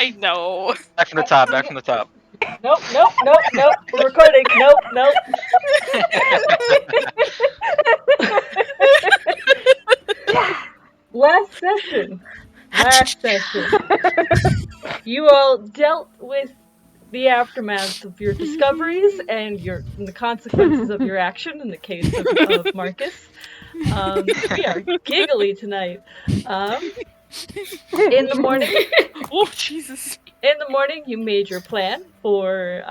I know. Back from the top. Back from the top. Nope. We're recording. Nope. Last session. You all dealt with the aftermath of your discoveries and the consequences of your action in the case of Marcus. We are giggly tonight. In the morning. Oh, Jesus. In the morning, you made your plan for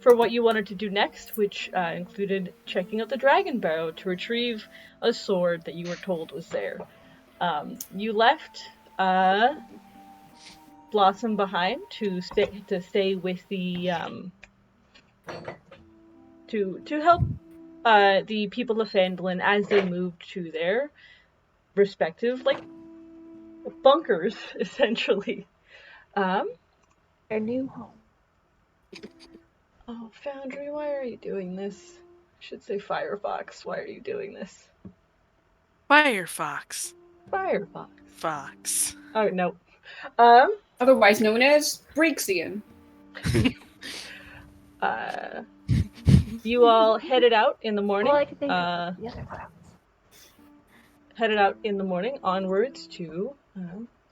what you wanted to do next, which included checking out the Dragon Barrow to retrieve a sword that you were told was there. You left Blossom behind to stay with the to help the people of Phandalin as they moved to their respective bunkers, essentially. Their new home. Oh, Foundry, why are you doing this? I should say Firefox. Why are you doing this? Firefox. Firefox. Fox. Oh, no. Otherwise known as Breaksian. You all headed out in the morning. Well, I could think of the other clouds. Headed out in the morning onwards to...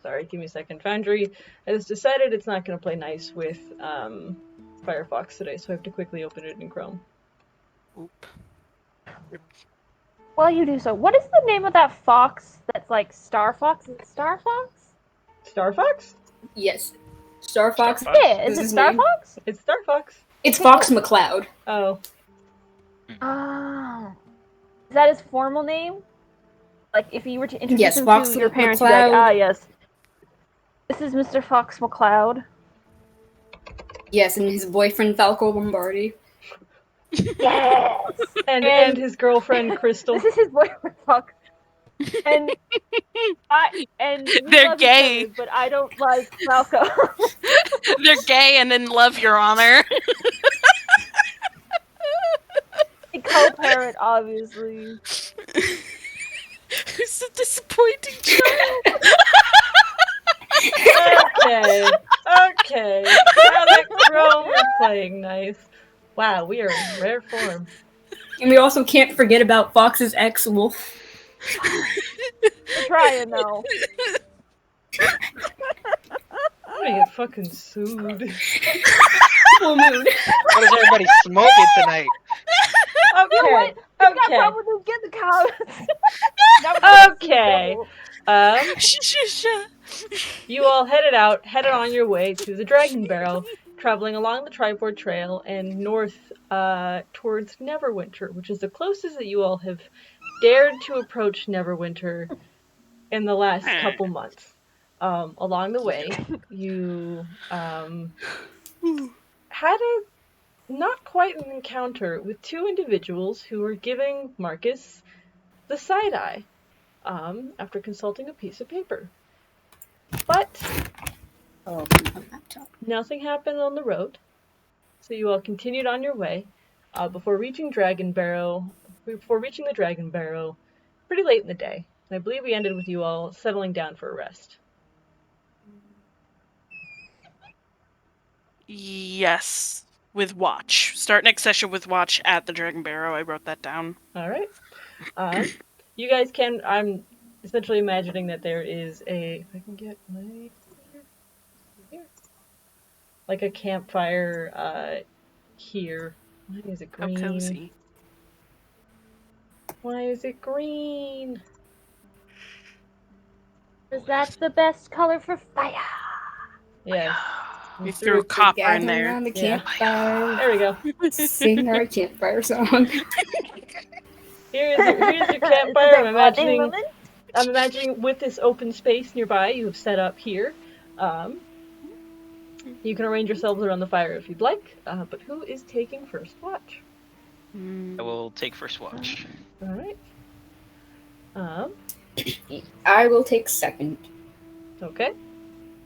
sorry, give me a second. Foundry has decided it's not going to play nice with Firefox today, so I have to quickly open it in Chrome. Oop. Well, you do so. What is the name of that fox that's like Star Fox? Is it Star Fox? Star Fox? Yes. Star Fox. Yeah, is it Star Fox? It's Star Fox. It's Fox McCloud. Oh. Oh. Is that his formal name? Like, if you were to introduce him Fox to your parents, you'd be McCloud. like, yes. This is Mr. Fox McCloud. Yes, and his boyfriend Falco Lombardi. Yes! And his girlfriend Crystal. This is his boyfriend Fox. And we They're love each gay. other, but I don't like Falco. They're gay and in love, Your Honor. A co-parent, obviously. Who's a disappointing child? Okay. Now that Chrome is playing nice. Wow, we are in rare form. And we also can't forget about Fox's ex, Wolf. I'm trying, though. I'm gonna get fucking sued. Full moon. What is everybody smoking tonight? Okay. Got problem with get the comments. Okay. You all headed on your way to the Dragon Barrel, traveling along the Tribord Trail and north towards Neverwinter, which is the closest that you all have dared to approach Neverwinter in the last couple months. Along the way, you had a not quite an encounter with two individuals who were giving Marcus the side eye after consulting a piece of paper. But nothing happened on the road, so you all continued on your way before reaching the Dragon Barrow pretty late in the day. And I believe we ended with you all settling down for a rest. Yes. With watch. Start next session with watch at the Dragon Barrow. I wrote that down. Alright. You guys can... I'm essentially imagining that there is a... If I can get my... Here. Like a campfire here. Why is it green? How cozy. Why is it green? Because that's the best color for fire. Yes. You threw copper in there. Around the Yeah. campfire. There we go. Sing our campfire song. Here's your campfire. I'm imagining with this open space nearby you have set up here. You can arrange yourselves around the fire if you'd like. But who is taking first watch? I will take first watch. Alright. I will take second. Okay.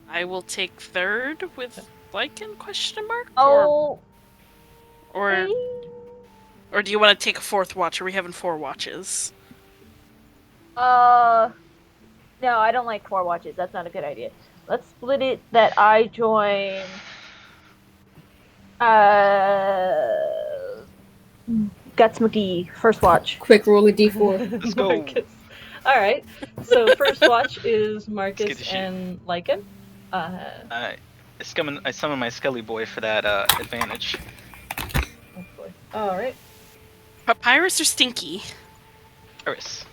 I will take third with Lycan question mark? Oh. Or do you want to take a fourth watch? Are we having 4 watches? Now No, I don't like 4 watches. That's not a good idea. Let's split it that I join uh Guts McGee first watch. Quick roll a d4. Let's go. Marcus. All right. So first watch is Marcus the shit. and Lycan. I summon my Skelly boy for that advantage. Oh boy. All right. Papyrus or Stinky? Iris.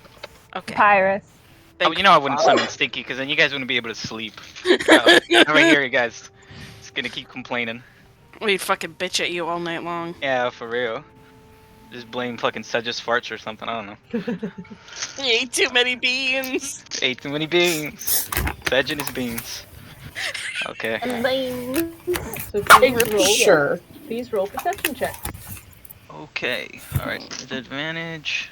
Okay. Pyrus. Oh, you know I wouldn't Father. summon Stinky because then you guys wouldn't be able to sleep. I'm right here, you guys. It's gonna keep complaining. We fucking bitch at you all night long. Yeah, for real. Just blame fucking Sedge's farts or something. I don't know. You ate too many beans. Ate too many beans. Sedge and his beans. Okay. And then So please roll. Sure. Please roll perception checks. Okay. All right. With advantage.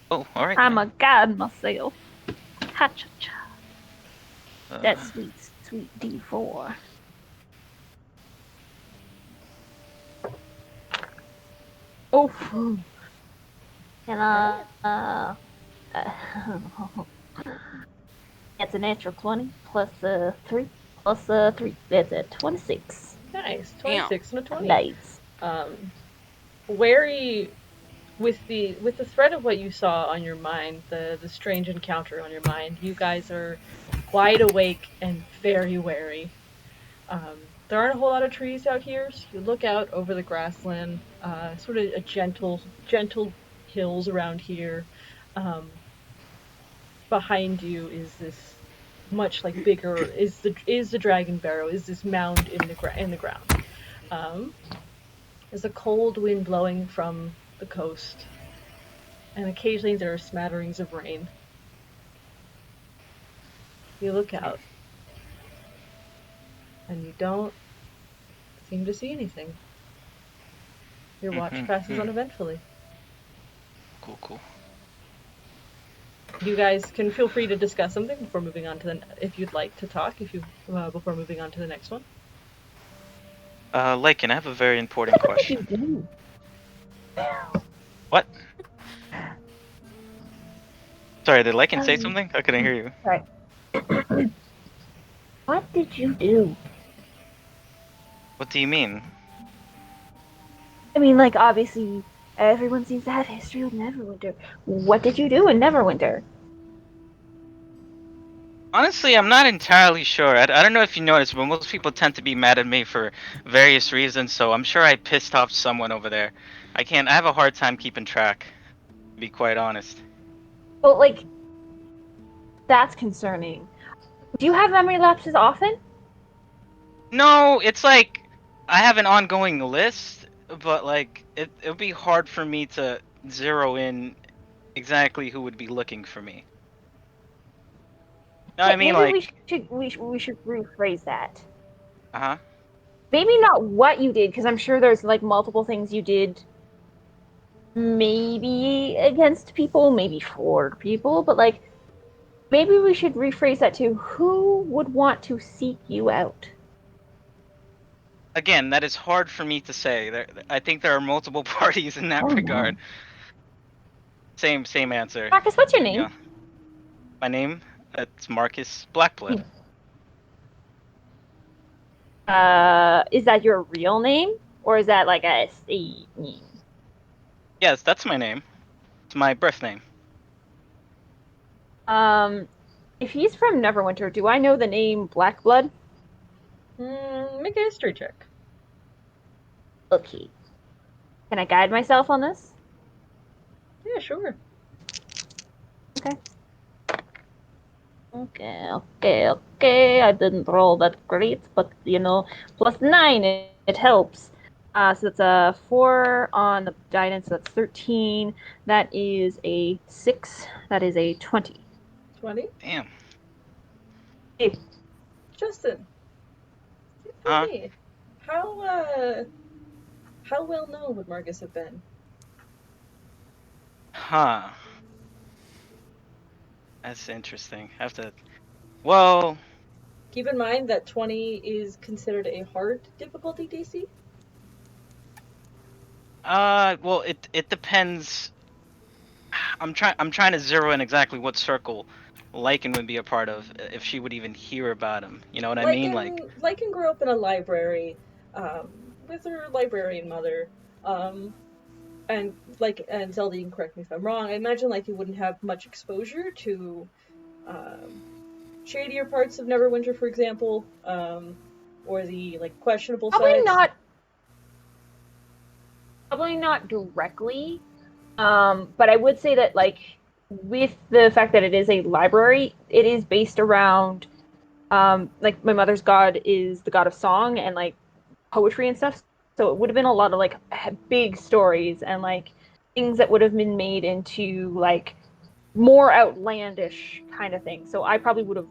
Oh, all right. I'm a god myself. Ha cha cha. Uh, That sweet, sweet D4. Oh. And that's a natural 20 plus 3 plus 3. That's a 26. Nice. 26 and a 20. Nice. Wary with the thread of what you saw on your mind, the strange encounter on your mind, you guys are wide awake and very wary. There aren't a whole lot of trees out here, so you look out over the grassland, sort of a gentle hills around here. Behind you is this much like bigger is the dragon barrow, is this mound in the ground. There's a cold wind blowing from the coast, and occasionally there are smatterings of rain. You look out, and you don't seem to see anything. Your watch passes uneventfully. Cool. You guys can feel free to discuss something before moving on to if you'd like to talk, before moving on to the next one. Lycan, I have a very important question. What? Sorry, did Lycan say something? I couldn't hear you. Sorry. What did you do? What do you mean? I mean, like, obviously, everyone seems to have history with Neverwinter. What did you do in Neverwinter? Honestly, I'm not entirely sure. I don't know if you noticed, but most people tend to be mad at me for various reasons, so I'm sure I pissed off someone over there. I have a hard time keeping track, to be quite honest. Well, like, that's concerning. Do you have memory lapses often? No, it's like, I have an ongoing list, but like, it'll be hard for me to zero in exactly who would be looking for me. No, I mean, Maybe like... we should rephrase that. Uh-huh. Maybe not what you did, because I'm sure there's like multiple things you did maybe against people, maybe for people, but like maybe we should rephrase that to who would want to seek you out. Again, that is hard for me to say. I think there are multiple parties in that regard. Same answer. Marcus, what's your name? Yeah. My name? It's Marcus Blackblood. Is that your real name? Or is that like a stage name? Yes, that's my name. It's my birth name. If he's from Neverwinter, do I know the name Blackblood? Make a history check. Okay. Can I guide myself on this? Yeah, sure. Okay. I didn't roll that great, but you know, +9, it helps. So that's a 4 on the guidance, so that's 13. That is a 6. That is a 20. 20? Damn. Hey. Justin. Tell me, how well known would Marcus have been? Huh. That's interesting. I have to... Well... Keep in mind that 20 is considered a hard difficulty DC. Well, it depends. I'm trying to zero in exactly what circle Lycan would be a part of if she would even hear about him. You know what I mean? Like, Lycan grew up in a library with her librarian mother. And Zelda, you can correct me if I'm wrong. I imagine Lycan wouldn't have much exposure to shadier parts of Neverwinter, for example, or the questionable Probably sides. not directly. But I would say that with the fact that it is a library, it is based around my mother's god is the god of song and poetry and stuff. So it would have been a lot of big stories and things that would have been made into more outlandish kind of things. So I probably would have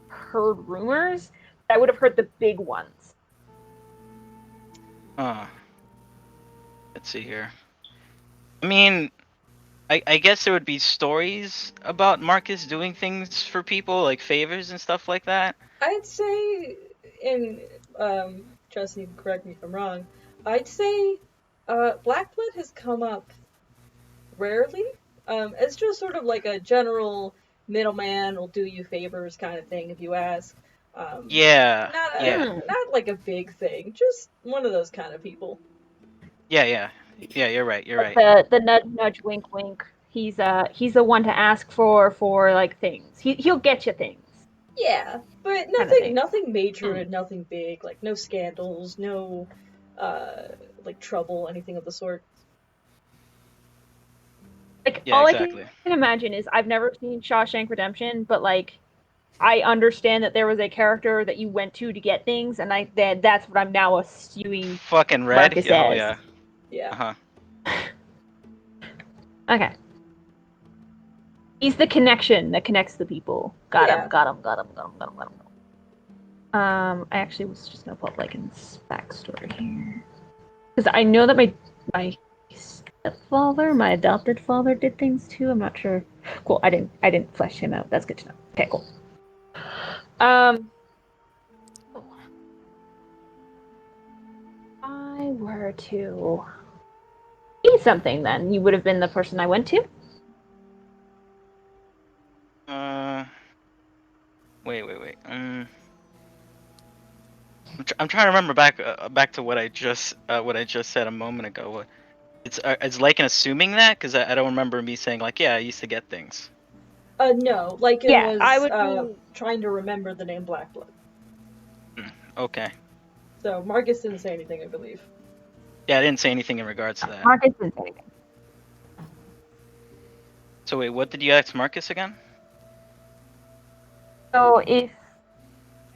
heard rumors, but I would have heard the big ones. let's see here. I mean, I guess there would be stories about Marcus doing things for people, like favors and stuff like that. I'd say, in Justin, you can correct me if I'm wrong. I'd say, Blackblood has come up rarely. It's just sort of like a general middleman will do you favors kind of thing if you ask. Yeah, yeah, Not like a big thing, just one of those kind of people. yeah. You're right. You're right. The nudge nudge wink wink. He's the one to ask for things. He'll get you things. Yeah, but nothing major and nothing big. Like no scandals, no trouble, anything of the sort. Yeah, All exactly. I can imagine is I've never seen Shawshank Redemption, but I understand that there was a character that you went to get things, and that's what I'm now assuming Fucking red. Marcus Oh as. yeah. Yeah. Okay. He's the connection that connects the people. Got him. I actually was just gonna put Lycan's backstory here because I know that my stepfather, my adopted father, did things too. I'm not sure. Cool. I didn't flesh him out. That's good to know. Okay. Cool. I were to be something, then you would have been the person I went to. Wait. I'm trying to remember back to what I just said a moment ago. It's Lycan assuming that because I don't remember me saying yeah, I used to get things. No, Lycan Yeah, was I would be trying to remember the name Blackblood. Okay. So Marcus didn't say anything, I believe. Yeah, I didn't say anything in regards to that. Marcus didn't say anything. So wait, what did you ask Marcus again? So if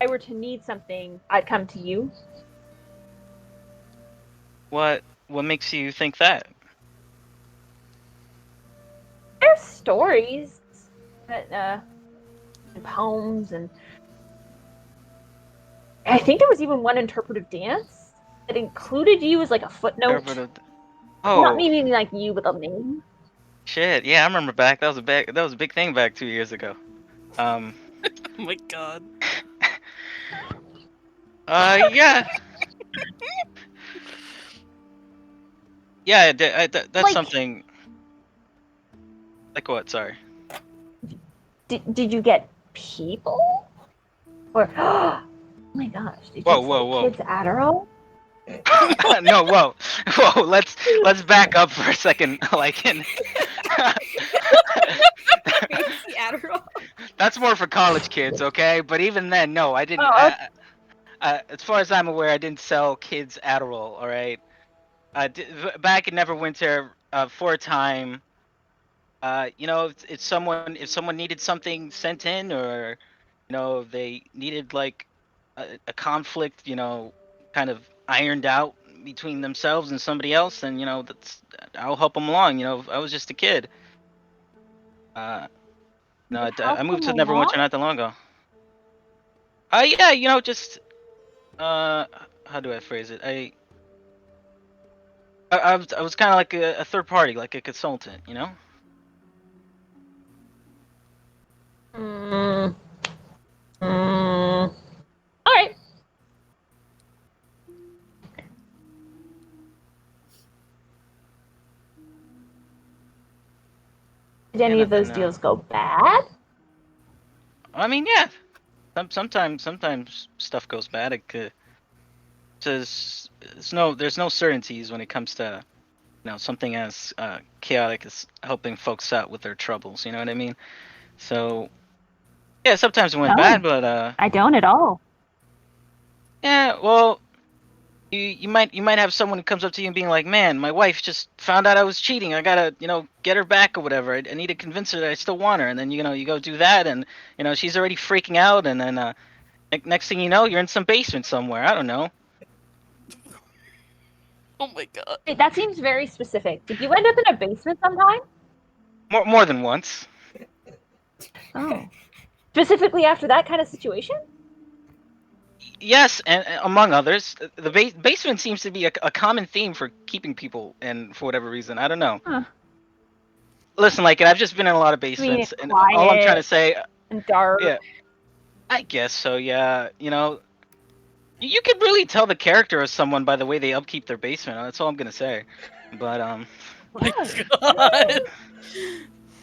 I were to need something, I'd come to you. What makes you think that? There's stories that and poems, and I think there was even one interpretive dance that included you as a footnote. Not meaning you, but a name. Shit, yeah, I remember back. That was a big thing back 2 years ago. Oh my god. Yeah. Yeah, that's something. Like what? Sorry. Did you get people? Or oh my gosh, did you Whoa. kids Adderall? No, whoa. Let's back up for a second. Adderall. That's more for college kids, okay? But even then, no, I didn't. Oh, As far as I'm aware, I didn't sell kids Adderall. All right. Back in Neverwinter, for a time, if someone needed something sent in, or they needed a conflict, kind of ironed out between themselves and somebody else, then I'll help them along. I was just a kid. No, I moved to Neverwinter not that long ago. Yeah, just how do I phrase it? I was kind of like a third party, like a consultant. All right. Did any of those deals go bad? I mean, yeah. Sometimes stuff goes bad. It could. There's no certainties when it comes to something as chaotic as helping folks out with their troubles. You know what I mean? So yeah, sometimes it went No, bad, but I don't at all. yeah. Well, you might have someone who comes up to you and being like, "Man, my wife just found out I was cheating. I gotta get her back or whatever. I need to convince her that I still want her." And then you go do that, and she's already freaking out, and then next thing you know, you're in some basement somewhere. I don't know. Oh my god. Wait, that seems very specific. Did you end up in a basement sometime? More than once. Oh. Specifically after that kind of situation? Yes, and among others, the basement seems to be a common theme for keeping people in for whatever reason. I don't know. Huh. Listen, like I've just been in a lot of I mean, it's basements, and all I'm trying to quiet say, and dark. yeah, I guess so. Yeah, you could really tell the character of someone by the way they upkeep their basement. That's all I'm gonna say. But My Yeah. god.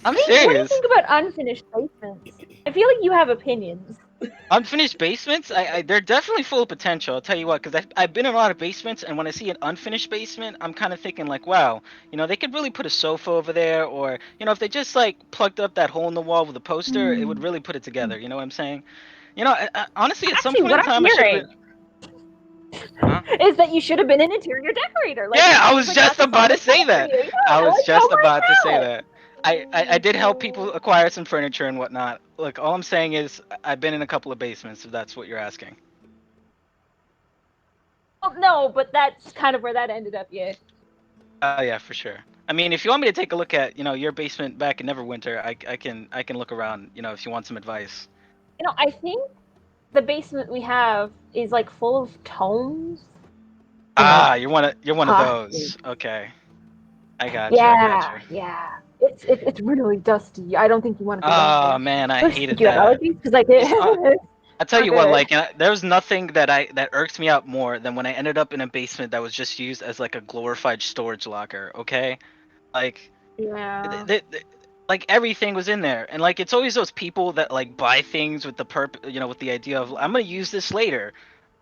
I'm What do you serious. think about unfinished basements? I feel like you have opinions. Unfinished basements, they're definitely full of potential. I'll tell you what, because I've been in a lot of basements, and when I see an unfinished basement, I'm kind of thinking like, wow, they could really put a sofa over there, or if they just like plugged up that hole in the wall with a poster, it would really put it together. You know what I'm saying? Honestly, at some Actually, point what in I'm time, I should have hearing been. Huh? is that you should have been an interior decorator. Like, Yeah, it I seems was like that's just a about solid to say job for that. you. I Yeah, was like, how just about about to say that? that. I did help people acquire some furniture and whatnot. Look, all I'm saying is I've been in a couple of basements, if that's what you're asking. Well, no, but that's kind of where that ended up, yeah. Oh yeah, for sure. I mean, if you want me to take a look at, your basement back in Neverwinter, I can look around, if you want some advice. I think the basement we have is like full of tomes. Ah, you're one of Possibly. those. Okay. I got you. I got Yeah, you. yeah. It's really dusty. I don't think you want to go down Oh there. man, I Listen, do hated you have that. allergies? Because I It's did. I tell Not you what, good. like there was nothing that irks me out more than when I ended up in a basement that was just used as like a glorified storage locker. Okay, like Yeah. like everything was in there, and like it's always those people that like buy things with the with the idea of I'm gonna use this later.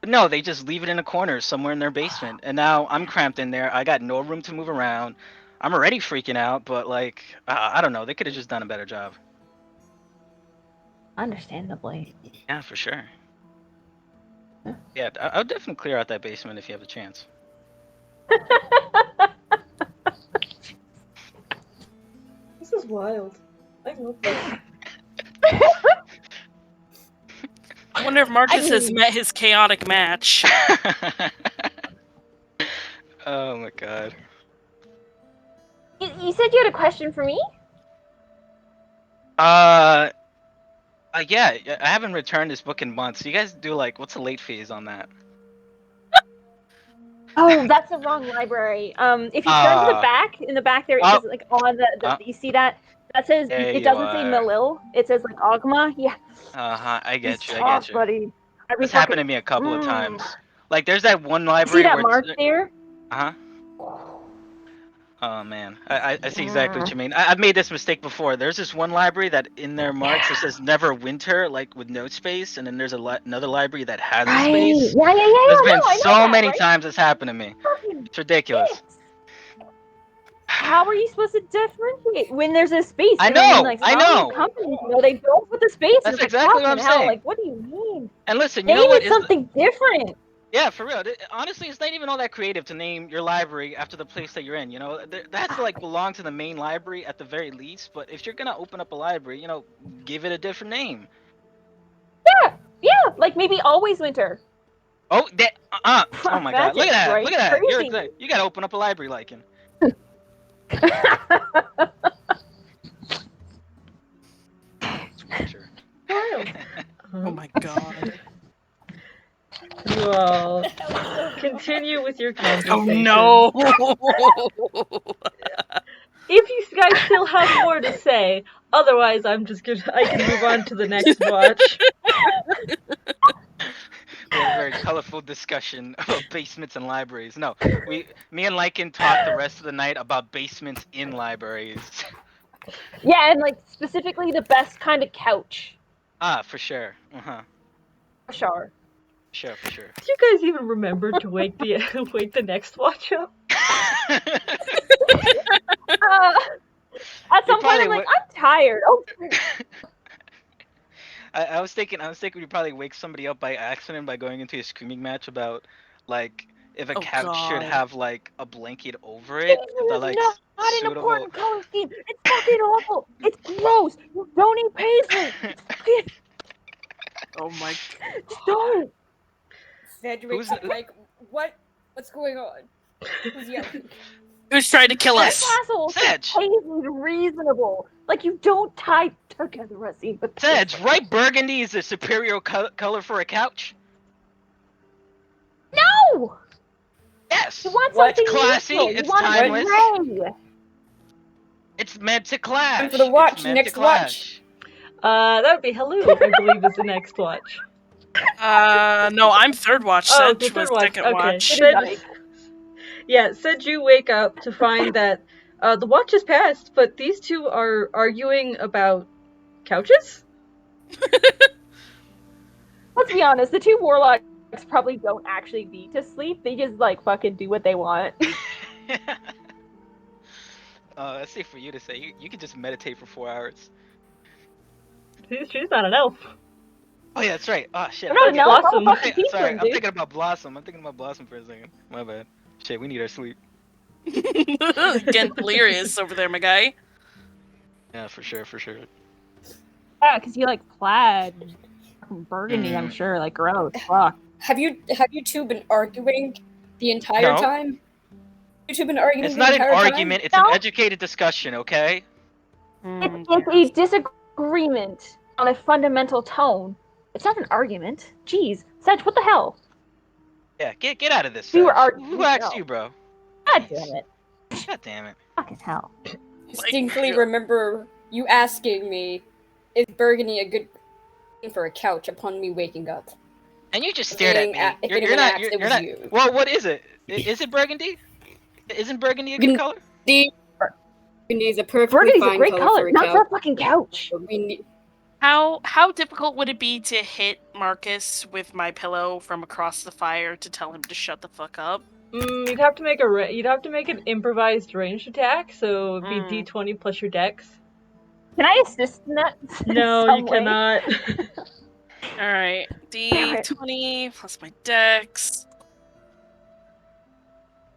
But no, they just leave it in a corner somewhere in their basement, and now I'm cramped in there. I got no room to move around. I'm already freaking out, but like I don't know, they could have just done a better job. Understandably. Yeah, for sure. Yeah. Yeah, I would definitely clear out that basement if you have the chance. This is wild. I love this. I wonder if Marcus has mean- met his chaotic match. Oh my god. You said you had a question for me? Uh, yeah, I haven't returned this book in months. You guys do like, what's the late fees on that? Oh, that's the wrong library. If you turn to the back, in the back there, it Oh, says like on the you see that? That says there it you doesn't say are. Malil. It says like Ogma. Yeah, I he's get you. I get tough, you. buddy. Every That's happened fucking. to me a couple of Mm. times. Like, there's that one See library that where it's. mark there? Uh huh. Oh man, I see exactly what Yeah. you mean. I've made this mistake before. There's this one library that in their marks it says never winter, like with no space, and then there's another library that has a Right. space. Yeah, yeah, yeah, There's yeah. been No, I know so that, many right? times it's happened to me. Fucking It's ridiculous. shit. How are you supposed to differentiate when there's a space? I And I mean, know, like I some know. companies, they don't put the space, and That's it's like exactly what I'm fucking hell. saying. Like, what do you mean? And listen, you know Name what it is something different. yeah, for real. Honestly, it's not even all that creative to name your library after the place that you're in. That has to like belong to the main library at the very least. But if you're gonna open up a library, give it a different name. Yeah, like maybe always winter. Oh, oh my God! Look at Magic, that! Look right? at that! You're Crazy. exact. You gotta open up a library, like him. Sure. Wild. Oh my god. You all continue with your Oh conversation. no. If you guys still have more to say, otherwise I can move on to the next watch. We had a very colorful discussion about basements and libraries. No, me and Lycan talked the rest of the night about basements in libraries. Yeah, and like specifically the best kind of couch. Ah, for sure. Sure. For sure. Do you guys even remember to wake the next watch up? At We some point, probably I'm like, would. I'm tired. Oh, I was thinking we'd probably wake somebody up by accident by going into a screaming match about like if a Oh couch should god. have like a blanket over it. If Jesus that is like not an suitable. important color scheme. It's fucking awful. It's gross. You don't eat paisley. It's fucking. Oh my Just don't. Cedric's Who's like, what's going on? Who's yelling? Who's trying to kill Sedge. This us? asshole said Sedge. paisley's reasonable. Like, you don't tie together resin with Sedge, paisley. right? Burgundy is the superior color for a couch. No! Yes. You want What? something It's classy. neutral. You It's want timeless. gray. It's meant to clash. Time for the watch. It's meant Next to clash. That would be Hello, I believe, is the next watch. No, I'm third watch. Oh, Sedge the third was watch. second Okay. watch. Sedge, yeah, Sedge, you wake up to find that the watch has passed, but these two are arguing about couches? Let's be honest, the two warlocks probably don't actually need to sleep. They just, like, fucking do what they want. That's safe for you to say. You can just meditate for 4 hours. She's not an elf. Oh yeah, that's right. Oh shit. They're not an elf. I'm a Blossom. fucking Sorry, tiefling, I'm dude. thinking about Blossom. For a second. My bad. Shit, we need our sleep. Getting delirious over there, my guy. Yeah, for sure. Yeah, because you like plaid and fucking burgundy, I'm sure. Like, gross. Fuck. Have you two been arguing the entire No. time? You two been arguing It's the not an entire argument. time? It's an No. educated discussion. Okay. It's a disagreement on a fundamental tone. It's not an argument. Jeez. Sedge, what the hell? Yeah. Get out of this. We were Sedge. arguing, Who asked no. you, bro? God damn it. God damn it. Fucking hell. Distinctly remember you asking me, is Burgundy a good thing for a couch upon me waking up? And you just stared at me. If You're anyone not. asked, it You're was not. you. Well, what is it? Is it burgundy? Isn't burgundy a good color? Burgundy is a perfectly Burgundy's fine a great color color, for a not couch. for a fucking couch. But we need- How difficult would it be to hit Marcus with my pillow from across the fire to tell him to shut the fuck up? You'd have to make an improvised ranged attack, so it'd be D20 plus your dex. Can I assist in that? No, some you way? cannot. Alright, D20 plus my dex.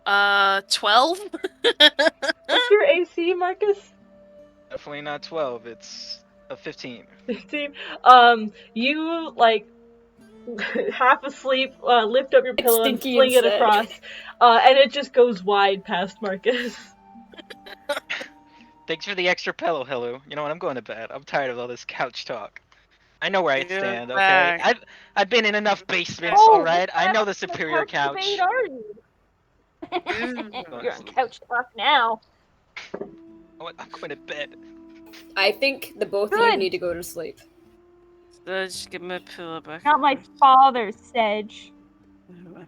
12? What's your AC, Marcus? Definitely not 12. It's a 15. 15. You like half asleep, lift up your pillow and Stinky fling it instead. across, and it just goes wide past Marcus. Thanks for the extra pillow, Hello. You know what? I'm going to bed. I'm tired of all this couch talk. I know where I Give stand. Okay. back. I've been in enough basements. Oh, all right. what I know the kind of superior couch. debate are you? You're on couch talk now. I'm going to bed. I think the both of Good. you need to go to sleep. Just give my pillow back. Not my father, Sedge. Hello.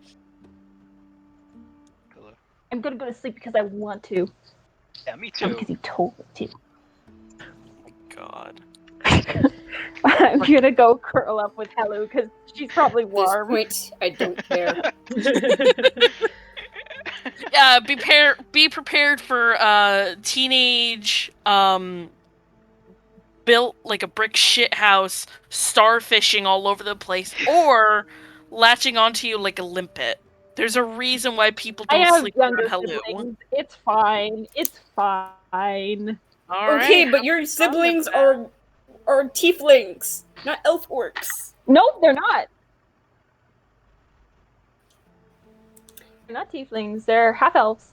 I'm gonna go to sleep because I want to. Yeah, me Not too. because he told me to. God. I'm gonna go curl up with Hello because she's probably At this warm. point, I don't care. Yeah, be prepared for teenage built like a brick shit house, starfishing all over the place, or latching onto you like a limpet. There's a reason why people I don't have sleep younger around Hello. siblings. It's fine. It's fine. Okay, but your siblings are tieflings, not elf orcs. Nope, they're not. They're not tieflings. They're half elves.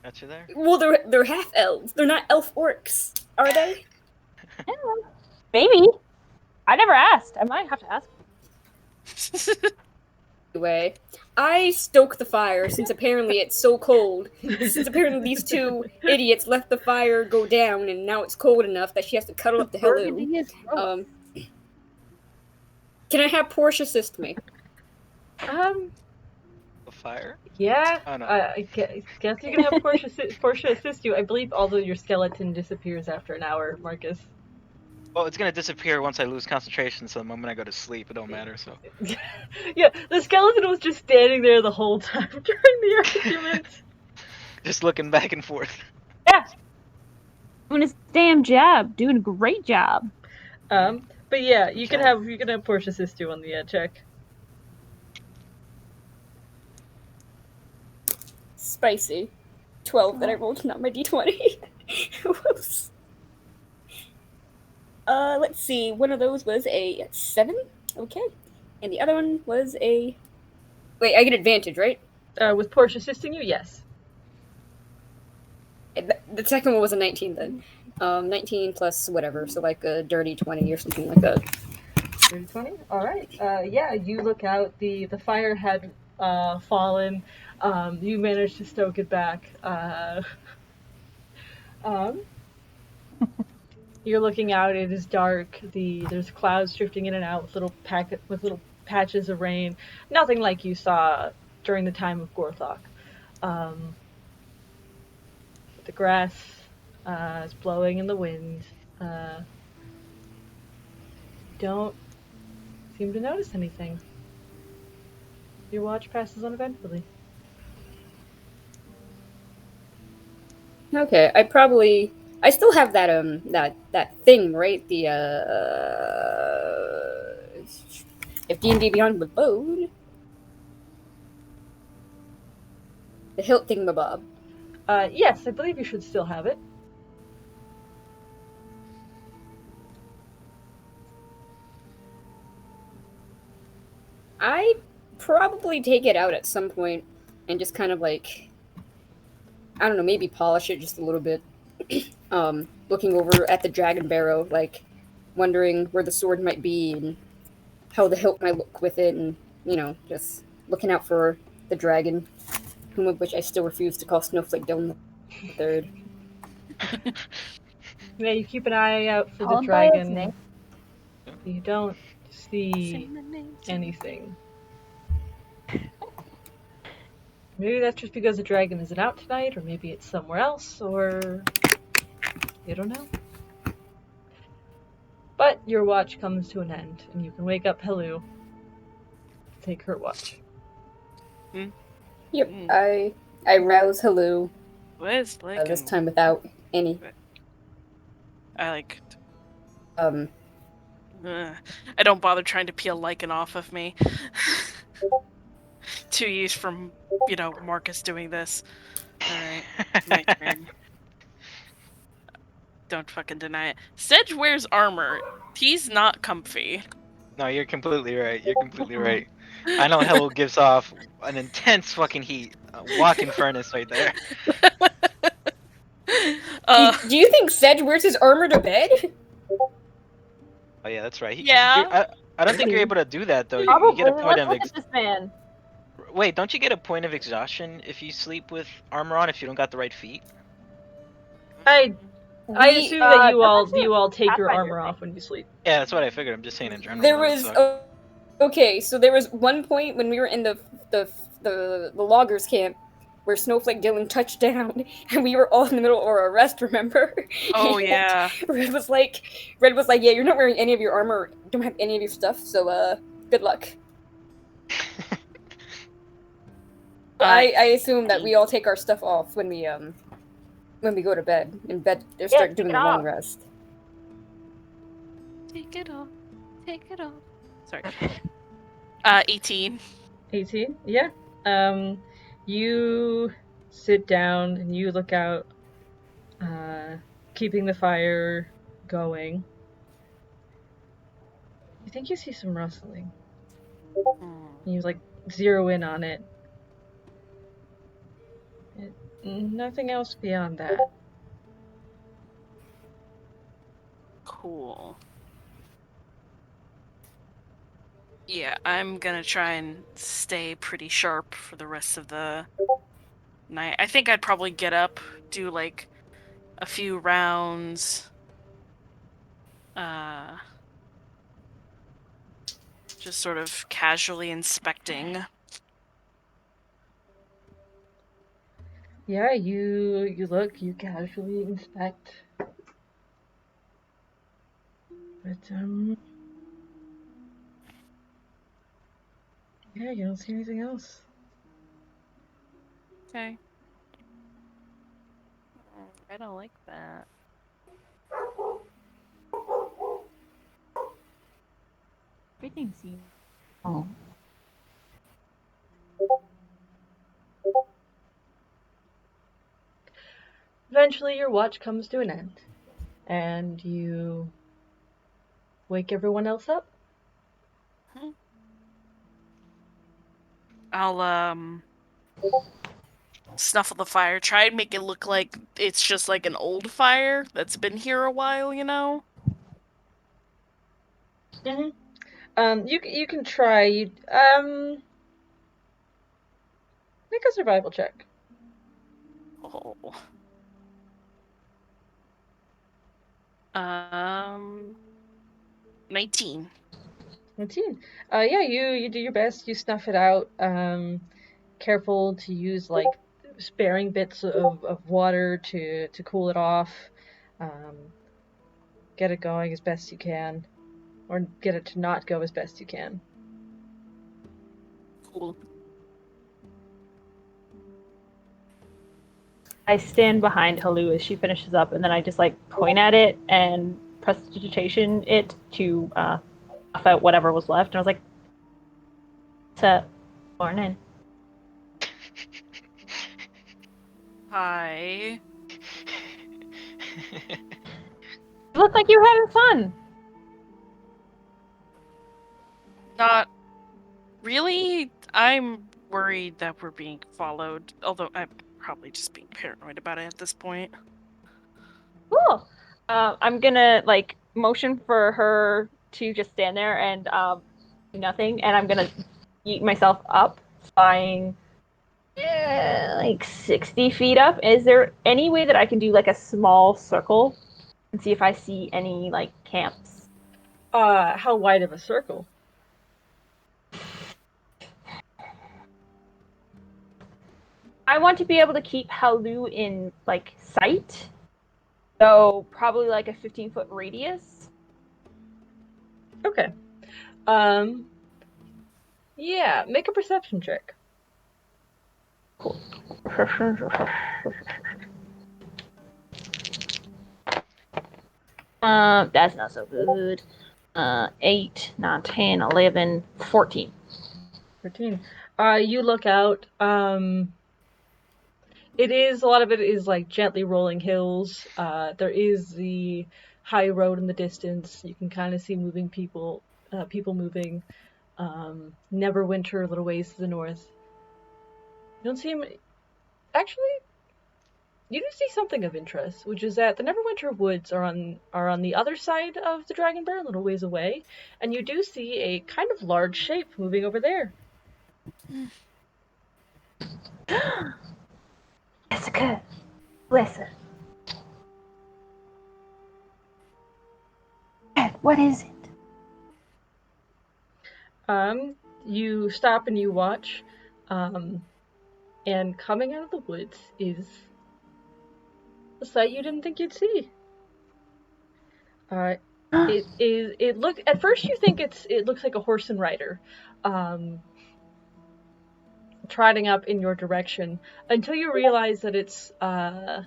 Got you there. Well, they're half elves. They're not elf orcs, are they? Maybe. I never asked. I might have to ask. Anyway, I stoke the fire since apparently it's so cold. Since apparently these two idiots let the fire go down and now it's cold enough that she has to cuddle up to Hello. Burgundy is gross. Can I have Portia assist me? The fire? Yeah. Oh, no. I guess you can have Portia assist you. I believe, although your skeleton disappears after an hour, Marcus. Well, it's gonna disappear once I lose concentration. So the moment I go to sleep, it don't matter. So. Yeah, the skeleton was just standing there the whole time during the argument. Just looking back and forth. Yeah. Doing his damn job. Doing a great job. But yeah, you can Okay. have Portia assist you on the check. Spicy. 12 that I rolled, not my d20. Whoops. Let's see. One of those was a 7. Okay. And the other one was a. Wait, I get advantage, right? With Portia assisting you, yes. The second one was a 19 then. 19 plus whatever, so like a dirty 20 or something like that. 30-20? Alright. Yeah, you look out, the fire had fallen. You managed to stoke it back. You're looking out, it is dark, there's clouds drifting in and out with little patches of rain. Nothing like you saw during the time of Gorthok. The grass is blowing in the wind. Don't seem to notice anything. Your watch passes uneventfully. Okay, I still have that that thing, right? The if D&D Beyond would load, the hilt thingamabob. Yes, I believe you should still have it. I probably take it out at some point and just kind of like, I don't know, maybe polish it just a little bit. Looking over at the dragon barrow, like wondering where the sword might be and how the hilt might look with it, and just looking out for the dragon, whom of which I still refuse to call Snowflake Dylan the Third. Yeah, you keep an eye out for Call the him by his dragon. name. You don't see Sing the name, anything. Maybe that's just because the dragon isn't out tonight, or maybe it's somewhere else, or you don't know. But your watch comes to an end, and you can wake up Helu to take her watch. Yep, Mm. I rouse Hello Where's like this time without any I like. um. I don't bother trying to peel lichen off of me. 2 years from Marcus doing this. All right, my turn. Don't fucking deny it. Sedge wears armor. He's not comfy. No, you're completely right. You're completely right. I know Hello gives off an intense fucking heat. A walking furnace right there. Do you think Sedge wears his armor to bed? Oh yeah, that's right. Yeah. I don't think you're able to do that though. You get Probably. a point Let's of look at this man. wait. Don't you get a point of exhaustion if you sleep with armor on if you don't got the right feet? I assume that you all take your Pathfinder armor thing. off when you sleep. Yeah, that's what I figured. I'm just saying in general. There That would was suck. okay, so there was one point when we were in the loggers camp where Snowflake Dylan touched down, and we were all in the middle of our rest. Remember? Oh And yeah. Red was like, yeah, you're not wearing any of your armor. Don't have any of your stuff. So good luck. I assume that we all take our stuff off when we go to bed. In bed, they start take doing it the long off. rest. Take it off. Take it off. Sorry. 18. 18? Yeah. You sit down and you look out, keeping the fire going. You think you see some rustling. You zero in on it. Nothing else beyond that. Cool. Yeah, I'm gonna try and stay pretty sharp for the rest of the night. I think I'd probably get up, do like a few rounds. Just sort of casually inspecting. Yeah, you look, you casually inspect. But yeah, you don't see anything else. Okay. I don't like that. Everything seems. Oh. Eventually, your watch comes to an end, and you wake everyone else up. I'll snuffle the fire. Try and make it look like it's just like an old fire that's been here a while, you know? You can try. Make a survival check. Oh. Um 19. 19. Yeah, you do your best. You snuff it out. Careful to use like sparing bits of water to cool it off. Get it going as best you can, or get it to not go as best you can. Cool. I stand behind Halu as she finishes up, and then I just like point at it and prestidigitation it to buff out whatever was left. And I was like, "What's up? Morning." Hi. You look like you're having fun. Not really. I'm worried that we're being followed, although I'm probably just being paranoid about it at this point. Cool. I'm gonna like motion for her to just stand there and do nothing, and I'm gonna yeet myself up, flying like 60 feet up. Is there any way that I can do like a small circle and see if I see any like camps? How wide of a circle? I want to be able to keep Halu in like sight, so probably like a 15-foot radius. Okay. Yeah, make a perception check. That's not so good. 8, 9, 10, 11, 14. 13. You look out. A lot of it is like gently rolling hills. There is the high road in the distance. You can kind of see people moving. Neverwinter a little ways to the north. You don't see him. Actually, you do see something of interest, which is that the Neverwinter woods are on the other side of the Dragon Bear, a little ways away, and you do see a kind of large shape moving over there. Jessica, listen. What is it? You stop and you watch, and coming out of the woods is a sight you didn't think you'd see. It look at first you think it looks like a horse and rider, um, trotting up in your direction until you realize that it's not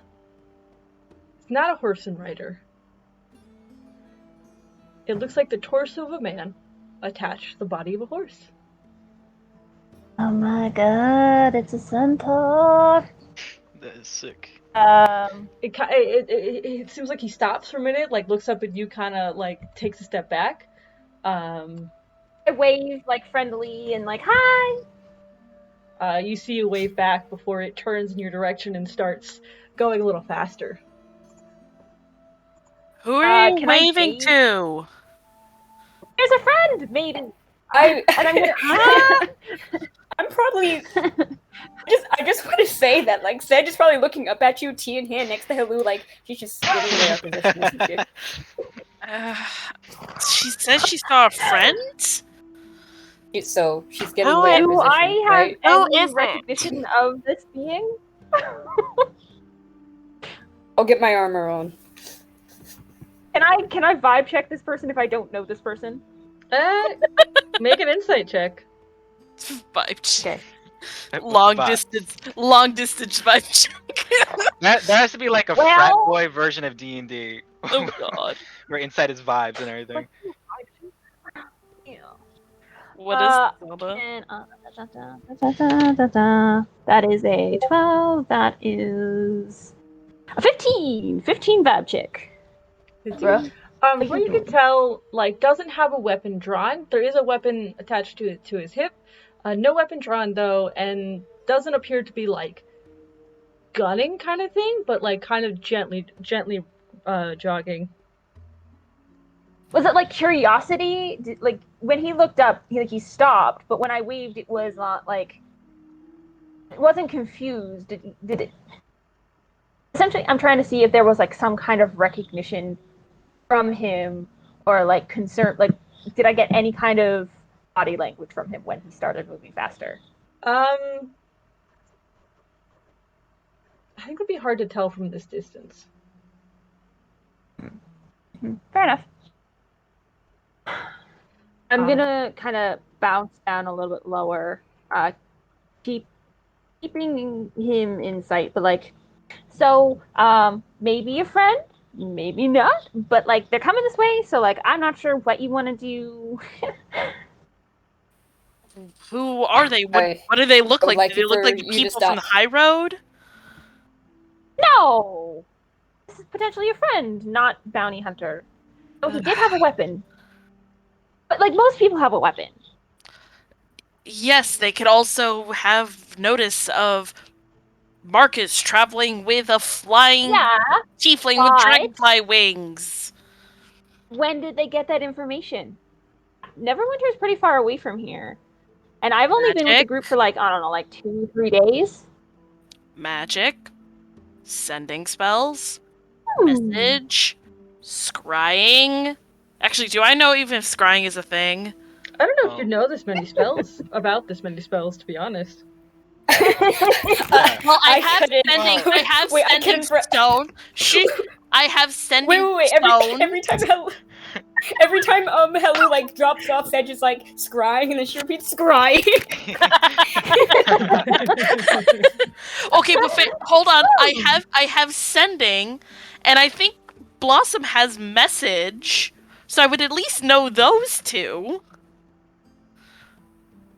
a horse and rider. It looks like the torso of a man attached to the body of a horse. Oh my god, it's a centaur. That is sick. It seems like he stops for a minute, like looks up at you, kind of like takes a step back. I wave like friendly and like hi. You see a wave back before it turns in your direction and starts going a little faster. Who are you Can I waving gaze? to? There's a friend, maiden. I And I'm gonna. I'm probably I just want to say that like Sedge is probably looking up at you, tea in hand, next to Halu, like she's just giving away our position or some shit. She says she saw a friend? So she's giving Who away our is- Do position, I have right? Who any is it? recognition of this being? I'll get my armor on. Can I vibe check this person if I don't know this person? Make an insight check. Vibe check. Okay. Long Vibe. distance vibe check. That has to be like a Well- frat boy version of D&D. Oh god. Where inside is vibes and everything. Yeah. What is Zelda? And, that is a 12. That is a 15. 15 vibe check. Bruh. What you can tell, like, doesn't have a weapon drawn. There is a weapon attached to his hip. No weapon drawn though, and doesn't appear to be like gunning kind of thing, but like kind of gently jogging. Was it like curiosity? Like when he looked up, he stopped, but when I waved, it was not like it wasn't confused. Did it? Essentially, I'm trying to see if there was like some kind of recognition from him or like concern. Like, did I get any kind of body language from him when he started moving faster? I think it would be hard to tell from this distance. Fair enough. I'm gonna kind of bounce down a little bit lower, keeping him in sight, but like, so maybe a friend, maybe not, but like they're coming this way, so like I'm not sure what you want to do. Who are they? What I do they look would like? like Do they look for like the you to people from the stop. high road? No, this is potentially a friend, not bounty hunter. Oh, he did have a weapon, but like most people have a weapon. Yes, they could also have notice of Marcus traveling with a flying Yeah. tiefling with but- dragonfly wings. When did they get that information? Neverwinter's pretty far away from here. And I've only been with the Magic? group for like, I don't know, like 2-3 days. Magic, sending spells, Hmm. message, scrying. Actually, do I know even if scrying is a thing? I don't know if Oh. you know this many spells about this many spells, to be honest. Well, I have couldn't- sending. I have Wait, I sending couldn't stone. I have sending Wait. stone. Every time Helu like drops off, Sedge is like scrying, and then she repeats scrying. Okay, but hold on. I have sending, and I think Blossom has message, so I would at least know those two.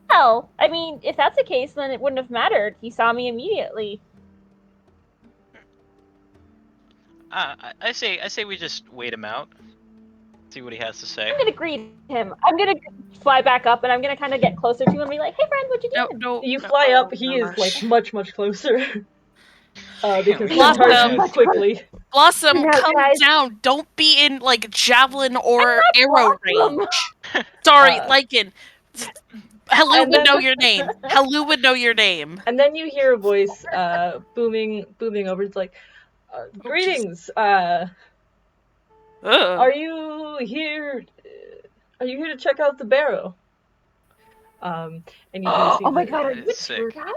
Well, I mean, if that's the case, then it wouldn't have mattered. He saw me immediately. I say we just wait him out. See what he has to say. I'm gonna greet him. I'm gonna fly back up, and I'm gonna kind of get closer to him and be like, "Hey, friend, what you doing?" No. You fly up, he is like much close,ler. Because he Blossom. charges quickly. Blossom, No, come guys. down. Don't be in like javelin or I'm not arrow Blossom. range. Sorry, Uh, Lycan. Helu and would then- know your name. Helu would know your name. And then you hear a voice booming over. It's like, greetings. Are you here? Are you here to check out the barrow? And you do see Oh my god, are you a Sick. tour guide?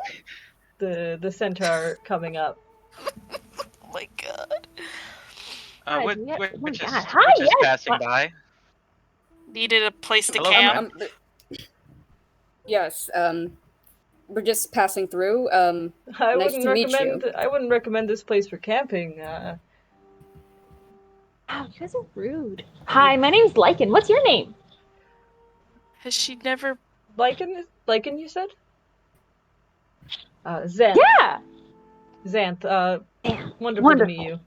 the centaur coming up. Oh my god. God, We're yeah. Oh my just, God. we're Hi, just yes. passing by. Needed a place to Hello, camp. Yes. We're just passing through. I Nice wouldn't to meet recommend. you. I wouldn't recommend this place for camping. Wow, you guys are rude. Hi, my name's Lycan. What's your name? Has she never? Lycan, you said? Xanth. Yeah. Xanth. Yeah. Wonderful to meet you.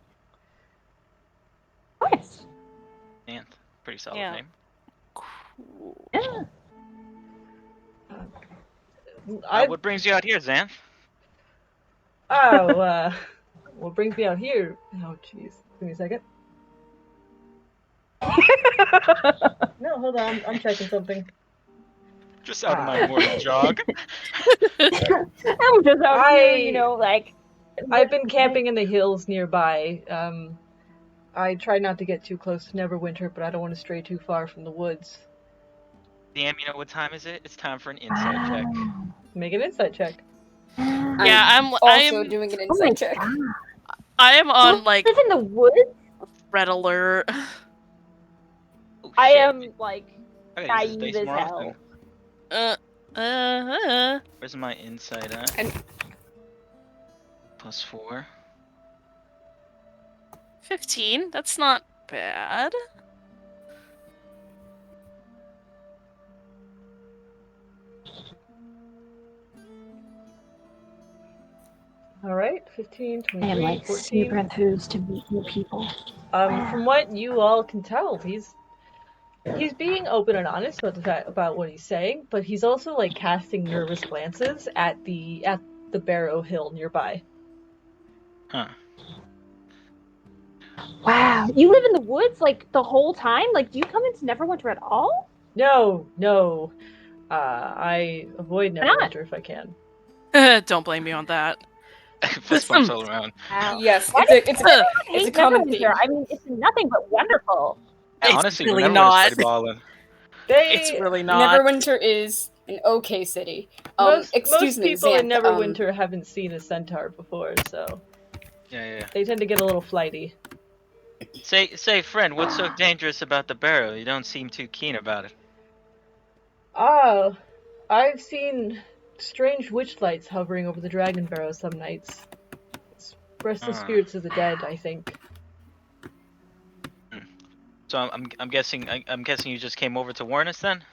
Nice. And pretty solid Yeah. name. Cool. Yeah. What brings you out here, Xanth? What brings me out here? Oh, jeez. Give me a second. No, hold on. I'm checking something. Just out of my morning jog. I'm just out here, you know, like. I've been camping in the hills nearby. I try not to get too close to Neverwinter, but I don't want to stray too far from the woods. Damn, you know what time is it? It's time for an insight check. Make an insight check. Yeah, I also am. doing an Oh my insight check. God. I am on like Live in the woods? red alert. I shit. am like I gotta use this naive dice as more hell. often. Uh, uh. Where's my insight at? And +4. 15. That's not bad. All right, 15, I am 23, like 14. super enthused to meet new people. From what you all can tell, he's being open and honest about about what he's saying, but he's also like casting nervous glances at the Barrow Hill nearby. Huh. Wow, you live in the woods like the whole time? Like, do you come into Neverwinter at all? No, no. I avoid Why not? Neverwinter if I can. Don't blame me on that. Fist bumps all around. Wow. yes, Why it's a does everyone it's a hate common Neverwinter? theme. I mean, it's nothing but wonderful. Yeah, It's honestly, really whenever it's not. pretty ballin'. It's They really not. Neverwinter is an okay city. most Excuse me, people in Xanth, Neverwinter haven't seen a centaur before, so Yeah. they tend to get a little flighty. Say, friend, what's so dangerous about the barrel? You don't seem too keen about it. Ah, I've seen strange witch lights hovering over the Dragon Barrow some nights. It's restless Ah. spirits of the dead, I think. So I'm guessing I'm guessing you just came over to warn us then?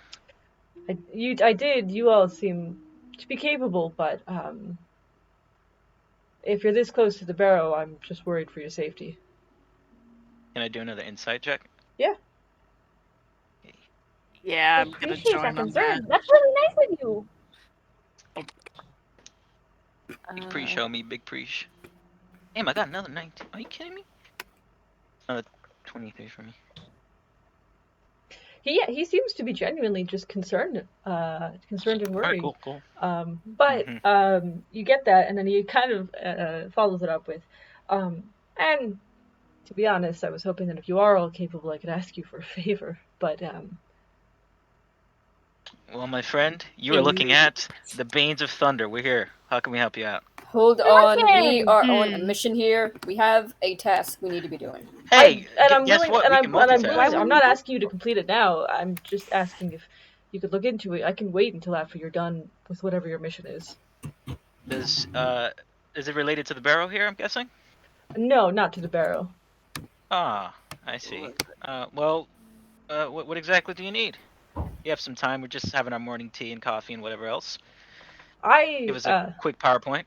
I did. You all seem to be capable, but if you're this close to the barrow, I'm just worried for your safety. Can I do another insight check? Yeah. Yeah, I I'm gonna appreciate that join on that. concern. That's really nice of you. Big pre show me, big preach. Damn, I got another 19. Are you kidding me? 23 for me. He seems to be genuinely just concerned and Alright, worried. cool. But you get that, and then he kind of follows it up with, and to be honest, I was hoping that if you are all capable, I could ask you for a favor. But Well, my friend, you are looking at the Banes of Thunder. We're here. How can we help you out? hold on. We Listen! are on a mission here. We have a task we need to be doing. Hey, I'm guess willing, what? and We I'm can and I'm multitask. willing. I'm not asking you to complete it now. I'm just asking if you could look into it. I can wait until after you're done with whatever your mission is. Is it related to the barrel here, I'm guessing? No, not to the barrow. Ah, I see. Well, what exactly do you need? You have some time. We're just having our morning tea and coffee and whatever else. Give us a quick PowerPoint.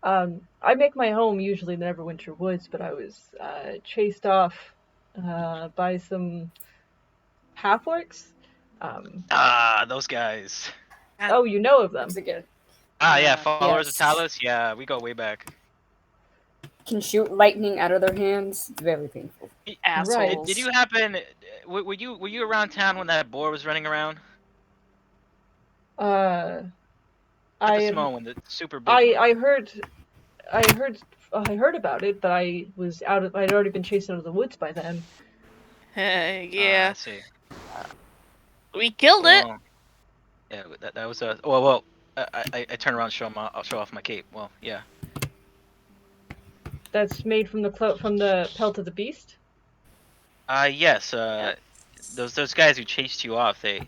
I make my home usually in the Neverwinter Woods, but I was chased off by some half-orcs. Those guys. Oh, you know of them. Once again, Yeah, followers of yes. Talos. Yeah, we go way back. Can shoot lightning out of their hands. Very painful. Assholes. Did you happen? Were you around town when that boar was running around? Uh, Not I the am. small one, the super big one. I heard about it, but I was out of. I'd already been chased out of the woods by then. Yeah, I see. we killed it. Well, yeah, that was a. Well. I turn around, I'll show off my cape. Well, yeah. That's made from the pelt of the beast. Yes. Those guys who chased you off, they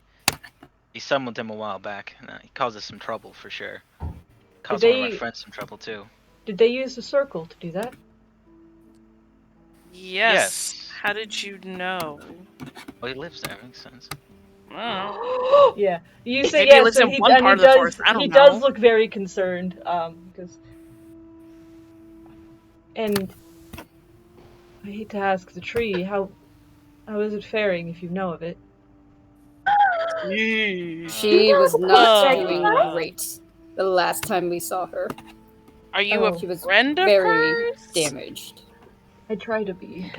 summoned him a while back. He caused us some trouble for sure. Caused one of my friends some trouble too. Did they use the circle to do that? Yes. How did you know? Well, he lives there. Makes sense. Oh. Yeah, you say Maybe he yes, lives and in one part of the forest. I don't he know. does look very concerned, because, and I hate to ask the tree how is it faring if you know of it? She was not Oh. doing great the last time we saw her. Are you Oh. She a was friend of very hers? damaged. I try to be,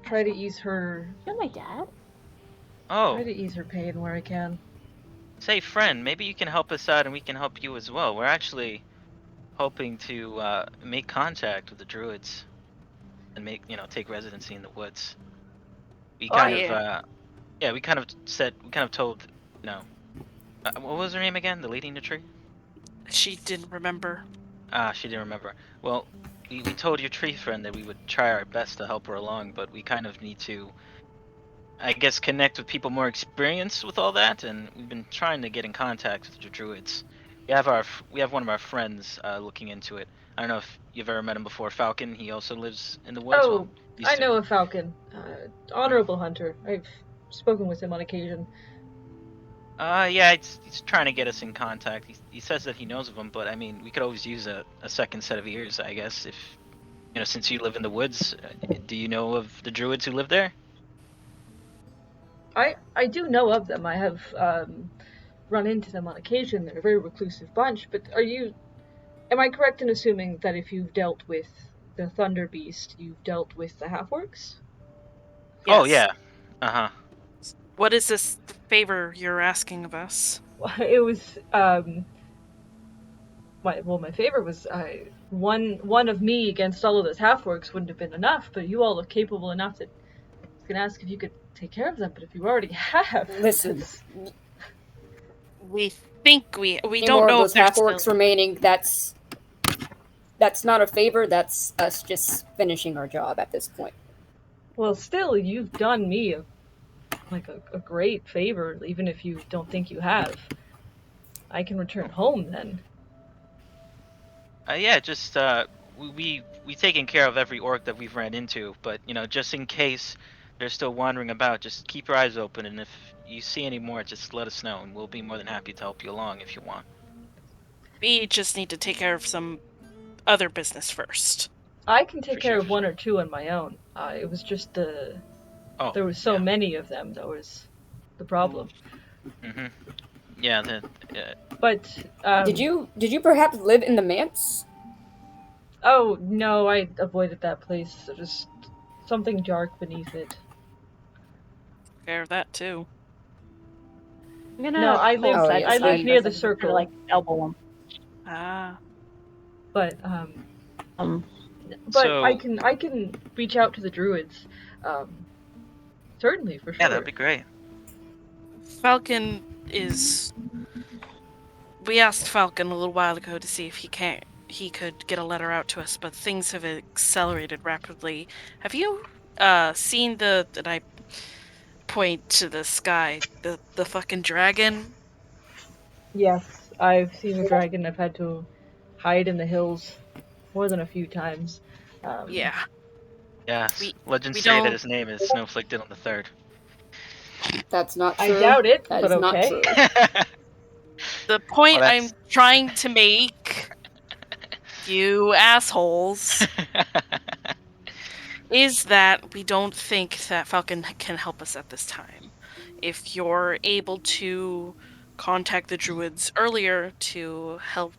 try to ease her, You're my dad. Oh, try to ease her pain where I can. say friend, maybe you can help us out and we can help you as well. We're actually hoping to make contact with the druids and take residency in the woods. We Oh, kind yeah. of we kind of told what was her name again? The lady in the tree? She didn't remember. She didn't remember. Well, we told your tree friend that we would try our best to help her along, but we kind of need to I guess, connect with people more experienced with all that, and we've been trying to get in contact with the druids. We have one of our friends looking into it. I don't know if you've ever met him before, Falcon. He also lives in the woods. Well, Oh, used I to. know a falcon. Honorable hunter. I've spoken with him on occasion. Yeah, he's trying to get us in contact. He says that he knows of them, but I mean, we could always use a second set of ears, I guess. If since you live in the woods, do you know of the druids who live there? I do know of them. I have run into them on occasion. They're a very reclusive bunch. But am I correct in assuming that if you've dealt with the Thunder Beast, you've dealt with the half-orcs? Oh Yes. yeah. Uh-huh. What is this favor you're asking of us? It was my favorite was one of me against all of those half-orcs wouldn't have been enough. But you all look capable enough that I was gonna ask if you could take care of them. But if you already have, Listen, that's... We think we any don't more of know if those they're half still. orcs remaining, that's not a favor, that's us just finishing our job at this point. Well, still, you've done me a great favor, even if you don't think you have. I can return home then. Yeah, just we taken care of every orc that we've ran into, but just in case they're still wandering about, just keep your eyes open, and if you see any more, just let us know, and we'll be more than happy to help you along if you want. We just need to take care of some other business first. I can take For care sure, of for one sure. or two on my own. It was just Oh, there was so yeah. many of them that was the problem. Mhm. Yeah. But Did you perhaps live in the manse? oh no, I avoided that place. There's something dark beneath it. Take care of that too. I'm gonna No, pull Oh I aside yes, live for a near the second to try to circle. like elbow him. Ah, But Um, I So can reach out to the druids. Certainly, for yeah, that'd sure. be great. Falcon is. We asked Falcon a little while ago to see if he could get a letter out to us, but things have accelerated rapidly. Have you seen the that I point to the sky, the fucking dragon? Yes, I've seen the dragon. I've had to hide in the hills more than a few times. Um, Yeah. Yes, We legends we say that don't his name is Snowflake Dylan the Third. That's not I true. doubt it, That but is not okay. true. the Well, point I'm that's. trying to make, you assholes, is that we don't think that Falcon can help us at this time. If you're able to contact the druids earlier to help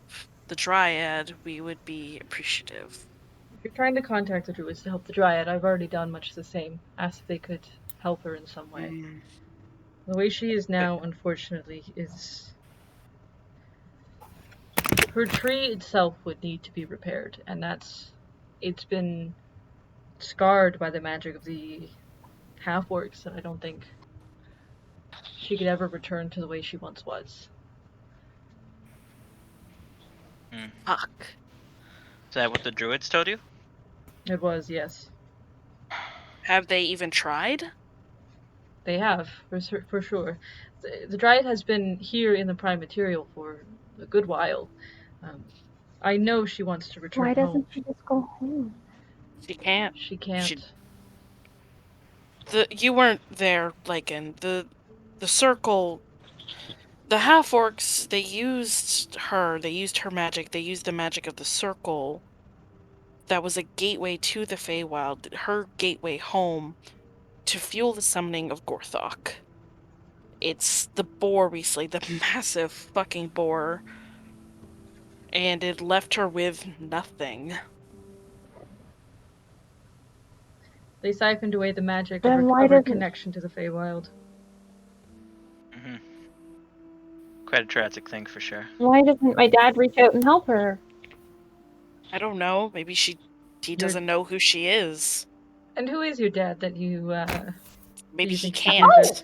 the dryad, we would be appreciative. If you're trying to contact the druids to help the dryad, I've already done much the same. Asked if they could help her in some way. Mm. The way she is now, unfortunately, is her tree itself would need to be repaired, and it's been scarred by the magic of the half orcs, and I don't think she could ever return to the way she once was. Hmm. Fuck. Is that what the druids told you? It was, yes. Have they even tried? They have, for sure. The dryad has been here in the prime material for a good while. Um, I know she wants to why return home. doesn't she just go home? She can't. She She can't. you weren't there, Lycan. The circle, the half orcs, they used her. They used her magic. They used the magic of the circle. That was a gateway to the Feywild, her gateway home, to fuel the summoning of Gorthok. It's the boar we slayed, the massive fucking boar, and it left her with nothing. They siphoned away the magic Then why of her doesn't connection to the Feywild. Hmm. Quite a tragic thing for sure. my dad reach out and help her? I don't know. Maybe he Your doesn't know who she is. And who is your dad that Maybe you he think she can't. can visit?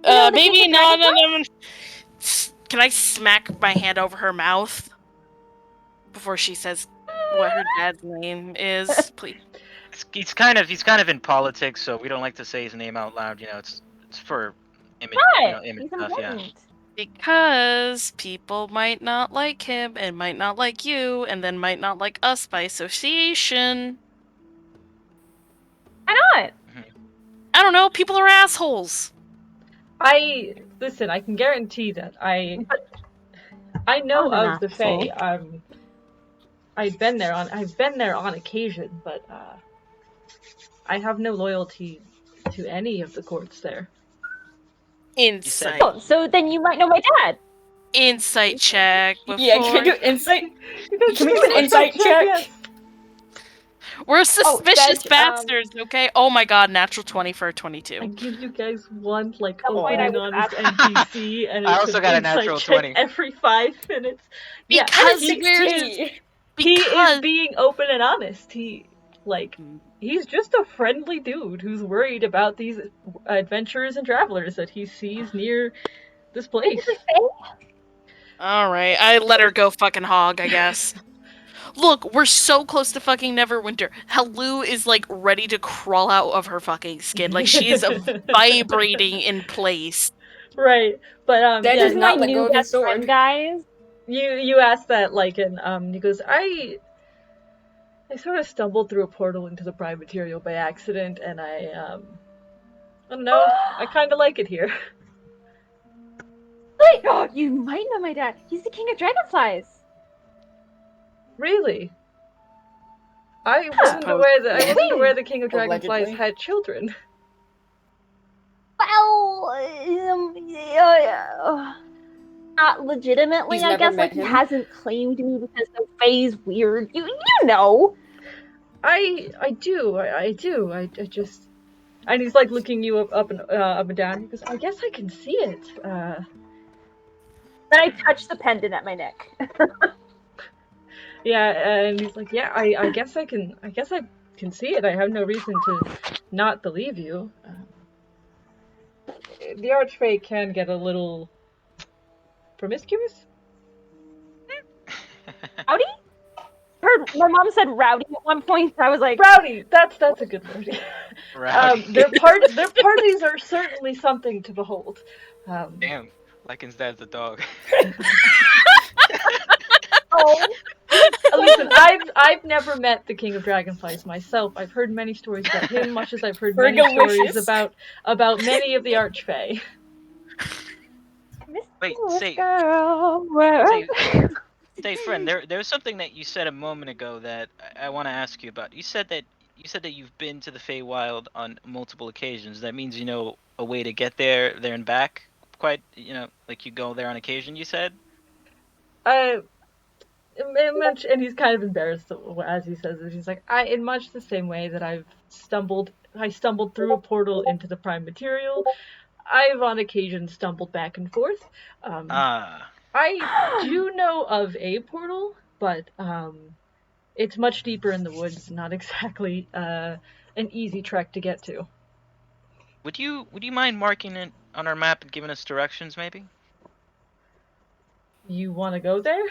The king Maybe of not. Dragonfly? Can I smack my hand over her mouth before she says what her dad's name is, please? he's kind of in politics, so we don't like to say his name out loud. You know, it's for image, Right. image He's stuff. Yeah. important. Because people might not like him and might not like you and then might not like us by association. Why not? I don't know, people are assholes. Listen, I can guarantee that I know I'm an of the Fae. asshole. I've been there on occasion, but I have no loyalty to any of the courts there. Insight. Oh, so then you might know my dad. Insight check before. Yeah, can you do insight? You guys Can we do an insight check? Yes. We're suspicious Veg, bastards, okay? Oh my god, natural 20 for a 22. I give you guys one like At one point I open and was honest NPC, and I it's also an got a insight natural check 20. every 5 minutes. Yeah, Because he we're- is Because being open and honest. He's just a friendly dude who's worried about these adventurers and travelers that he sees near this place. Alright, I let her go fucking hog, I guess. Look, we're so close to fucking Neverwinter. Halu is like ready to crawl out of her fucking skin. Like she is vibrating in place. Right, but That yeah, does My not let go new of his best friend, sword. guys. you asked that like, and he goes, I sort of stumbled through a portal into the Prime Material by accident, and I don't know, I kind of like it here. Wait, oh, you might know my dad. He's the king of dragonflies. Really? I wasn't aware the King of Dragonflies Allegedly. had children. Well, not legitimately, He's I never guess. met Like, he him? hasn't claimed me because the Fae's weird. You know. I do. I just. And he's like looking you up and down. He goes, I guess I can see it. Then I touch the pendant at my neck. Yeah, and he's like, yeah, I guess I can see it. I have no reason to not believe you. The Archfey can get a little promiscuous. Rowdy? Heard my mom said rowdy at one point. I was like, Rowdy. That's a good word. Rowdy. Their parties are certainly something to behold. Damn, Lycan's dad's a dog. oh. Listen, I've never met the King of Dragonflies myself. I've heard many stories about him, much as I've heard many stories Fergalicious. about many of the Archfey. Wait, say, Girl, where? say, friend, there was something that you said a moment ago that I want to ask you about. You said that you've been to the Feywild on multiple occasions. That means you know a way to get there and back. Quite, like you go there on occasion. You said. And he's kind of embarrassed as he says it. He's like, in much the same way that I stumbled through a portal into the Prime Material, I've on occasion stumbled back and forth. I do know of a portal, but it's much deeper in the woods, not exactly an easy trek to get to. Would you mind marking it on our map and giving us directions, maybe? You want to go there?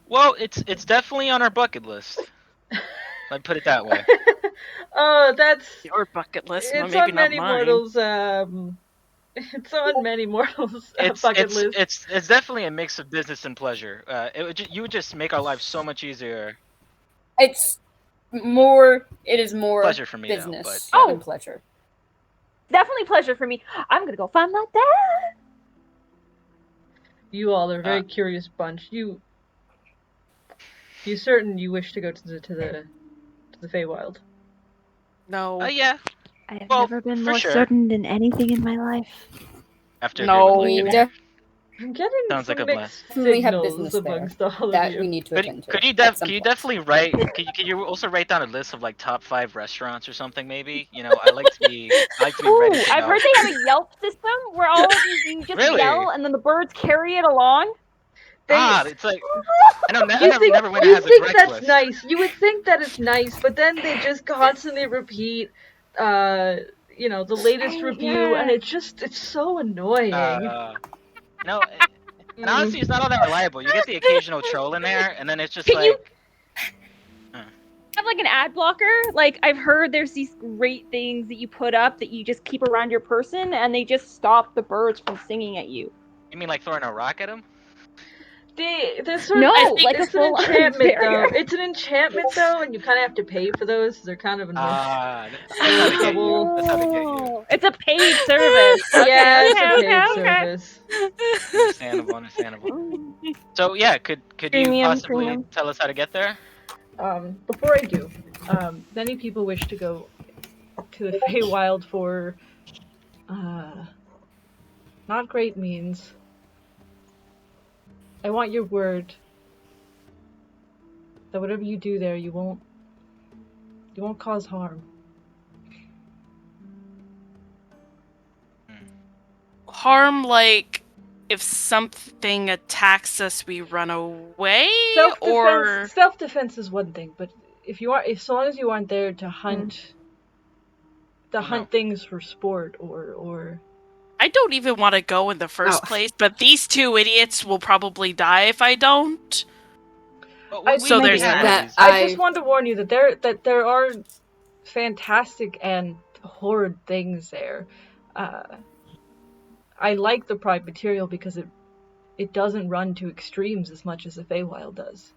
Well, it's definitely on our bucket list. I'd put it that way. Oh, that's Your bucket list, it's maybe on not many mine. mortals. It's on many mortals' bucket list. It's definitely a mix of business and pleasure. You would just make our lives so much easier. It is more Pleasure for me, though, business but, yeah. than pleasure. Definitely pleasure for me. I'm gonna go find my dad. You all are a very curious bunch. You certain you wish to go to the Feywild? No. Yeah. I have Well, never been for more sure. certain in anything in my life. After No. hearing We what def- I'm getting Sounds some like a mixed definitely have signals business there amongst all that of you. we need to attend to. Could you at some can you point. definitely write? Could you also write down a list of like top 5 restaurants or something? Maybe I like to be Ooh, ready to I've know. heard they have a Yelp system where all of you just Really? yell and then the birds carry it along. It's like I know You Neverwinter you has a think direct that's list. nice. You would think that it's nice, but then they just constantly repeat, the latest review, and it's so annoying. No, and honestly, it's not all that reliable. You get the occasional troll in there, and then it's just Can like. you- have like an ad blocker. Like I've heard there's these great things that you put up that you just keep around your person, and they just stop the birds from singing at you. You mean like throwing a rock at him? The sort No, I of, think like a it's an full enchantment barrier. though. It's an enchantment though, and you kind of have to pay for those. They're kind of annoying. That's how they get you. Trouble. That's how they get you. Oh, it's a paid service. Yeah, Okay, it's a okay, paid okay, okay. service. Understandable, understandable. So yeah, could you Premium, possibly premium. tell us how to get there? Before I do, many people wish to go to the Feywild for not great means. I want your word that whatever you do there, you won't cause harm. harm like if something attacks us, we run away, or Self-defense is one thing, but if so long as you aren't there to hunt, hunt things for sport or. I don't even want to go in the first place. But these two idiots will probably die if I don't. So there's that. I just wanted to warn you that there are fantastic and horrid things there. I like the Pride material because it doesn't run to extremes as much as the Feywild does.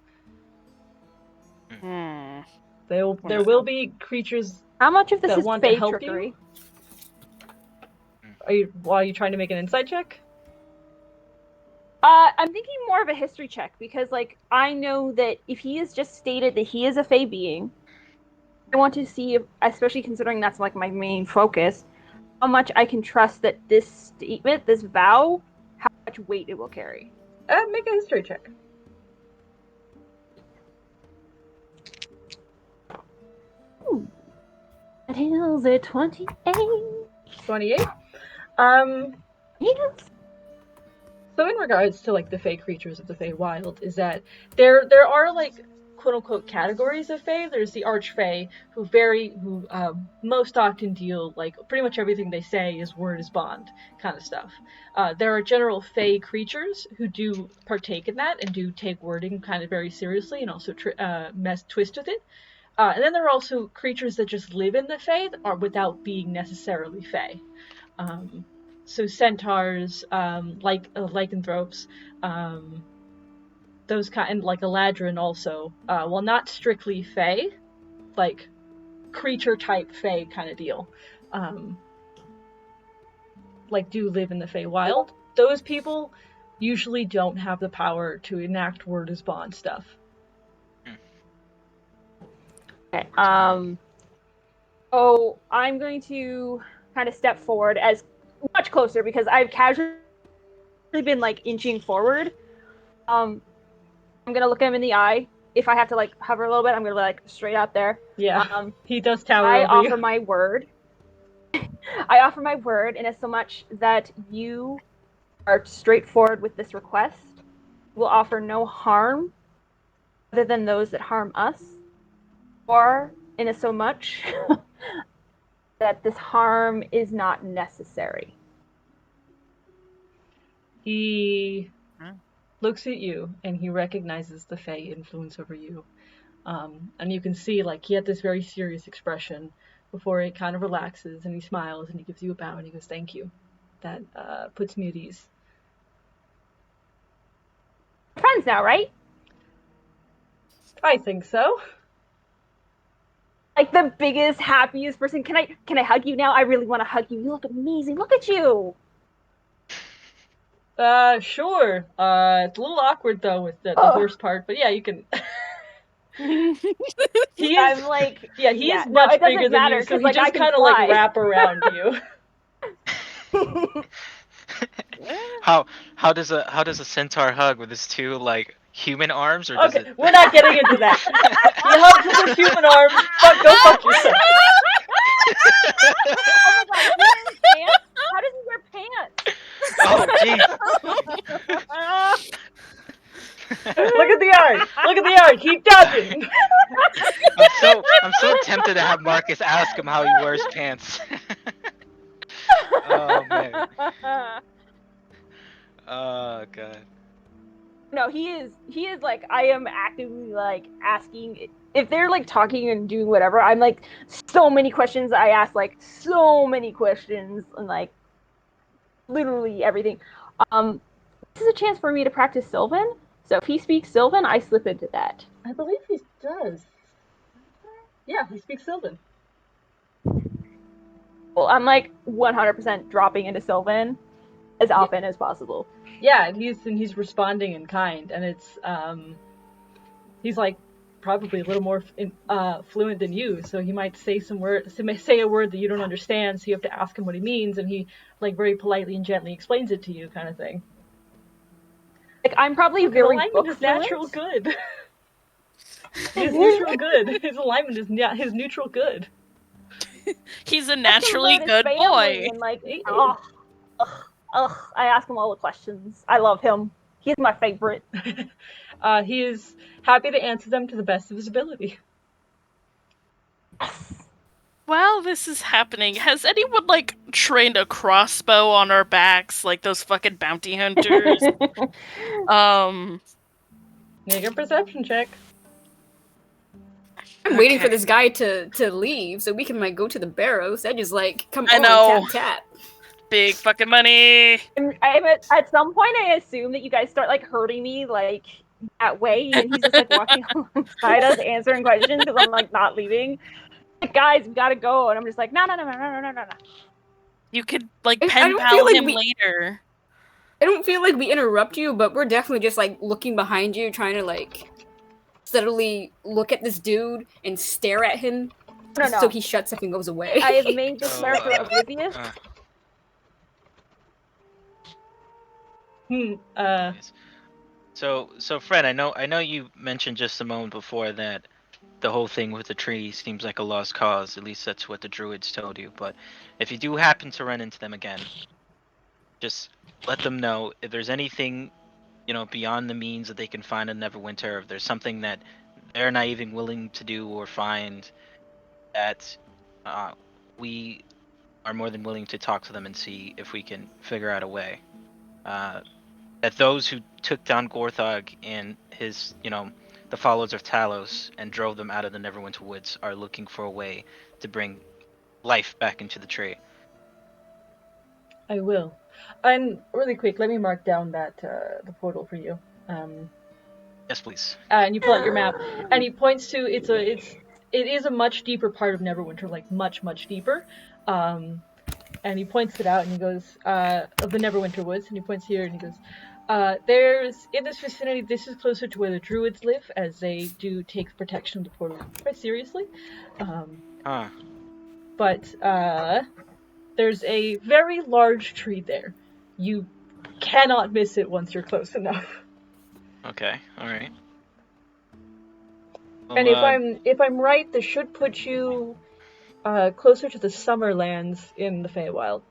There will be creatures. How much of this that is want Fey to help trickery? You. Are you trying to make an insight check? I'm thinking more of a history check because, like, I know that if he has just stated that he is a Fey being, I want to see, especially considering that's like my main focus, how much I can trust that this statement, this vow, how much weight it will carry. Make a history check. Ooh. That is a 28. 28? Yes. So in regards to like the Fey creatures of the Feywild, is that there are like quote unquote categories of Fey. There's the Archfey who most often deal like pretty much everything they say is word is bond kind of stuff. There are general Fey creatures who do partake in that and do take wording kind of very seriously and also twist with it. And then there are also creatures that just live in the Fey without being necessarily Fey. So centaurs, lycanthropes, those kind, and like Eladrin also. While not strictly Fey, like creature type Fey kind of deal. Like do live in the Feywild. Those people usually don't have the power to enact word as bond stuff. Okay. So I'm going to kind of step forward as much closer because I've casually been like inching forward. I'm gonna look him in the eye. If I have to like hover a little bit, I'm gonna be like straight out there. Yeah. He does tower I over offer you. my word. I offer my word, and as so much that you are straightforward with this request, will offer no harm other than those that harm us, or in as so much that this harm is not necessary. He looks at you and he recognizes the Fey influence over you. And you can see like he had this very serious expression before it kind of relaxes and he smiles and he gives you a bow and he goes, "Thank you." That puts me at ease. Friends now, right? I think so. Like the biggest, happiest person. Can I hug you now? I really want to hug you. You look amazing. Look at you. Sure. It's a little awkward though with the horse part, but yeah, you can. He is. I'm like, he is much bigger than you, so he like, just kind of like wrap around you. How does a centaur hug with his two like human arms, or does it? We're not getting into that. He hugs with his human arms. Go fuck yourself. Oh my god, pants? How does he wear pants? Oh jeez. Look at the art. Look at the art. He doesn't. I'm so tempted to have Marcus ask him how he wears pants. Oh man. Oh god. No, he is. He is like I am actively like asking if they're like talking and doing whatever. I'm like so many questions. I ask like so many questions and like literally everything. Um, this is a chance for me to practice Sylvan. So if he speaks Sylvan, I slip into that. I believe he does. Yeah, he speaks Sylvan. Well, I'm like 100% dropping into Sylvan as often as possible. Yeah, and he's responding in kind, and it's he's like probably a little more fluent than you, so he might say say a word that you don't understand, so you have to ask him what he means, and he like very politely and gently explains it to you, kind of thing. Like I'm probably Look, his very alignment book is fluent. natural good. His neutral good. His alignment is his neutral good. He's a Ask him naturally about his good family boy. and like He is. I ask him all the questions. I love him. He's my favorite. He is happy to answer them to the best of his ability. While this is happening, has anyone like trained a crossbow on our backs like those fucking bounty hunters? Make a perception check. I'm waiting for Okay. this guy to leave so we can like go to the barrows. I just like come I on, know. tap. Big fucking money. I'm at some point I assume that you guys start like hurting me like that way, and he's just like walking alongside us answering questions because I'm like not leaving. Like, guys, we gotta go, and I'm just like no. You could like I pen don't feel pal like him later. I don't feel like we interrupt you, but we're definitely just like looking behind you, trying to like steadily look at this dude and stare at him No. so he shuts up and goes away. I have made this So, character oblivious. Anyways. So Fred, I know you mentioned just a moment before that the whole thing with the tree seems like a lost cause. At least that's what the druids told you. But if you do happen to run into them again, just let them know if there's anything, beyond the means that they can find in Neverwinter. If there's something that they're not even willing to do or find, that we are more than willing to talk to them and see if we can figure out a way. That those who took down Gorthog and his, the followers of Talos and drove them out of the Neverwinter Woods are looking for a way to bring life back into the tree. I will. And really quick, let me mark down that the portal for you. Yes, please. And you pull out your map, and he points to it is a much deeper part of Neverwinter, like much deeper. And he points it out, and he goes of the Neverwinter Woods, and he points here, and he goes, there's in this vicinity. This is closer to where the druids live, as they do take protection of the portal quite seriously. But there's a very large tree there. You cannot miss it once you're close enough. Okay. All right. Well, And if I'm right, this should put you closer to the Summerlands in the Feywild.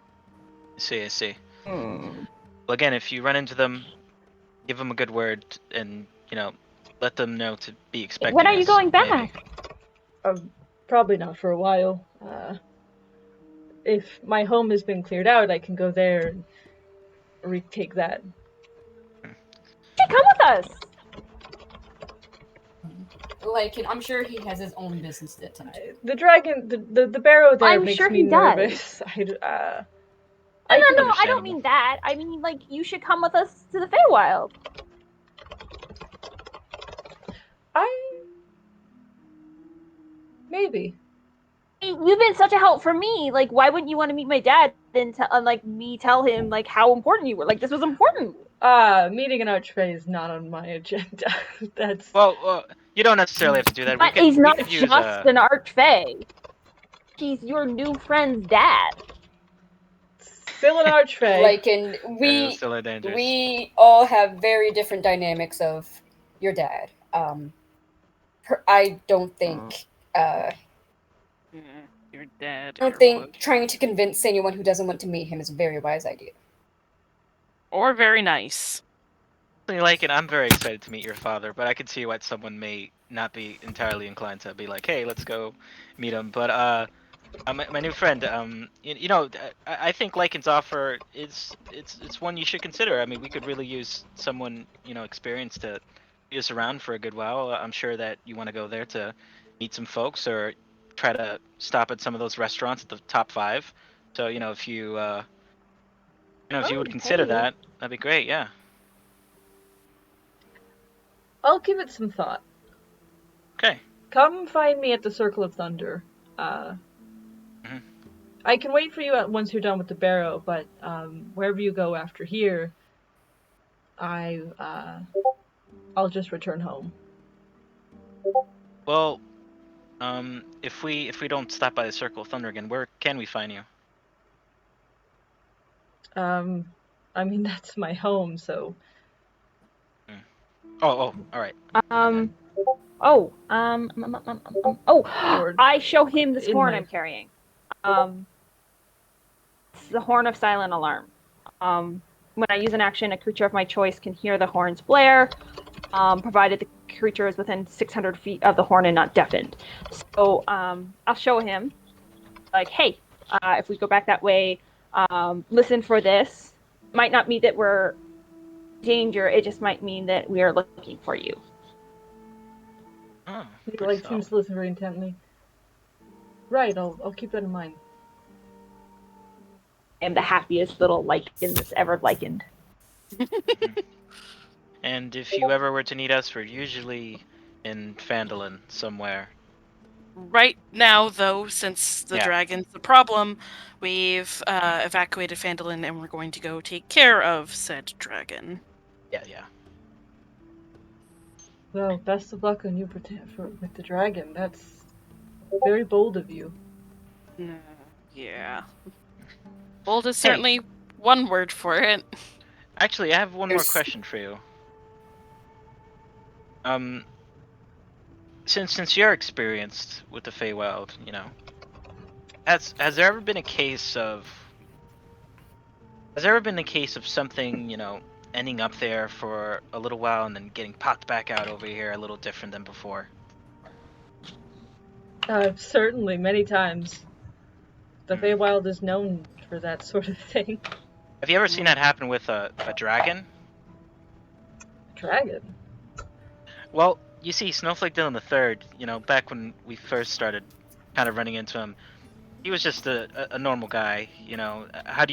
I see. Well, again, if you run into them, give them a good word, and let them know to be expecting. When are you us, going back? maybe. Probably not for a while. If my home has been cleared out, I can go there and retake that. You should come with us. Like, I'm sure he has his own business to attend to. The dragon, the barrow there I'm makes sure me he does. nervous. No, I don't mean that. I mean, like, you should come with us to the Feywild. Maybe. You've been such a help for me. Like, why wouldn't you want to meet my dad and tell him like how important you were? Like, this was important. Meeting an archfey is not on my agenda. That's Well, you don't necessarily have to do that. But he's not just an archfey. He's your new friend's dad. still an archfey. Like, and we all have very different dynamics of your dad. I don't think. Your dad. I don't think trying to convince anyone who doesn't want to meet him is a very wise idea. Or very nice. Like it, I'm very excited to meet your father, but I could see why someone may not be entirely inclined to be like, "Hey, let's go meet him." But My new friend, you know, I think Lycan's offer is it's one you should consider. I mean, we could really use someone experienced to lead us around for a good while. I'm sure that you want to go there to meet some folks or try to stop at some of those restaurants at the top five. So if if you Oh, would consider hey. that, that'd be great. Yeah. I'll give it some thought. Okay. Come find me at the Circle of Thunder. Uh, Mhm. I can wait for you once you're done with the barrow, but wherever you go after here, I'll just return home. Well, if we don't stop by the Circle of Thunder again, where can we find you? I mean that's my home, so Oh, all right. Okay. Um. Oh. Oh. or I show him this in horn my I'm carrying. Um. It's the horn of silent alarm. When I use an action, a creature of my choice can hear the horn's blare, provided the creature is within 600 feet of the horn and not deafened. So I'll show him, like, hey, if we go back that way, listen for this. Might not mean that we're in danger. It just might mean that we are looking for you. Oh, he pretty seems solid. to listen very intently. Right, I'll keep that in mind. I am the happiest little lichen that's ever likened. And if you ever were to need us, we're usually in Phandalin somewhere. Right now, though, since the Yeah. dragon's the problem, we've evacuated Phandalin and we're going to go take care of said dragon. Yeah. Well, best of luck on you with the dragon. That's very bold of you. Yeah. Bold is Hey, certainly one word for it. actually, I have one more There's- question for you. Um, since you're experienced with the Feywild, has there ever been a case of something ending up there for a little while and then getting popped back out over here a little different than before? Certainly, many times. The Hmm. Feywild is known for that sort of thing. Have you ever seen that happen with a dragon? Dragon? Well, you see, Snowflake Dylan the Third, back when we first started kind of running into him, he was just a normal guy, how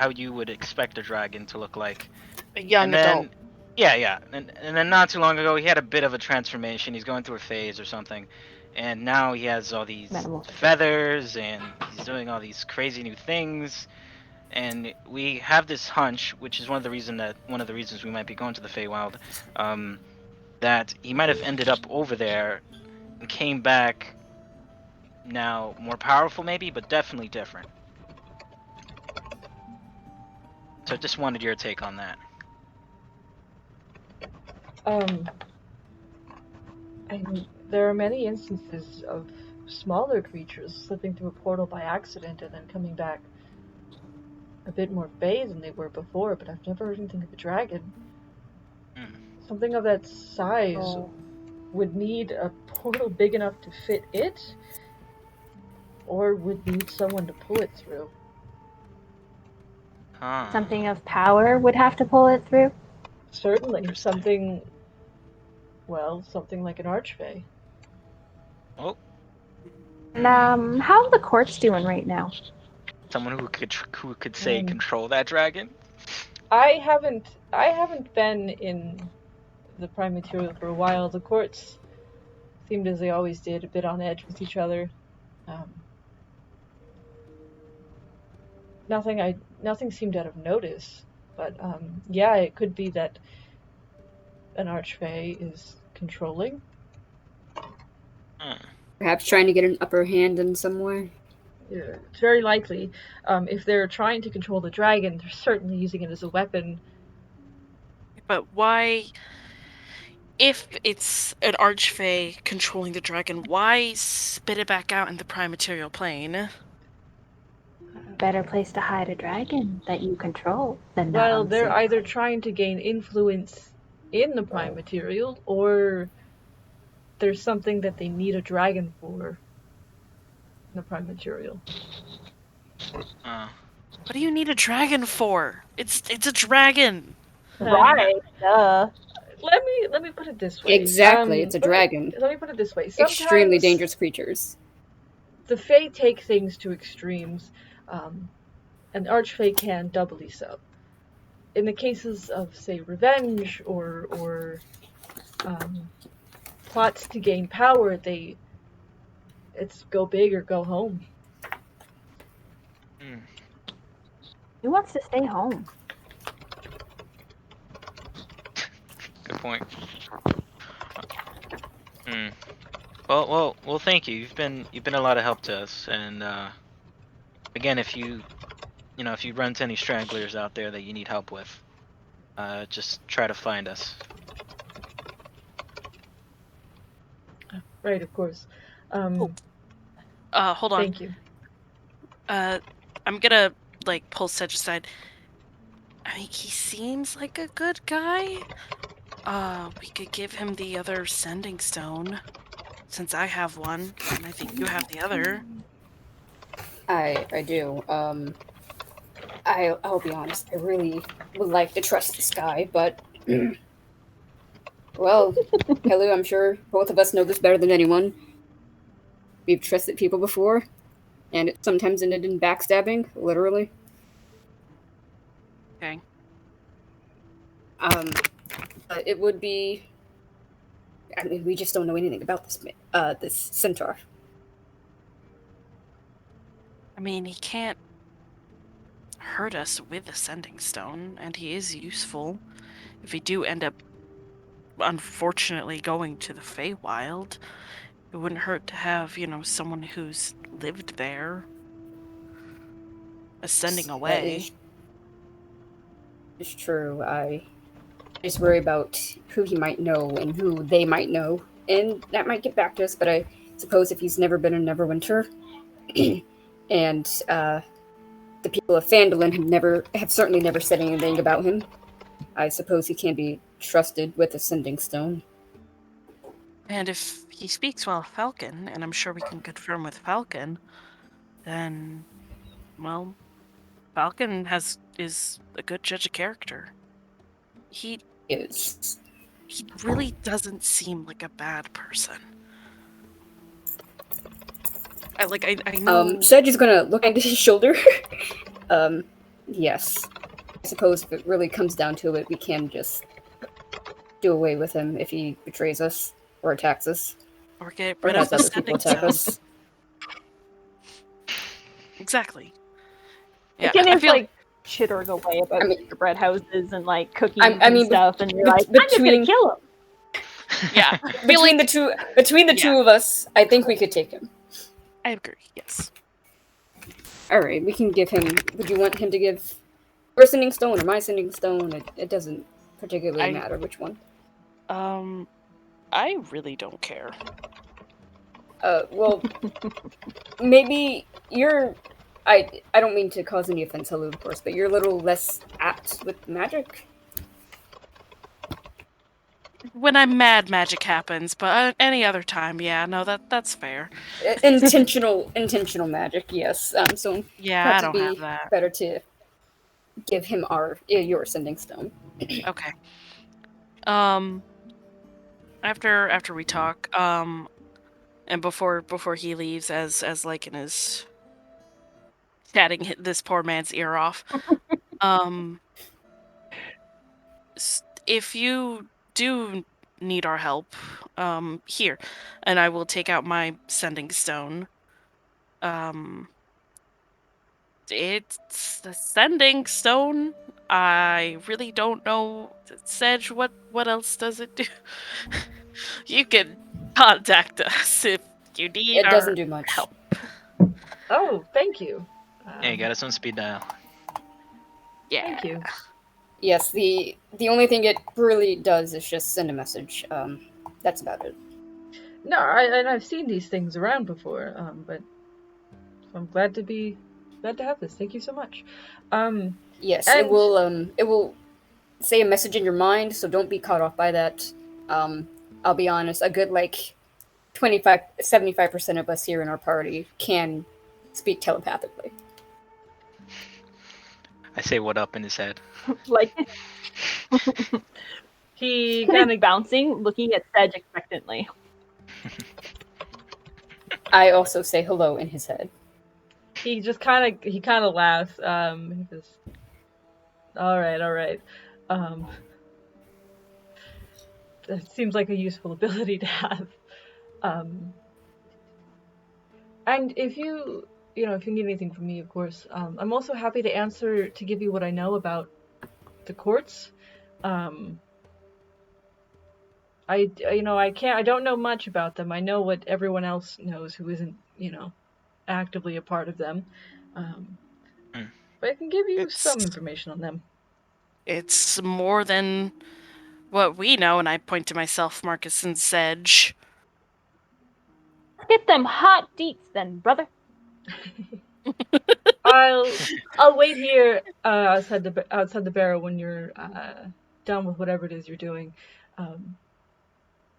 you would expect a dragon to look like. A young And adult. then yeah. And then not too long ago he had a bit of a transformation. He's going through a phase or something. And now he has all these Metamorphosis. feathers and he's doing all these crazy new things. And we have this hunch, which is one of the reasons we might be going to the Feywild, that he might have ended up over there and came back now more powerful maybe, but definitely different. So just wanted your take on that. Um, there are many instances of smaller creatures slipping through a portal by accident and then coming back a bit more phased than they were before, but I've never heard anything of a dragon. Something of that size Oh. would need a portal big enough to fit it, or would need someone to pull it through. Huh. Something of power would have to pull it through. Certainly, Interesting. something like an archfey. Oh. And how's the courts doing right now? Someone who could say Um, control that dragon. I haven't been in the prime material for a while. The courts seemed as they always did, a bit on edge with each other. Nothing seemed out of notice, but yeah, it could be that an archfey is controlling. Perhaps trying to get an upper hand in some way. Yeah, it's very likely. If they're trying to control the dragon, they're certainly using it as a weapon. But why, if it's an archfey controlling the dragon, why spit it back out in the prime material plane? Better place to hide a dragon that you control than not Well, on the they're same either plane. trying to gain influence in the prime material, or there's something that they need a dragon for. the prime material. What do you need a dragon for? It's a dragon. Right. Duh. Let me put it this way. Exactly, it's a dragon. Let me put it this way. Extremely Sometimes dangerous creatures. the Fae take things to extremes, and the Archfey can doubly so. In the cases of, say, revenge or plots to gain power, it's go big or go home. Who wants to stay home? Good point. Well. Thank you. You've been a lot of help to us, and again, if you run into any stragglers out there that you need help with, just try to find us. Right, of course. Hold on. Thank you. I'm gonna pull Sedge aside. I mean, he seems like a good guy. We could give him the other sending stone, since I have one, and I think you have the other. I do. I'll be honest. I really would like to trust this guy, but well, Helu, I'm sure both of us know this better than anyone. We've trusted people before, and it sometimes ended in backstabbing, literally. Okay. But it would be. I mean, we just don't know anything about this centaur. I mean, he can't hurt us with the sending stone, and he is useful. If we do end up, unfortunately, going to the Feywild, it wouldn't hurt to have, someone who's lived there ascending away. It's true. I just worry about who he might know and who they might know, and that might get back to us. But I suppose if he's never been in Neverwinter, and the people of Phandalin have certainly never said anything about him, I suppose he can be trusted with a sending stone. And if he speaks well Falcon, and I'm sure we can confirm with Falcon, then, well, Falcon is a good judge of character. He really doesn't seem like a bad person. I know. Sedge is gonna look into his shoulder. Yes. I suppose if it really comes down to it, we can just do away with him if he betrays us or attacks us. Or get Or rid of has the other people sending attack stone. us. Exactly. Yeah, Yeah, can I just feel chittering away about bread houses and cookies I mean, and stuff, and you're like, I'm just between- gonna kill him. yeah. Between the two of us, I think we could take him. I agree. Yes. All right, we can give him. Would you want him to give your sending stone or my sending stone? It doesn't particularly matter which one. I really don't care. Well, maybe you're. I don't mean to cause any offense, Helu, of course, but you're a little less apt with magic. When I'm mad, magic happens, but any other time, yeah, no, that's fair. Intentional magic, yes. So Yeah, perhaps I don't it'd have be that. better to give him your sending stone. Okay. After we talk, and before he leaves, as Lycan is chatting this poor man's ear off, if you do need our help, here, and I will take out my sending stone. It's the sending stone. I really don't know, Sedge, what else does it do? You can contact us if you need It our doesn't do much. help. Oh, thank you. Yeah, you got us on speed dial. Yeah. Thank you. Yes, the only thing it really does is just send a message. That's about it. No, I've seen these things around before, but I'm glad to have this. Thank you so much. Yes, and- it will say a message in your mind, so don't be caught off by that. I'll be honest, a good 75% of us here in our party can speak telepathically. I say what up in his head. Like, He kind kind of bouncing, looking at Sedge expectantly. I also say hello in his head. he kind of laughs. He goes, "All right. That seems like a useful ability to have. And if you need anything from me, of course, I'm also happy to give you what I know about the courts. I don't know much about them. I know what everyone else knows who isn't, actively a part of them. But I can give you some information on them. It's more than what we know, and I point to myself, Marcus, and Sedge. Get them hot deets then, brother. I'll wait here outside the barrow when you're done with whatever it is you're doing.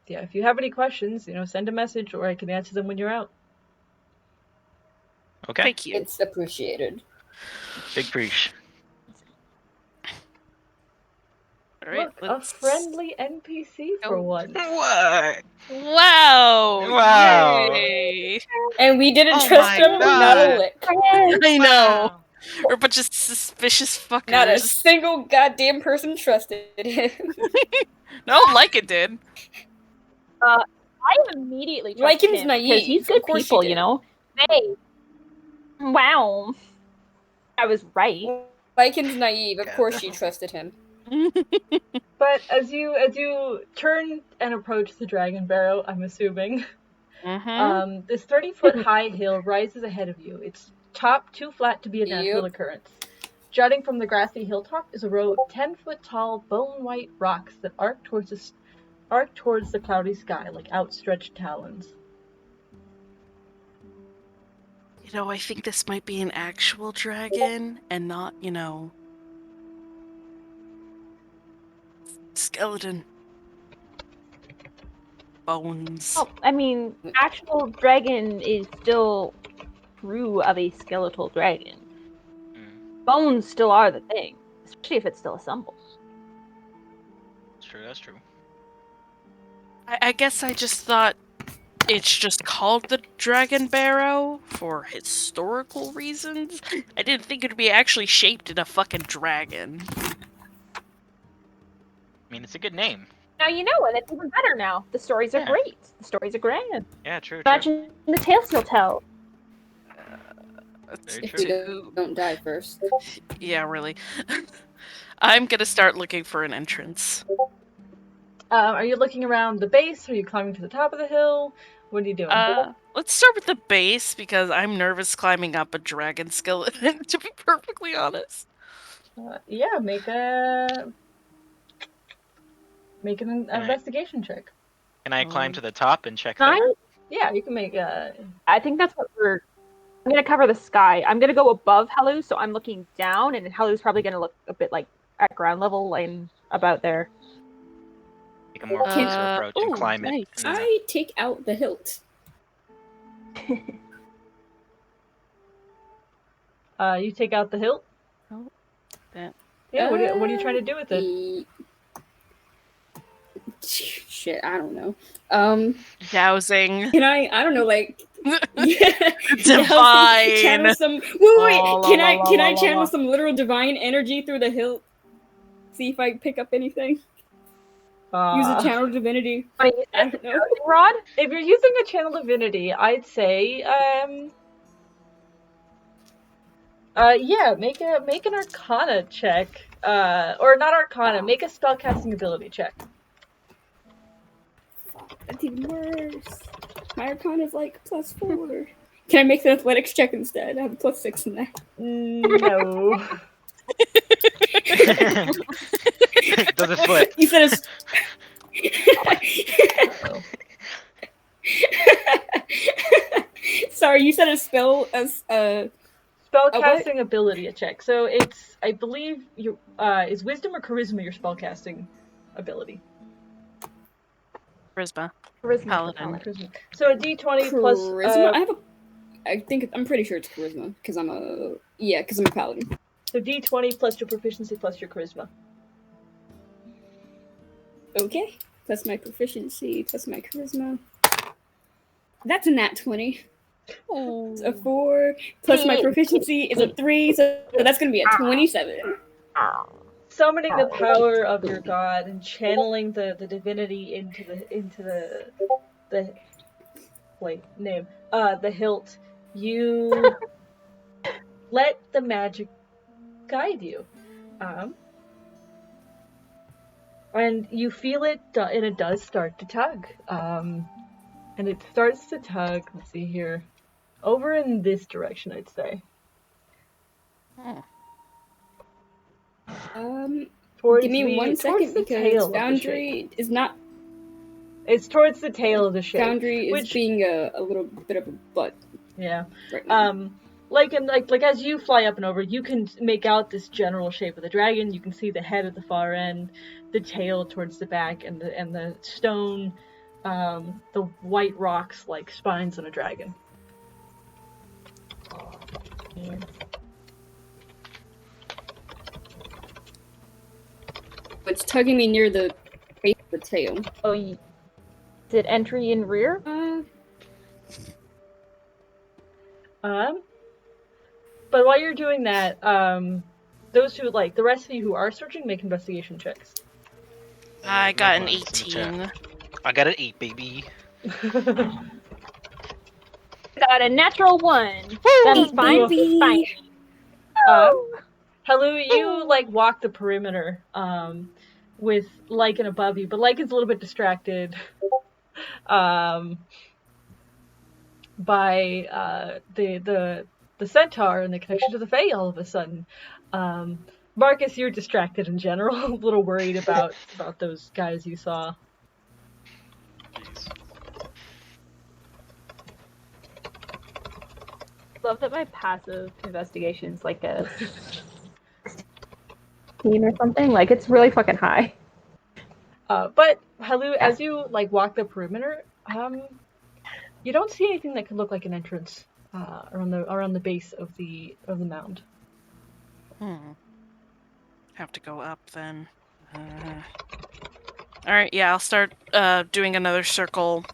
Yeah, if you have any questions, send a message or I can answer them when you're out. Okay. Thank you. It's appreciated. Big preach. All right, Look, a friendly NPC for once. What? Wow! Wow. Yay! And we didn't Oh trust my him, not a God. lick. I know. Wow. We're a bunch of suspicious fuckers. Not a single goddamn person trusted him. No, like it did. I immediately trusted Lycan's him naive. because he's good Of course people, she did. Hey, wow, I was right. Lycan's naive. Of course she trusted him. But as you turn and approach the Dragon Barrow, I'm assuming, this 30-foot high hill rises ahead of you. Its top too flat to be a natural occurrence. Jutting from the grassy hilltop is a row of 10-foot tall, bone-white rocks that arc towards the cloudy sky like outstretched talons. I think this might be an actual dragon and not, skeleton. Bones. Oh, I mean, actual dragon is still true of a skeletal dragon. Bones still are the thing, especially if it's still assembled. That's true. I guess I just thought it's just called the Dragon Barrow for historical reasons. I didn't think it'd be actually shaped in a fucking dragon. I mean, it's a good name. Now you know, and it's even better now. The stories are great. The stories are grand. Yeah, true. Imagine the tales you'll tell. Very If true. we don't die first. Yeah, really. I'm gonna start looking for an entrance. Are you looking around the base? Are you climbing to the top of the hill? What are you doing? Let's start with the base because I'm nervous climbing up a dragon skeleton, to be perfectly honest. Yeah, make an investigation check. Can I climb to the top and check Nine? there? Yeah, you can make I think that's what I'm gonna cover the sky. I'm gonna go above Halu, so I'm looking down, and Halu's probably gonna look a bit like at ground level and about there. Take a more closer approach and climb nice. it. I take out the hilt. you take out the hilt. Oh, that. Yeah. What are you trying to do with it? Shit, I don't know. Dowsing. Can I don't know, like Divine. Channel some. Wait. Can I channel some literal divine energy through the hilt? See if I pick up anything. Use a channel divinity. I don't know. Rod? If you're using a channel divinity, I'd say make an Arcana check. Or not Arcana. Make a spellcasting ability check. That's even worse. My Arcana is like +4. Can I make the athletics check instead? I have a +6 in there. No. Does it split? You said it's. Sorry, you said a spell as spellcasting ability check. So it's, I believe, is wisdom or charisma your spellcasting ability? Charisma. Charisma for Paladin. paladin. So a d20 plus. Charisma. I'm pretty sure it's charisma because I'm a paladin. So d20 plus your proficiency plus your charisma. Okay, plus my proficiency plus my charisma. That's a nat 20. It's a 4 plus my proficiency is a 3, so that's gonna be a 27. Summoning the power of your god and channeling the divinity into the hilt, you let the magic guide you. And you feel it, and it does start to tug. And it starts to tug, let's see here, over in this direction, I'd say. Towards Give me 1 second because Foundry is not. It's towards the tail of the shape. Foundry is being a little bit of a butt. Yeah. Right now. Like as you fly up and over, you can make out this general shape of the dragon. You can see the head at the far end, the tail towards the back, and the stone, the white rocks like spines on a dragon. Yeah. It's tugging me near the base of the tail. Oh, is it entry in rear? But while you're doing that, those who the rest of you who are searching, make investigation checks. I got an 18. I got an 8, baby. Got a natural 1. That's fine. Fine. Halu, you walk the perimeter with Lycan above you, but Lycan's a little bit distracted by the centaur and the connection to the Fae all of a sudden. Marcus, you're distracted in general, a little worried about those guys you saw. Love that my passive investigation's like a 16 or something. Like, it's really fucking high. But Halu, as you walk the perimeter, you don't see anything that could look like an entrance around the base of the mound. Have to go up then. Alright, yeah, I'll start doing another circle,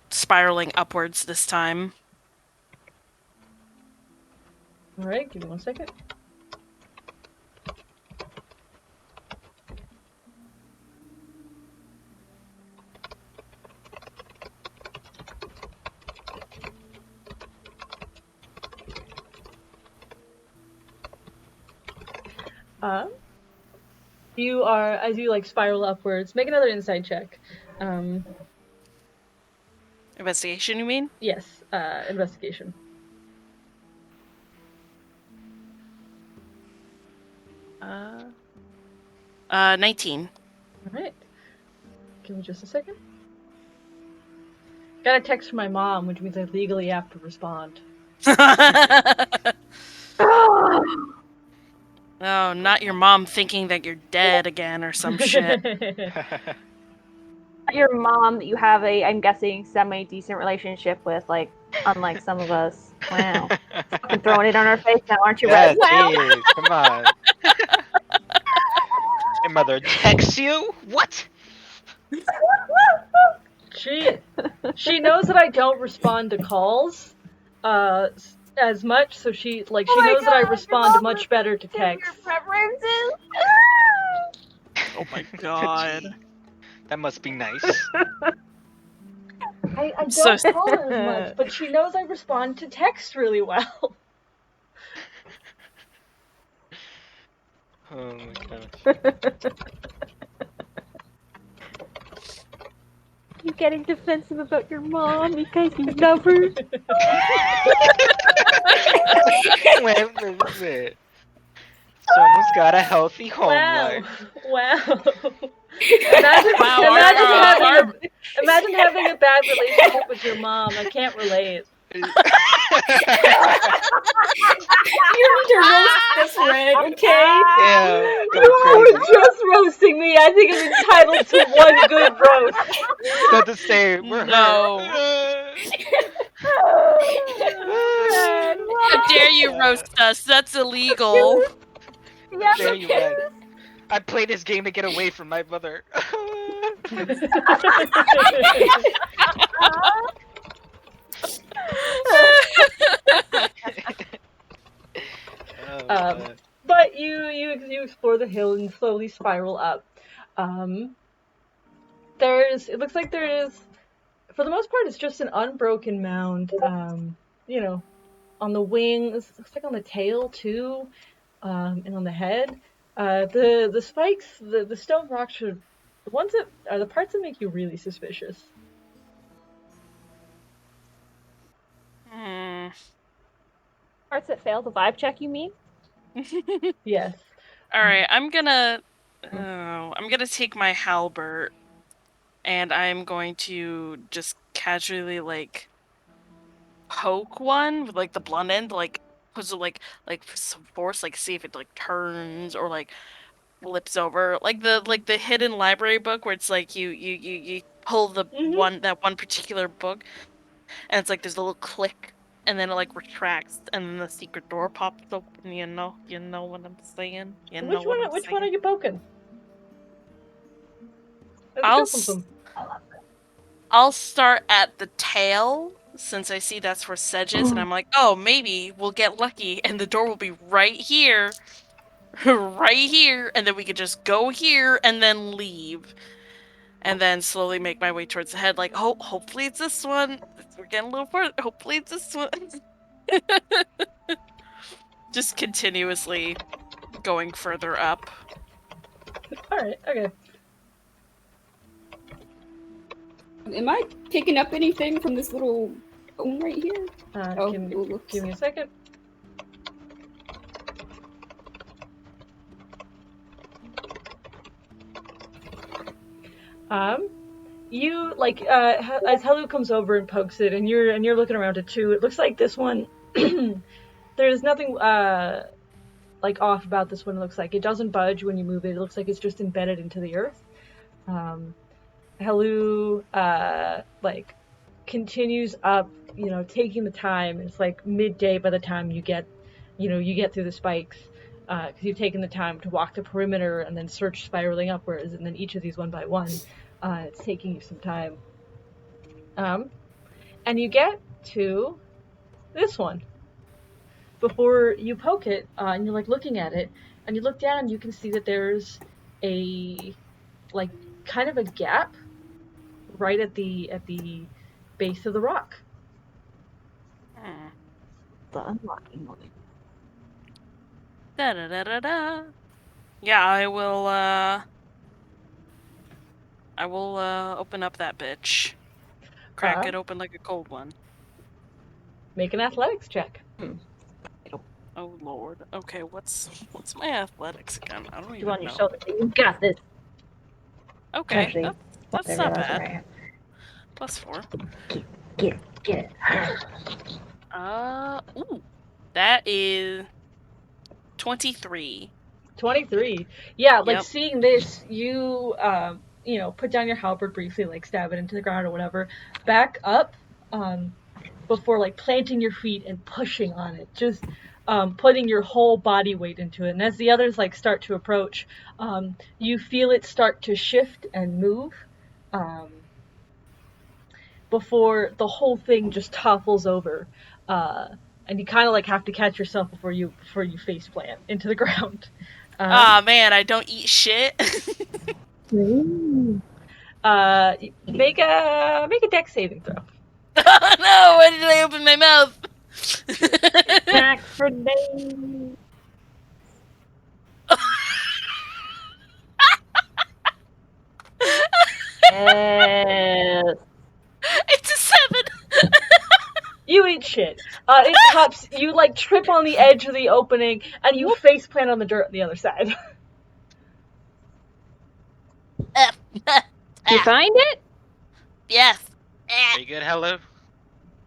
spiraling upwards this time. Alright, give me 1 second. You are, as you spiral upwards, make another insight check. Investigation, you mean? Yes, investigation. 19. Alright. Give me just a second. Got a text from my mom, which means I legally have to respond. Oh, not your mom thinking that you're dead again or some shit. Your mom that you have a, I'm guessing, semi-decent relationship with, unlike some of us. Wow. Fucking throwing it on our face now, aren't you, Red? Jeez, come on. Your mother texts you? What? She knows that I don't respond to calls as much, so she knows that I respond much better to text. Your preferences? Oh my god. That must be nice. I don't call her as much, but she knows I respond to text really well. Oh my gosh. You're getting defensive about your mom because you love her. Someone's got a healthy home life. Wow. Imagine having a bad relationship with your mom. I can't relate. You need to roast this red, okay? Yeah, go Oh, crazy. just roasting me. I think I'm entitled to one good roast. Not to say we're No. Red, How dare you Uh, roast us? That's illegal. yeah, Dare you, Red? I play this game to get away from my mother. Oh um, man. but you explore the hill and slowly spiral up. Um, it looks like there is, for the most part, it's just an unbroken mound. You know, on the wings, looks like on the tail too, and on the head. The spikes, the stone rocks are the ones that are the parts that make you really suspicious. Hmm. Parts that fail the vibe check, you mean? Yes. All right, I'm gonna take my halberd and I'm going to just casually like poke one with like the blunt end, like puts it like some force, like see if it like turns or like flips over, like the hidden library book where it's like you pull the Mm-hmm. that one particular book and it's like there's a little click and then it like retracts and then the secret door pops open. You know what I'm saying. You know what I'm Which one are saying. you poking? There's a I'll couple of s- them. I'll start at the tail since I see that's where Sedge is, and I'm like, oh, maybe we'll get lucky and the door will be right here, right here, and then we could just go here and then leave. And then slowly make my way towards the head, like, oh, hopefully it's this one. We're getting a little further. Hopefully it's this one. Just continuously going further up. All right. Okay. Am I picking up anything from this little dome right here? Oh, Give whoops. me a second. Um, you like as Helu comes over and pokes it, and you're looking around it too. It looks like this one. There's nothing like off about this one. It looks like it doesn't budge when you move it. It looks like it's just embedded into the earth. Helu like continues up, taking the time. It's like midday by the time you get through the spikes, because you've taken the time to walk the perimeter and then search spiraling upwards, and then each of these one by one. It's taking you some time. And you get to this one before you poke it, and you're like looking at it, and you look down, and you can see that there's a like kind of a gap right at the base of the rock. Hmm. The unlocking one. Da da da da da. Yeah, I will open up that bitch. Crack Uh, it open like a cold one. Make an athletics check. Oh lord. Okay, what's my athletics again? I don't You on even your know. shoulder. You got this. Okay, Actually, once that's I not realize where bad. I am. +4. Get it. Ooh. That is 23. 23. Yeah, like Yep. seeing this, put down your halberd briefly, like stab it into the ground or whatever. Back up, before like planting your feet and pushing on it, just putting your whole body weight into it. And as the others like start to approach, you feel it start to shift and move, um, before the whole thing just topples over. Uh, and you kind of like have to catch yourself before you face plant into the ground. Um, Ah man, I don't eat shit. Ooh. make a dex saving throw. Oh no, why did I open my mouth? Back for days. Yes. It's a 7. You eat shit. It tops. You like trip on the edge of the opening, and you face plant on the dirt on the other side. You find it? Yes. Are you good? Hello.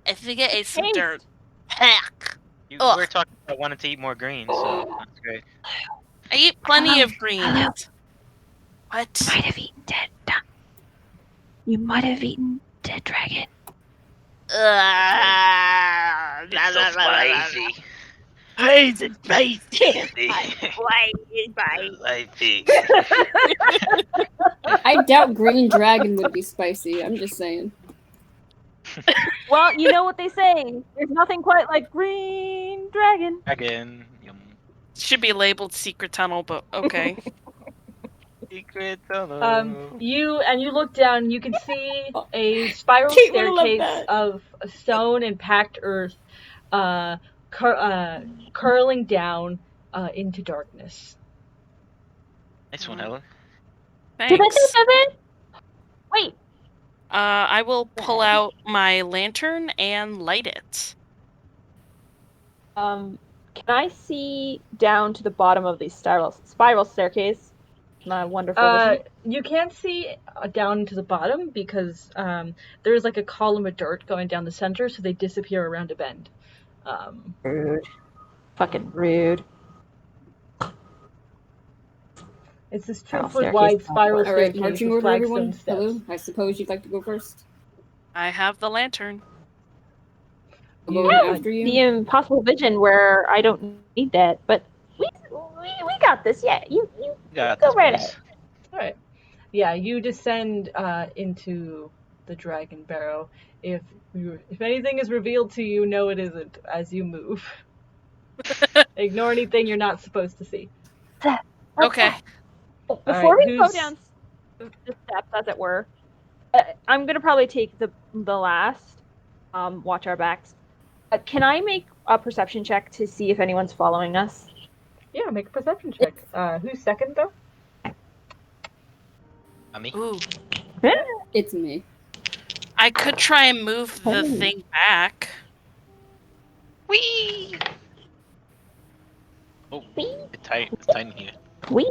I think I ate some Taste. dirt. Heck. You Ugh. were talking about wanting to eat more green, so that's great. I eat plenty Hello. of greens. Hello. What? Might have eaten dead. You might have eaten dead dragon. It's so spicy. Hey, it's spicy. Spicy. I doubt green dragon would be spicy. I'm just saying. Well, you know what they say. There's nothing quite like green dragon. Dragon. Yum. Should be labeled secret tunnel, but okay. Secret tunnel. You look down. You can see Oh, a spiral Caitlin loved staircase that. of stone and packed earth, uh, curling down into darkness. Nice one, Helen. Did I Thanks. say 7? Wait. I will pull out my lantern and light it. Can I see down to the bottom of the spiral staircase? My wonderful vision. You can't see down to the bottom because there's like a column of dirt going down the center, so they disappear around a bend. Rude. Fucking rude. It's this Spiral 2-foot staircase. wide spiral All right, staircase marching with order, flagstone everyone. steps. Hello. I suppose you'd like to go first. I have the lantern. I'll You go have after you. The impossible vision where I don't need that, but we got this. Yeah, you Got go this, right boys. ahead. All right. Yeah, you descend into the dragon barrow. If anything is revealed to you, no, it isn't. As you move, ignore anything you're not supposed to see. Okay. Before right, we go who's- down the steps, as it were, I'm gonna probably take the last. Watch our backs. Can I make a perception check to see if anyone's following us? Yeah, make a perception check. Who's second though? Me? Ooh. It's me. I could try and move the thing back. Whee! Oh, it's tight in here. We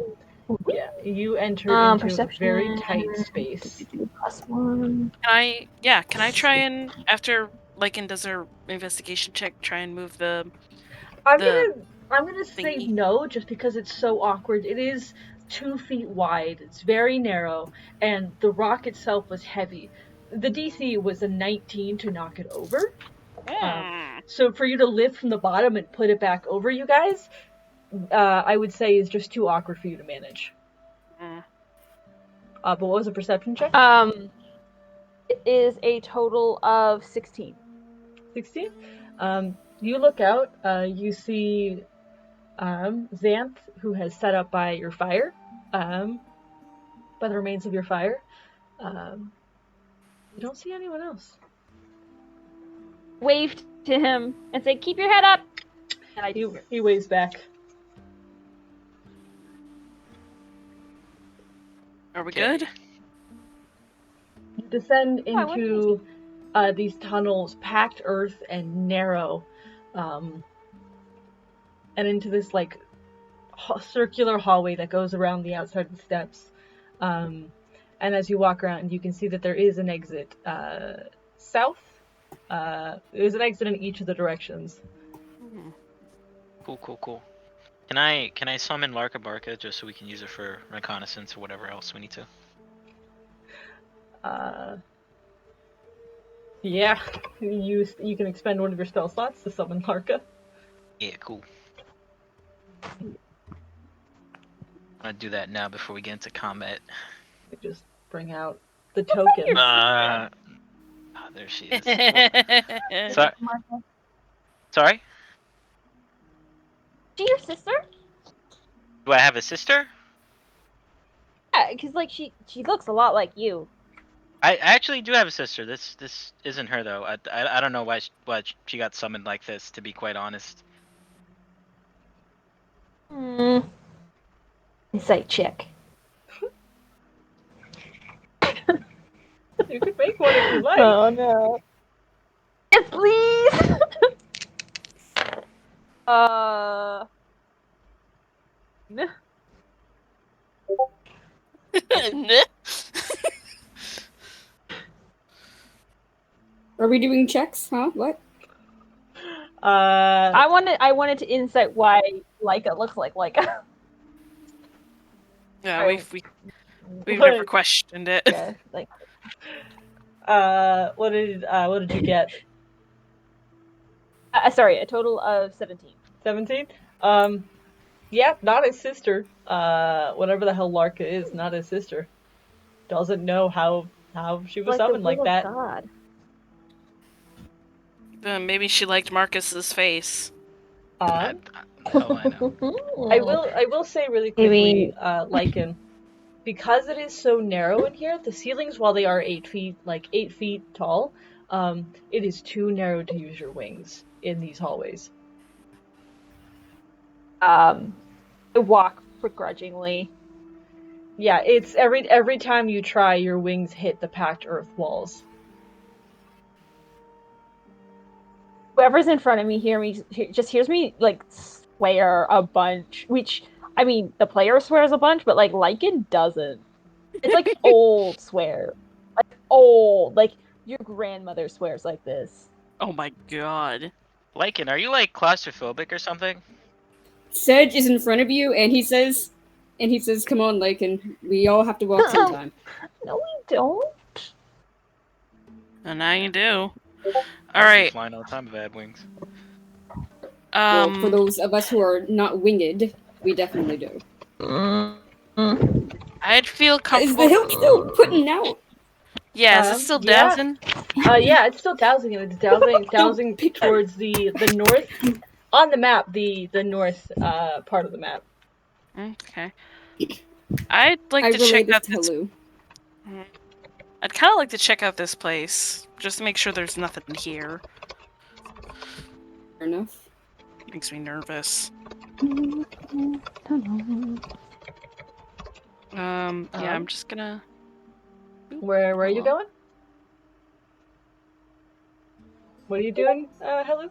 Yeah, you enter into a perception. very tight space. +1. Can I try and, after Lycan does her investigation check, try and move the I'm The gonna say thingy. no, just because it's so awkward. It is 2 feet wide. It's very narrow, and the rock itself was heavy. The DC was a 19 to knock it over. So for you to lift from the bottom and put it back over you guys, I would say is just too awkward for you to manage. But what was a perception check? It is a total of 16. 16. You look out. You see Xanth, who has set up by your fire, by the remains of your fire. You don't see anyone else. Wave to him and say, "Keep your head up." And I do. He waves back. Are we Okay. good? You descend Yeah, what into these tunnels, packed earth and narrow, and into this like circular hallway that goes around the outside of the steps. And as you walk around, you can see that there is an exit south. There's an exit in each of the directions. Cool. Can I summon Larka Barka just so we can use it for reconnaissance or whatever else we need to? Yeah, you can expend one of your spell slots to summon Larka. Yeah, cool. I'm gonna do that now before we get into combat. You just bring out the token. There she is. Sorry? She your sister? Do I have a sister? Yeah, because like she looks a lot like you. I actually do have a sister. This isn't her though. I don't know why she got summoned like this. To be quite honest. Insight check. You could make one if you like. Oh no. Yes, please. Are we doing checks? Huh? What? Uh, I wanted to insight why Leica looks like Leica. Yeah, Alright. we've never questioned it. Yeah, like what did you get? sorry, a total of 17. 17? Yeah, not his sister. Whatever the hell Larka is, not his sister. Doesn't know how she was Like the summoned like will of that. God. Maybe she liked Marcus's face. The hell I know. I will say really quickly, Lycan, because it is so narrow in here, the ceilings, while they are 8 feet, like 8 feet tall, it is too narrow to use your wings in these hallways. I walk begrudgingly. Yeah, it's every time you try, your wings hit the packed earth walls. Whoever's in front of me just hears me like swear a bunch, which I mean the player swears a bunch, but like Lycan doesn't. It's like old swear. Like old. Like your grandmother swears like this. Oh my god. Lycan, are you like claustrophobic or something? Sedge is in front of you, and he says, "Come on, Lycan. We all have to walk sometime." No, we don't. And now you do. I used to be Alright. flying all the time if I had wings. Well, for those of us who are not winged, we definitely do. I'd feel Is comfortable. the hilt still putting out? Yeah, is it still Yeah. dousing? Yeah, it's still dowsing, and it's dowsing towards the north. On the map, the north part of the map. Okay. I'd like I to check relate this out to this. Halu. I'd kind of like to check out this place, just to make sure there's nothing here. Fair enough. Makes me nervous. Yeah, I'm just gonna. Where are you Hello. going? What are you doing, Helu?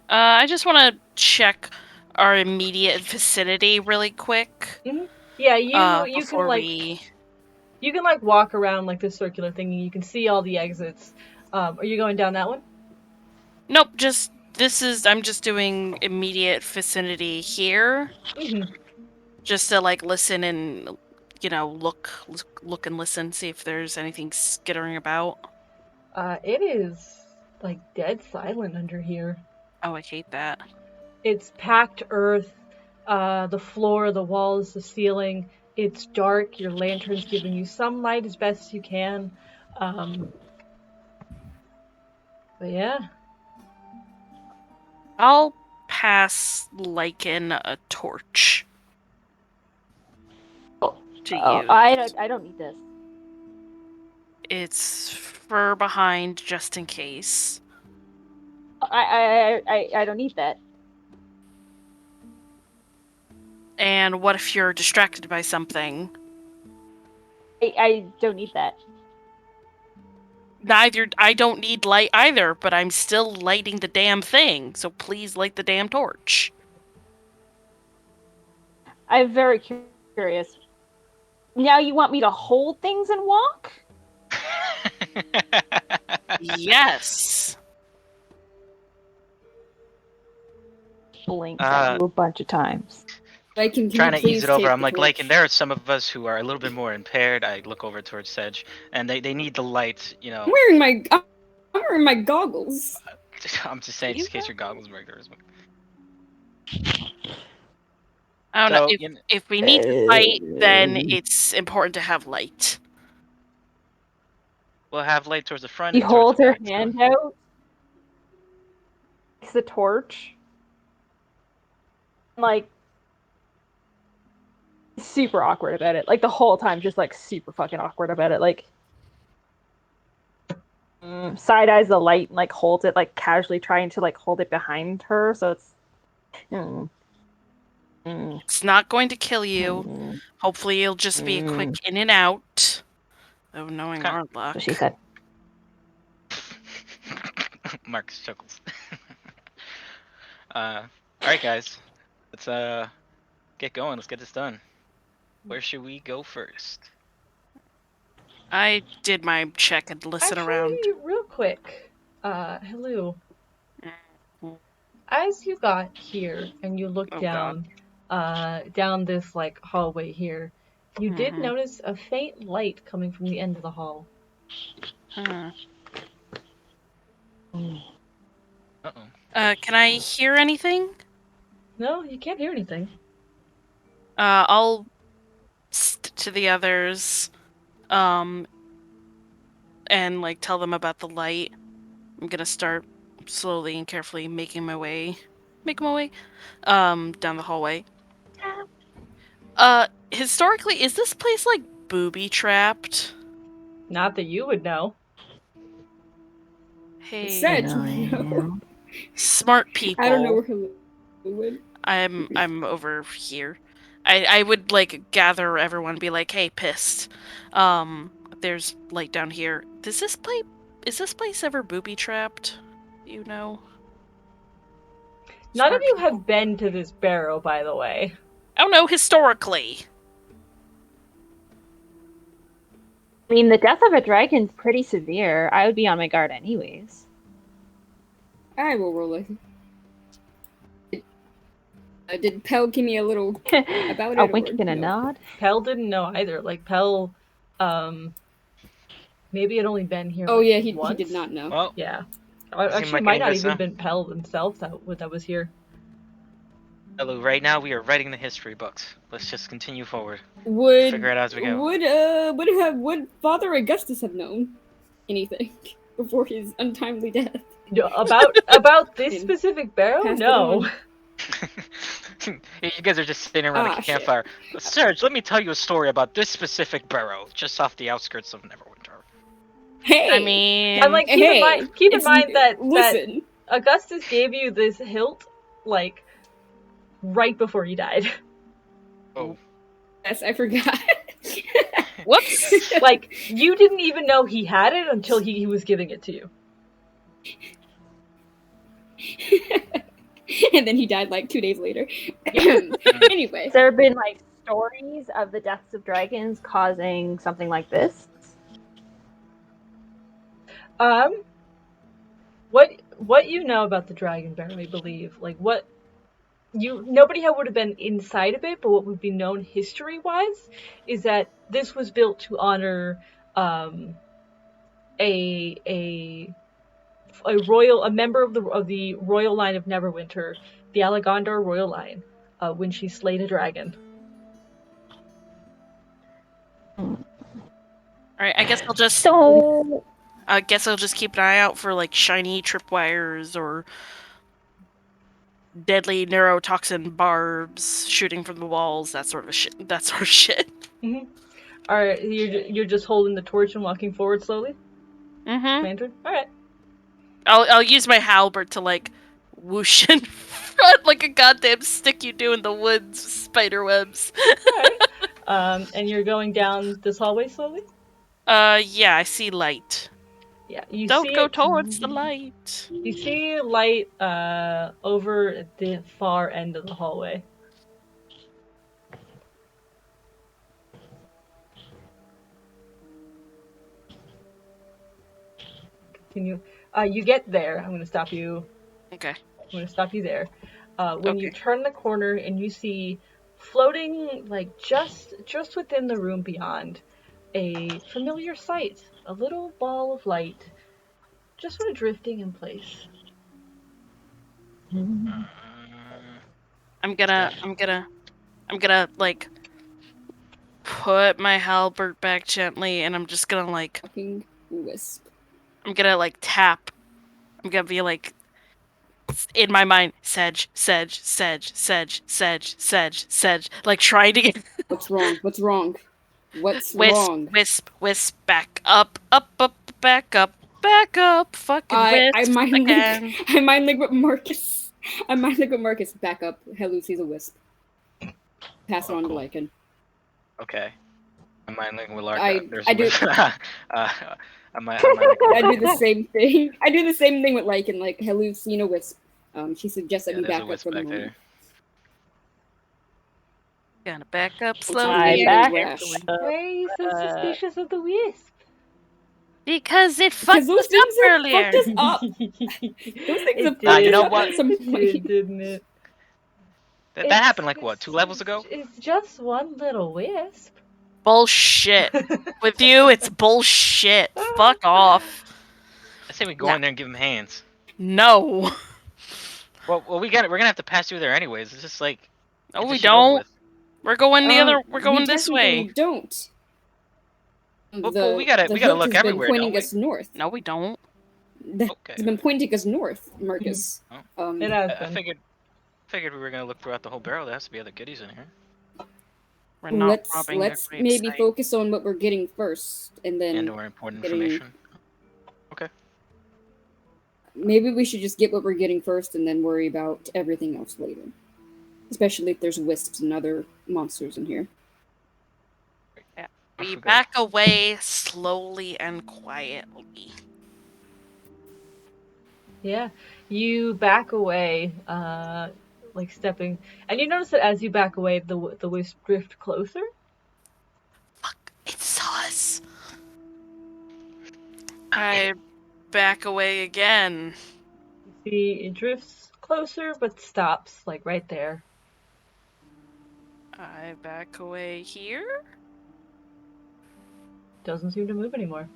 I just want to check our immediate vicinity really quick. Mm-hmm. Yeah, you can Before like we. you can like walk around like this circular thing, and you can see all the exits. Are you going down that one? Nope, just this is. I'm just doing immediate vicinity here, Mm-hmm. just to like listen and look and listen, see if there's anything skittering about. It is like dead silent under here. Oh, I hate that. It's packed earth, the floor, the walls, the ceiling. It's dark. Your lantern's giving you some light as best you can. But yeah. I'll pass Lycan a torch to use. I don't need this. It's fur behind just in case. I don't need that. And what if you're distracted by something? I don't need that. I don't need light either, but I'm still lighting the damn thing, so please light the damn torch. I'm very curious. Now you want me to hold things and walk? Yes. Blinked at you a bunch of times. Lycan, can Trying you to ease please it over, take I'm the like, torch? Lycan, there are some of us who are a little bit more impaired. I look over towards Sedge, and they need the light, you know. I'm wearing my goggles. I'm just saying, just in case your goggles break. I don't know. So, If we need to fight, then it's important to have light. we'll have light towards the front He and towards holds the her back. hand out, takes the torch, and, like, super awkward about it. Like the whole time, just like super fucking awkward about it. Like side eyes the light and like holds it like casually trying to like hold it behind her, so it's. It's not going to kill you. Hopefully, it'll just be a quick in and out. Though knowing our luck. So she said. Marcus chuckles. Alright guys. Let's get going. Let's get this done. Where should we go first? I did my check and listen around. Actually, real quick, hello. Mm, As you got here and you look Oh god. down this like hallway here, you did Mhm. notice a faint light coming from the end of the hall. Huh. Uh-oh. Can I hear anything? No, you can't hear anything. I'll to the others, um, and like tell them about the light. I'm gonna start slowly and carefully making my way, down the hallway. Historically, is this place like booby trapped? Not that you would know. It Hey, said, No. smart I don't know people. where he would. I'm over here. I would like gather everyone, and be like, hey, pissed. There's light down here. Is this place ever booby trapped? You know? None of Smart you people. have been to this barrow, by the way. Oh no, historically. I mean, the death of a dragon's pretty severe. I would be on my guard anyways. I will roll it. Did Pell give me a little about A it? wink or and a no? nod. Pell didn't know either. Like Pell, maybe had only been here. Oh like, yeah, he once. did not know. Well, Yeah. seem Actually, like might any not good even now. been Pell themselves that was here. Hello, right now we are writing the history books. Let's just continue forward. Would Figure it out as we go. would Father Augustus have known anything before his untimely death? No, about this And specific barrow? passed it No. on. You guys are just sitting around Ah, a shit. campfire. Serge, let me tell you a story about this specific barrow, just off the outskirts of Neverwinter. Hey, I mean, And like keep in mind that listen. Augustus gave you this hilt like right before he died. Oh. Yes, I forgot. whoops. Like you didn't even know he had it until he was giving it to you. And then he died like 2 days later. Anyway, Has there been like stories of the deaths of dragons causing something like this? What you know about the dragon barrow, I believe, like what nobody would have been inside of it, but what would be known history wise is that this was built to honor a member of the royal line of Neverwinter, the Allegandar royal line, when she slayed a dragon. Alright, I guess So I'll just keep an eye out for like shiny tripwires or deadly neurotoxin barbs shooting from the walls, that sort of shit. Mm-hmm. All right, you're just holding the torch and walking forward slowly. Mm-hmm. Lantern. All right. I'll use my halberd to like whoosh in front like a goddamn stick you do in the woods, spider webs. All right. And you're going down this hallway slowly. Yeah, I see light. Yeah, you Don't see go it. towards the light. You see light over at the far end of the hallway. Continue. You get there. I'm going to stop you. Okay. I'm going to stop you there. When you Okay. turn the corner and you see floating like just within the room beyond a familiar sight, a little ball of light just sort of drifting in place. I'm gonna like put my halberd back gently, and I'm just gonna like fucking wisp. I'm gonna like tap. I'm gonna be like in my mind, Sedge, like trying to get What's wrong? What's wrong? What's wisp, wrong? wisp, back up, back up, fucking wisp I mind again. link. I mind link with Marcus. I mind link with Marcus. Back up. Hello, sees a wisp. Pass it on to Lycan. Okay. I might link with Larka. I do. I do the same thing. I do the same thing with Lycan. Like, hello, seen a wisp. She suggests that we back up for the moment. Gonna back up It's slowly very and back rash. carefully. Why are you so suspicious of the wisp? Because it Because fucked those us up things have fucked earlier. us up. Those things It have Nah, fucked you us know did. up what? at some It point. did, didn't it? That happened like what, 2 levels ago? It's just one little wisp. Bullshit. With you, it's bullshit. Fuck off. I say we go Nah. in there and give them hands. No. Well, we're gonna have to pass through there anyways. It's just like No, get we this shit over don't. with. We're going the other. We're We going this technically way. don't. Well, we The gotta hilt look has been everywhere, don't pointing we? us north. No, we don't. The hilt Okay. has been pointing us north, Marcus. It has I been. figured we were gonna look throughout the whole barrel. There has to be other goodies in here. We're not robbing a Let's grave maybe site. focus on what we're getting first, and then And or important getting- information. Okay. maybe we should just get what we're getting first, and then worry about everything else later. Especially if there's wisps and other monsters in here. Yeah. Off We we go. back away slowly and quietly. Yeah. You back away, like stepping, and you notice that as you back away, the wisp drift closer. Fuck! It's us. I back away again. You see, it drifts closer, but stops like right there. I back away here. Doesn't seem to move anymore.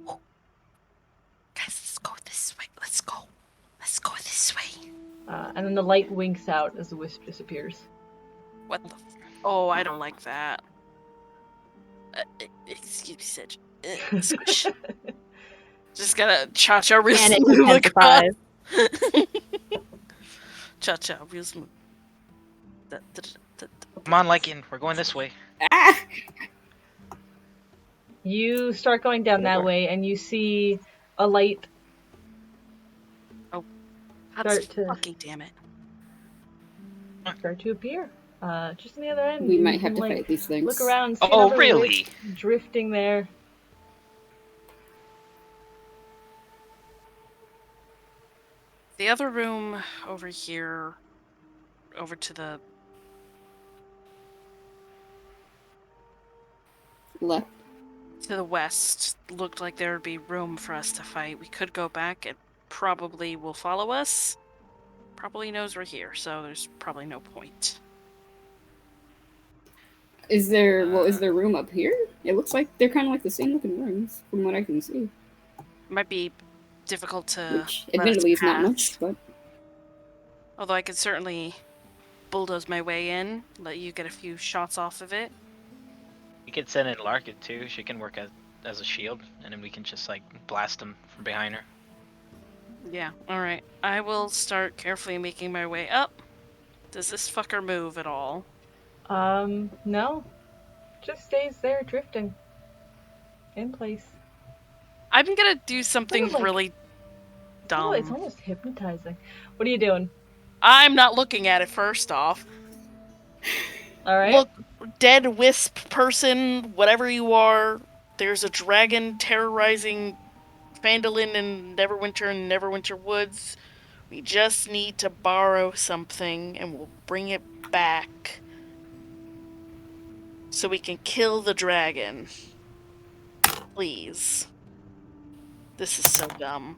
Guys, let's go this way. Let's go. Let's go this way. And then the light winks out as the wisp disappears. What the? Oh, I don't like that. Excuse me, Sedge. Squish. Just gotta cha-cha real And it smooth across. intensifies. Cha-cha real smooth. Come on, Lycan, we're going this way. Ah! You start going down that way, and you see a light That's start to fucking damn it. appear. Just on the other end. We You might have can, to fight these things. Look around and see Oh, another really? wisp drifting there. The other room over here, over to the Left. west, looked like there would be room for us to fight. We could go back. It probably will follow us. Probably knows we're here, so there's probably no point. Is there room up here? It looks like they're kind of like the same looking rooms, from what I can see. Might be difficult to Which, let us admittedly, is not pass. much, but Although I could certainly bulldoze my way in, let you get a few shots off of it. We could send in Larkin too. She can work as a shield, and then we can just like blast them from behind her. Yeah, alright. I will start carefully making my way up. Does this fucker move at all? No. Just stays there drifting. In place. I'm gonna do something Sort of like- really dumb. Oh, it's almost hypnotizing. What are you doing? I'm not looking at it first off. Alright. Look, dead wisp person, whatever you are, there's a dragon terrorizing Phandalin and Neverwinter Woods. We just need to borrow something and we'll bring it back so we can kill the dragon. Please. This is so dumb.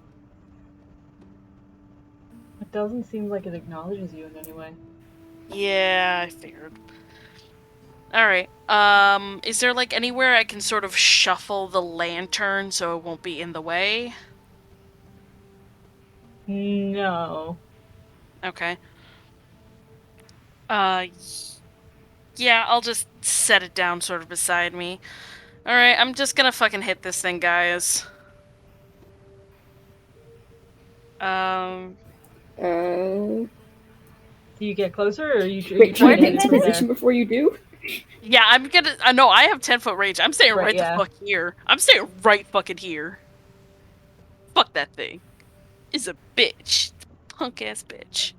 It doesn't seem like it acknowledges you in any way. Yeah, I figured. Alright, is there like anywhere I can sort of shuffle the lantern so it won't be in the way? No. Okay. Yeah, I'll just set it down sort of beside me. Alright, I'm just gonna fucking hit this thing, guys. Do you get closer, or are you wait, trying can to I hit take it a from there? position before you do? Yeah, I'm gonna. No, I have 10-foot range. I'm staying Right, right yeah. the fuck here. I'm staying right fucking here. Fuck that thing. It's a bitch. Punk ass bitch.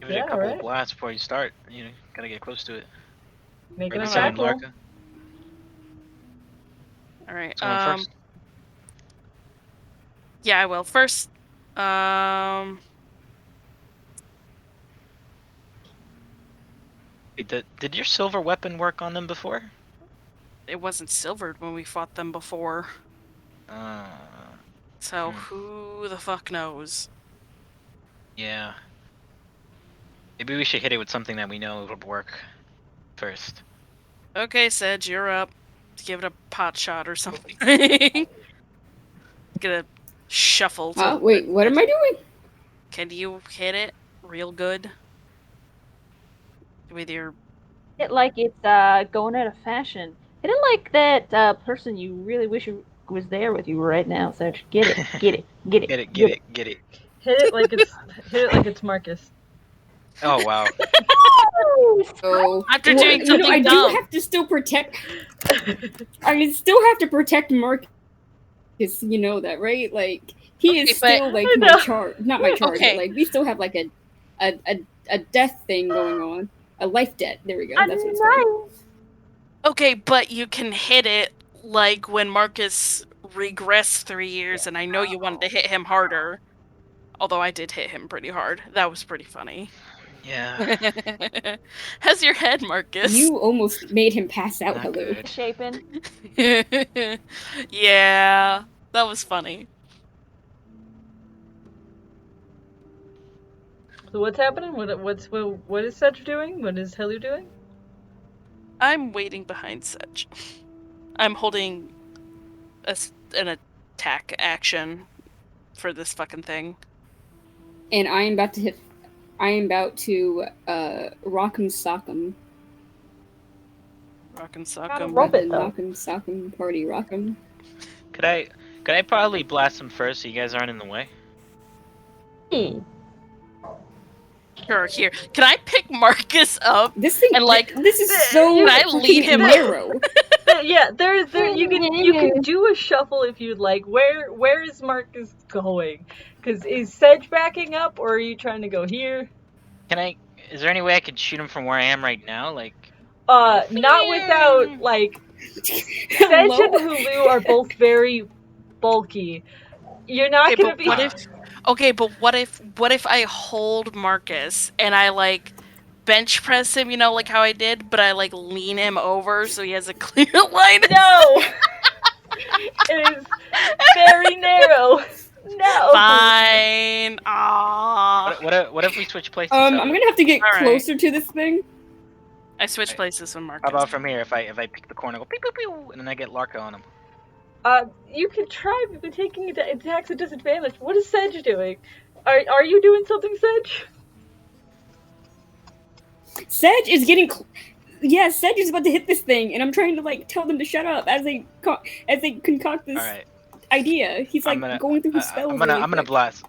Give it Yeah, a couple alright. of blasts before you start. You know, gotta get close to it. Make an Maybe attack summon roll. Larka. Alright, Someone first. yeah, I will. First, Did your silver weapon work on them before? It wasn't silvered when we fought them before. Uh, So who the fuck knows? yeah. Maybe we should hit it with something that we know would work first. Okay, Sedge, you're up. Give it a pot shot or something. Get a shuffle to. Wait, what am I doing? Can you hit it real good? With your. Hit like it's going out of fashion. Hit it like that person you really wish was there with you right now. So get it, get it, get it, Get it, get it, get it. Hit it like it's Marcus. Oh wow. Oh, After doing something I dumb. do have to still protect. I still have to protect Marcus. You know that, right? Like he is Okay, still like I my know. charge, not my charge, Okay. but like we still have like a death thing going on, a life debt. There we go. That's what it's called. Okay, but you can hit it like when Marcus regressed 3 years, and I know you wanted to hit him harder. Although I did hit him pretty hard. That was pretty funny. Yeah. How's your head, Marcus? You almost made him pass out. Not Hello. good. Shaping. Yeah, that was funny. So what's happening? What is Sedge doing? What is Helu doing? I'm waiting behind Sedge. I'm holding an attack action for this fucking thing. And I am about to hit. I am about to rock'em sock'em. Rockin' Gotta sock'em. rope it, though. Knock'em sock'em party rock'em. Could I probably blast him first so you guys aren't in the way? Sure, here. Can I pick Marcus up? This thing, And, like, this is so can I freaking lead him- narrow. Yeah, there you can do a shuffle if you'd like. Where is Marcus going? Because is Sedge backing up, or are you trying to go here? Is there any way I could shoot him from where I am right now? Like, Not without like Sedge and Hello? Hulu are both very bulky. You're not Okay, gonna but be. what if I hold Marcus and I like bench press him, you know, like how I did, but I like lean him over so he has a clear line? No! It is very narrow. No. Fine. Aww. what if we switch places? I'm gonna have to get All right. closer to this thing. I switched places with Marcus. How about from here? If I pick the corner, go pew pew pew, and then I get Larka on him. You can try, but taking attacks at disadvantage. What is Sedge doing? Are you doing something, Sedge? Sedge is getting. Yeah, Sedge is about to hit this thing, and I'm trying to like tell them to shut up as they concoct this All right. idea. He's like going through his spells. I'm gonna blast.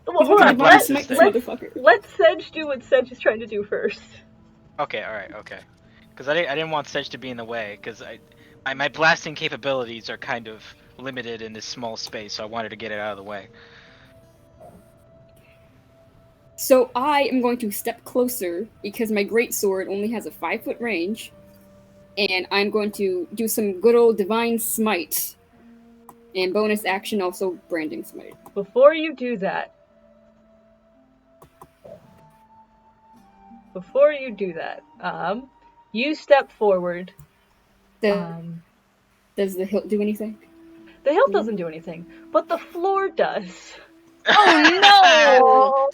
Well, He's hold gonna on. blind let's- smite this let's- motherfucker. Let Sedge do what Sedge is trying to do first. Okay, all right, okay. Because I didn't want Sedge to be in the way, because my blasting capabilities are kind of limited in this small space, so I wanted to get it out of the way. So I am going to step closer because my great sword only has a 5-foot range, and I'm going to do some good old divine smite, and bonus action also branding smite. Before you do that, you step forward. Does the hilt do anything? The hilt doesn't do anything, but the floor does. Oh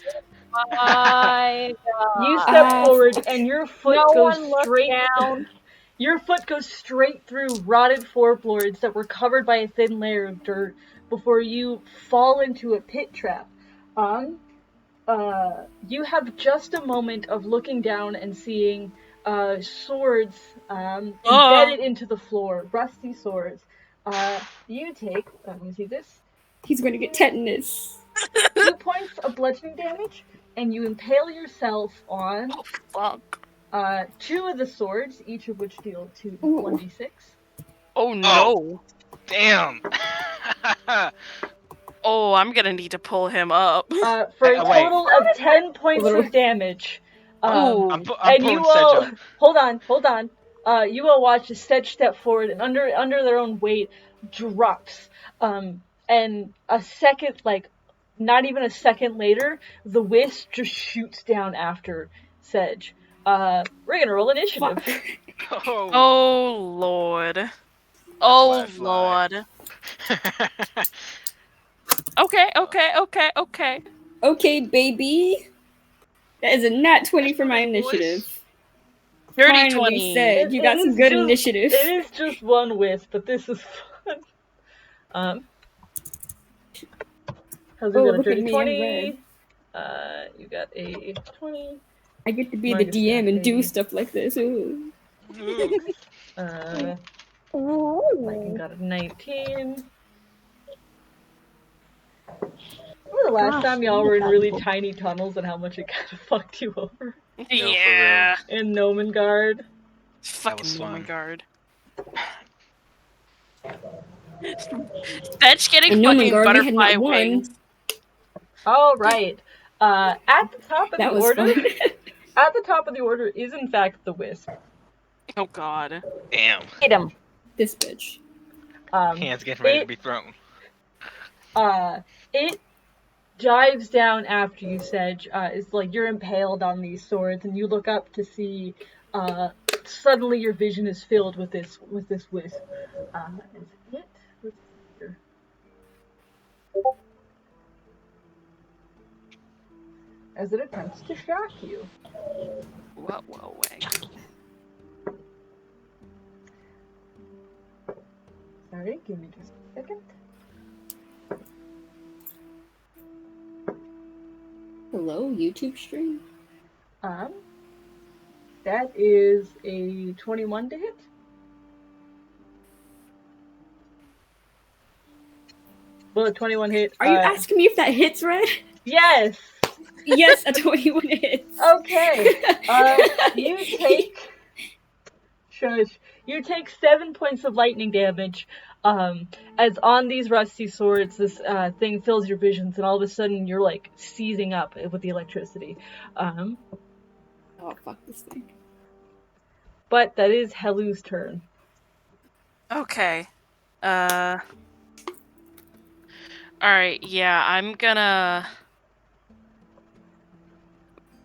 My You step forward, and your foot No goes one look straight down. Your foot goes straight through rotted floorboards that were covered by a thin layer of dirt before you fall into a pit trap. You have just a moment of looking down and seeing swords embedded into the floor, rusty swords. You take, let me see this, He's going to get tetanus. 2 points of bludgeoning damage, and you impale yourself on fuck. 2 of the swords, each of which deal 1d6. Oh no. Damn. Oh, I'm gonna need to pull him up. For a Wait. total of 10 points of damage. Oh, I'm And pulling you Sedge all, up. hold on. You all watch a Sedge step forward and under their own weight drops. And a second, like, not even a second later, the wisp just shoots down after Sedge. We're gonna roll initiative. Fuck. Oh lord. why Oh I fly. lord. Okay. Okay, baby. That is a nat 20 for my Extra boys. initiative. Dirty Finally 20. said, you got some good initiative. It is just one wisp, but this is fun. How's it Oh, got a look at dirty me, I'm red. 20? You got a 20. I get to be the Minus that, DM and do baby. stuff like this. Ooh. Ooh. Lightning got a 19. Remember the last Gosh, time we y'all need were in that really book. tiny tunnels and how much it kind of fucked you over? Yeah. In Nomengard. Fucking was fun. Nomengard. Fetch getting In fucking Nomengard, we had butterfly not wings. one. Alright. At the top of That the was order, fun. at the top of the order is in fact the Wisp. Oh god. Damn. Hit him. This bitch. Hands getting ready to It be thrown. it dives down after you, Sedge. It's like you're impaled on these swords, and you look up to see. Suddenly, your vision is filled with this wisp. Let's see here. As it attempts to shock you. Whoa, wait. Sorry, give me just a second. Hello, YouTube stream? That is a 21 to hit. Will a 21 hit? Are you asking me if that hits, Red? Yes! Yes, a 21 hits. Okay. You take... Shush. You take 7 points of lightning damage. As on these rusty swords, this thing fills your visions, and all of a sudden you're like seizing up with the electricity. Oh, fuck this thing. But that is Helu's turn. Okay. Alright, yeah, I'm gonna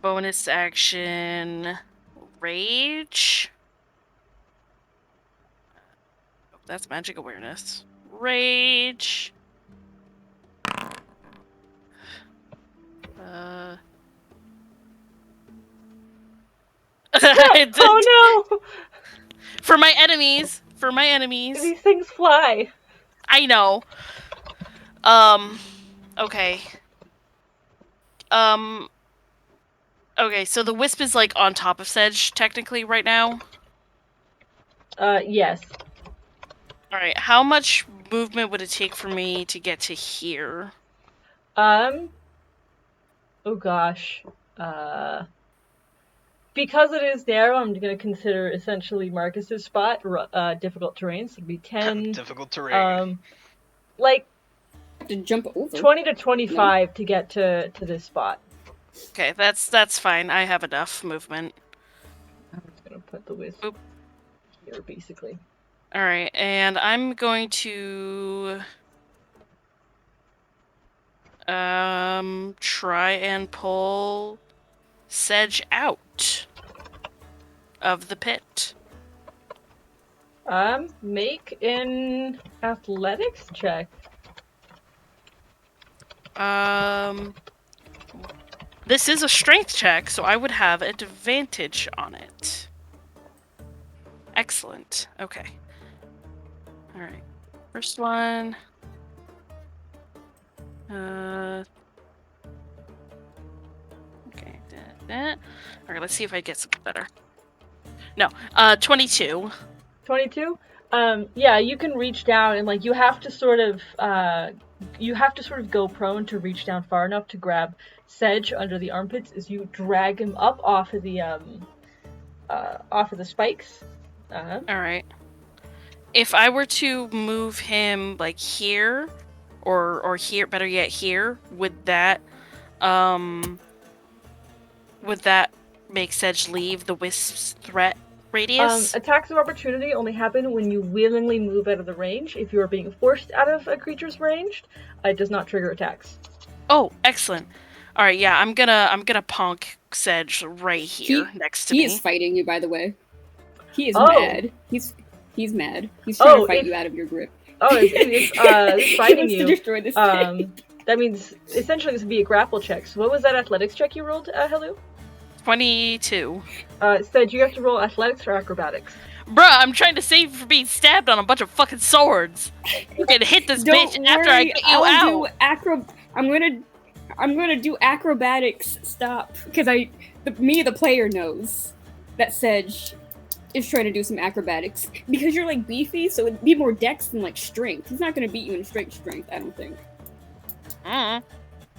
bonus action rage. Oh, that's magic awareness. Rage. Oh no! For my enemies. For my enemies. These things fly. I know. Okay. Okay, so the wisp is like on top of Sedge technically right now. Yes. Alright, how much movement would it take for me to get to here? Oh gosh. Because it is narrow, I'm going to consider essentially Marcus's spot difficult terrain. So it'd be 10. Difficult terrain. Like To jump over. 20 to 25 to get to this spot. Okay, that's fine. I have enough movement. I'm just going to put the wisp here, basically. Alright, and I'm going to try and pull Sedge out of the pit. Make an athletics check. This is a strength check, so I would have advantage on it. Excellent. Okay. Alright. First one. Okay, that. Alright, let's see if I get something better. No, 22. 22? Yeah, you can reach down and like you have to sort of go prone to reach down far enough to grab Sedge under the armpits as you drag him up off of the spikes. Alright. If I were to move him like here or here, better yet here, would that make Sedge leave the wisp's threat radius? Attacks of opportunity only happen when you willingly move out of the range. If you are being forced out of a creature's range, it does not trigger attacks. Oh, excellent. All right, yeah, I'm gonna punk Sedge right here next to He me. is fighting you, by the way. He is Oh. mad. He's mad. He's trying to fight you out of your grip. It's He fighting wants you. to destroy this thing. That means essentially this would be a grapple check. So what was that athletics check you rolled, Helu? 22. Said you have to roll athletics or acrobatics. Bruh, I'm trying to save you from being stabbed on a bunch of fucking swords. You can hit this Don't bitch worry, after I get you out. I'm gonna do acrobatics. Stop, because the player knows that Sedge is trying to do some acrobatics because you're like beefy, so it'd be more dex than like strength. He's not gonna beat you in strength, I don't think.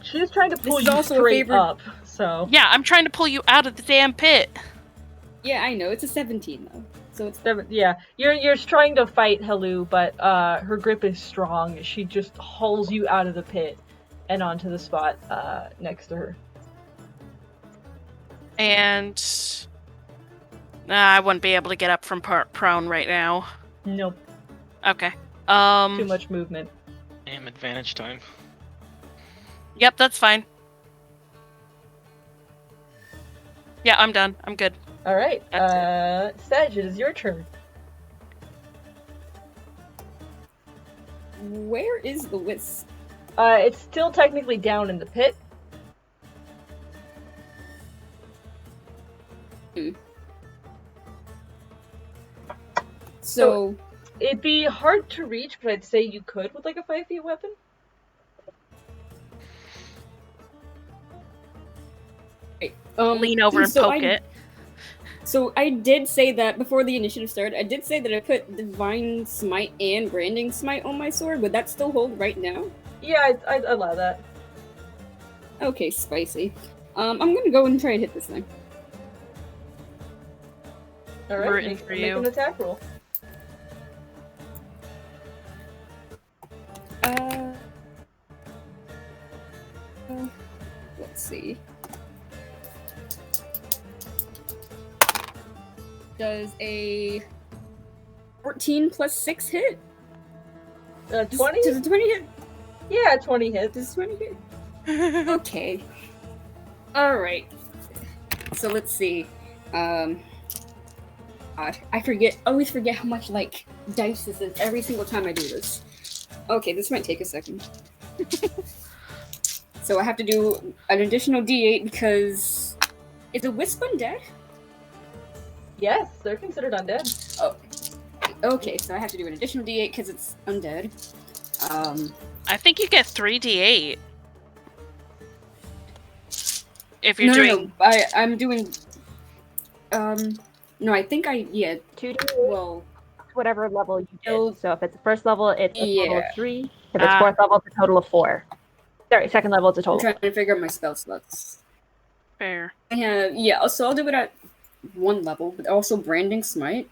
She's trying to pull is you also a straight favorite- up. So Yeah, I'm trying to pull you out of the damn pit. Yeah, I know. It's a 17 though, so it's yeah. You're trying to fight Helu, but her grip is strong. She just hauls you out of the pit and onto the spot next to her. And I wouldn't be able to get up from prone right now. Nope. Okay. Too much movement. Damn, advantage time. Yep, that's fine. Yeah, I'm done. I'm good. All right. Sedge, it is your turn. Where is the wisp? It's still technically down in the pit. So it'd be hard to reach, but I'd say you could with like a 5 feet weapon. Lean over and poke it. So I did say that before the initiative started. I did say that I put Divine Smite and Branding Smite on my sword. Would that still hold right now? Yeah, I'd allow that. Okay, spicy. I'm gonna go and try and hit this thing. All right, make an attack roll. Let's see. Does a 14 plus 6 hit? 20? Does a 20 hit? Yeah, 20 hits. Does a 20 hit? Okay. Alright. So let's see. God, I always forget how much, like, dice this is every single time I do this. Okay, this might take a second. So I have to do an additional d8 because... Is a wisp undead? Yes, they're considered undead. Oh. Okay, so I have to do an additional d8 because it's undead. I think you get 3d8. If you're doing... No, I'm doing... No, I think yeah. 2d8. Well... Whatever level you did. So if it's first level, it's a total of 3. If it's fourth level, it's a total of 4. Sorry, second level, it's a total. I'm trying to figure out my spell slots. Fair. Yeah, so I'll do it at 1 level, but also Branding Smite,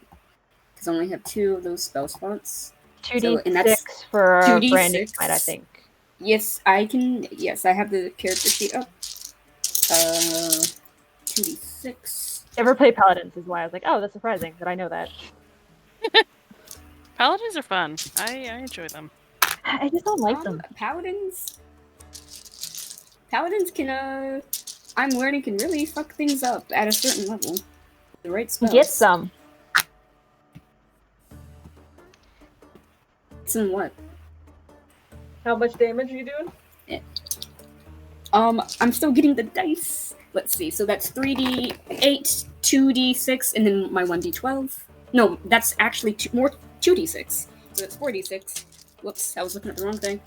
because I only have 2 of those spell slots. 2d6 for 2d6. Branding Smite, I think. Yes, I can. Yes, I have the character sheet up. 2d6. Never played Paladins is why I was like, oh, that's surprising that I know that. Paladins are fun. I enjoy them. I just don't like them. Paladins can, I'm learning, can really fuck things up at a certain level. The right spells. Get some. Some what? How much damage are you doing? Yeah. I'm still getting the dice. Let's see. So that's 3d8, 2d6, and then my 1d12. No, that's actually 2d6. So that's 4d6. Whoops, I was looking at the wrong thing.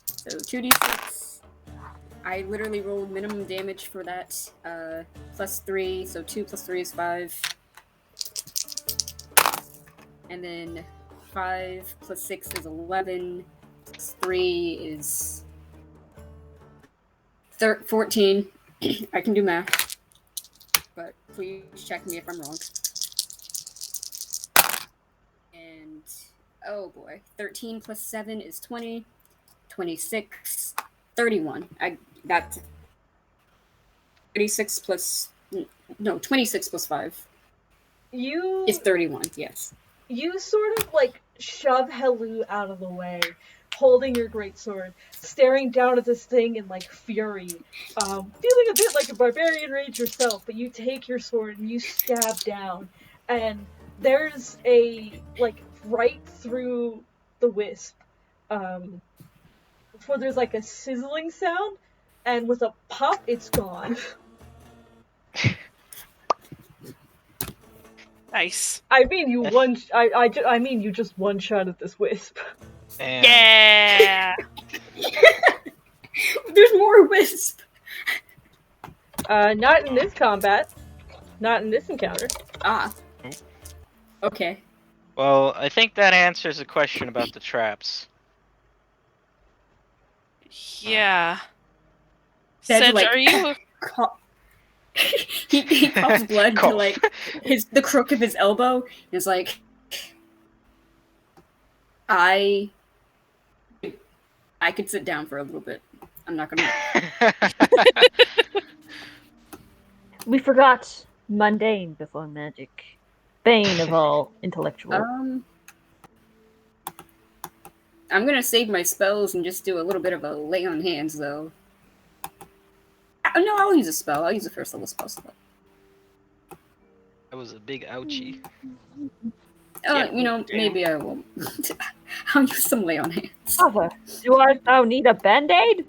So 2d6. I literally rolled minimum damage for that. Plus 3, so 2 plus 3 is 5. And then 5 plus 6 is 11. Plus 3 is 14. I can do math. But please check me if I'm wrong. And, oh boy. 13 plus 7 is 20. 26. 31. That's 36 plus... No, 26 plus 5 is 31, yes. You sort of, like, shove Helu out of the way, holding your greatsword, staring down at this thing in like fury, feeling a bit like a barbarian rage yourself, but you take your sword and you stab down, and there's a like right through the wisp, before there's like a sizzling sound, and with a pop, it's gone. Nice. I mean, I mean, you just one shot at this wisp. Damn. Yeah. There's more wisp. Not in this combat. Not in this encounter. Ah. Okay. Well, I think that answers the question about the traps. Yeah. Sedge, Sedge, like, are you? He coughs blood to Cough. like the crook of his elbow. Is like, I could sit down for a little bit. I'm not gonna. We forgot mundane before magic. Bane of all intellectual. I'm gonna save my spells and just do a little bit of a lay on hands, though. No, I'll use a spell. I'll use a first level spell slot. That was a big ouchie. You know, maybe I won't. I'll use some lay on hands. Father, do I now need a band-aid?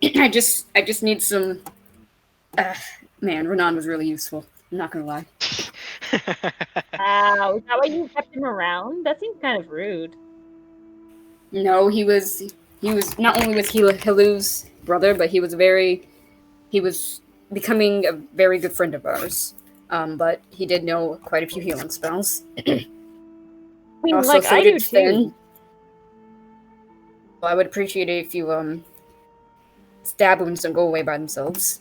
I just need some. Man, Renan was really useful. I'm not gonna lie. Is that why you kept him around? That seems kind of rude. No, he was not only was he Hilu's brother, but he was becoming a very good friend of ours. But he did know quite a few healing spells. I mean, Also, like, so I did do Finn. too. Well, I would appreciate it if you stab wounds don't go away by themselves.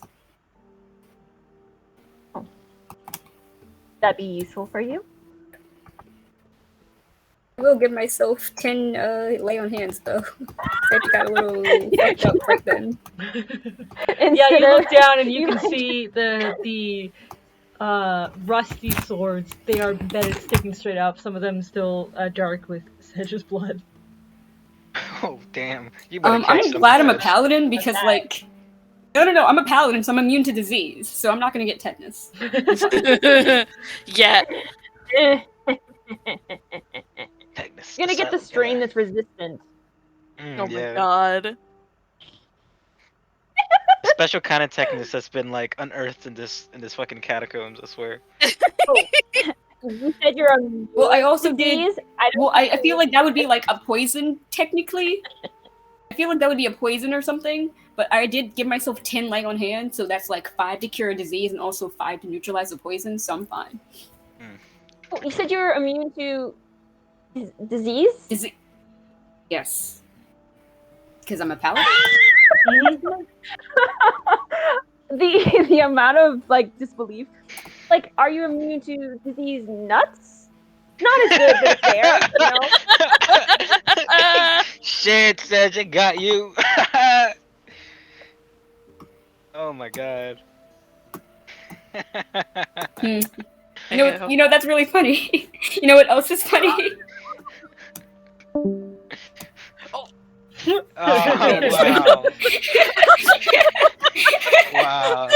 That'd be useful for you. I will give myself 10 lay on hands though. I got a little fucked up right then. Yeah, you look down and you can see the rusty swords. They are embedded, sticking straight up. Some of them still dark with Sedge's blood. Oh damn! You better catch I'm some glad I'm a Sedge. paladin because like no, I'm a paladin, so I'm immune to disease, so I'm not gonna get tetanus. Yeah. Tetanus, You're gonna get the silent strain killer. that's resistant. Oh my Yeah. god. A special kind of tetanus that's been like unearthed in this fucking catacombs. I swear. You said you're on. Well, I also did. disease. I feel like that would be like a poison technically. I feel like that would be a poison or something. But I did give myself 10 lay on hand, so that's like 5 to cure a disease and also 5 to neutralize the poison. So I'm fine. Oh, you said you're immune to disease? Yes. Because I'm a paladin. The amount of like disbelief. Like, are you immune to disease nuts? Not as good, but it's there, you know? Shit, Sedge, it got you. Oh my god. You know that's really funny. You know what else is funny? Oh wow.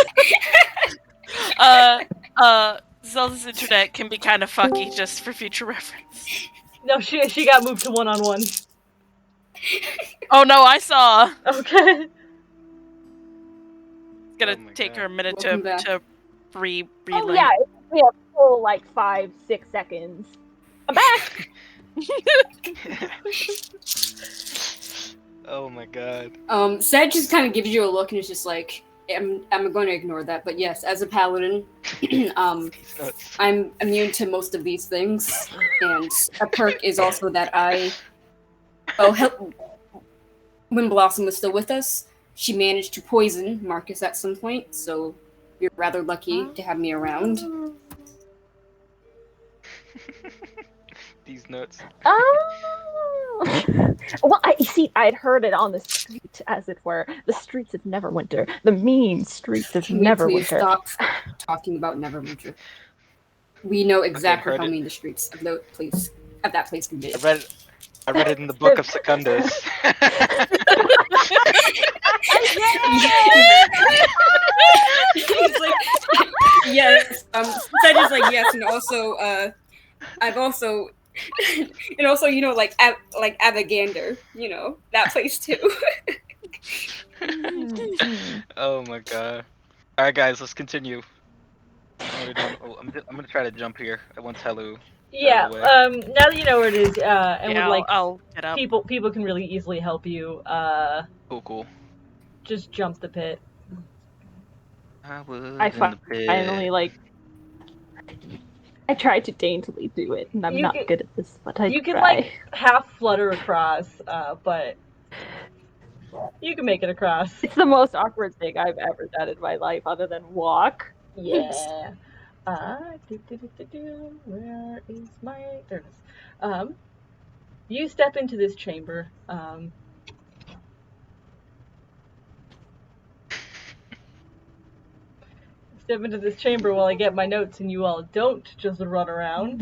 Wow. Zelda's internet can be kind of fucky, just for future reference. No, she got moved to 1-on-1. Oh no, I saw. Okay. It's gonna Oh my take God. her a minute Welcome back. to relink. Oh yeah, we have full like 5-6 seconds. I'm back. Oh my god. Sedge just kind of gives you a look and is just like, I'm going to ignore that. But yes, as a paladin, I'm immune to most of these things. And a perk is also that when Blossom was still with us, she managed to poison Marcus at some point. So you're rather lucky to have me around. These notes. Oh. Well, you see, I'd heard it on the street, as it were. The streets of Neverwinter. The mean streets of Can we please Neverwinter. stop talking about Neverwinter? We know exactly heard how it. mean the streets of Note, please. have that place can be. I read it in the book of Secundus. He's like, yes. Sed is like yes, and also I've also and also like Avagander, that place too. Oh my god. Alright guys, let's continue. What are we doing? Oh, I'm gonna try to jump here. I want Telu out of Yeah. the way. Now that you know where it is, and Yeah, with like I'll get up. people can really easily help you. Cool. Just jump the pit. I would I in the finally pit. I tried to daintily do it, and I'm You not can good at this, but I you can try. like half flutter across, but you can make it across. It's the most awkward thing I've ever done in my life, other than walk. Yeah. Where is my? There it is. You step into this chamber. Step into this chamber while I get my notes, and you all don't just run around.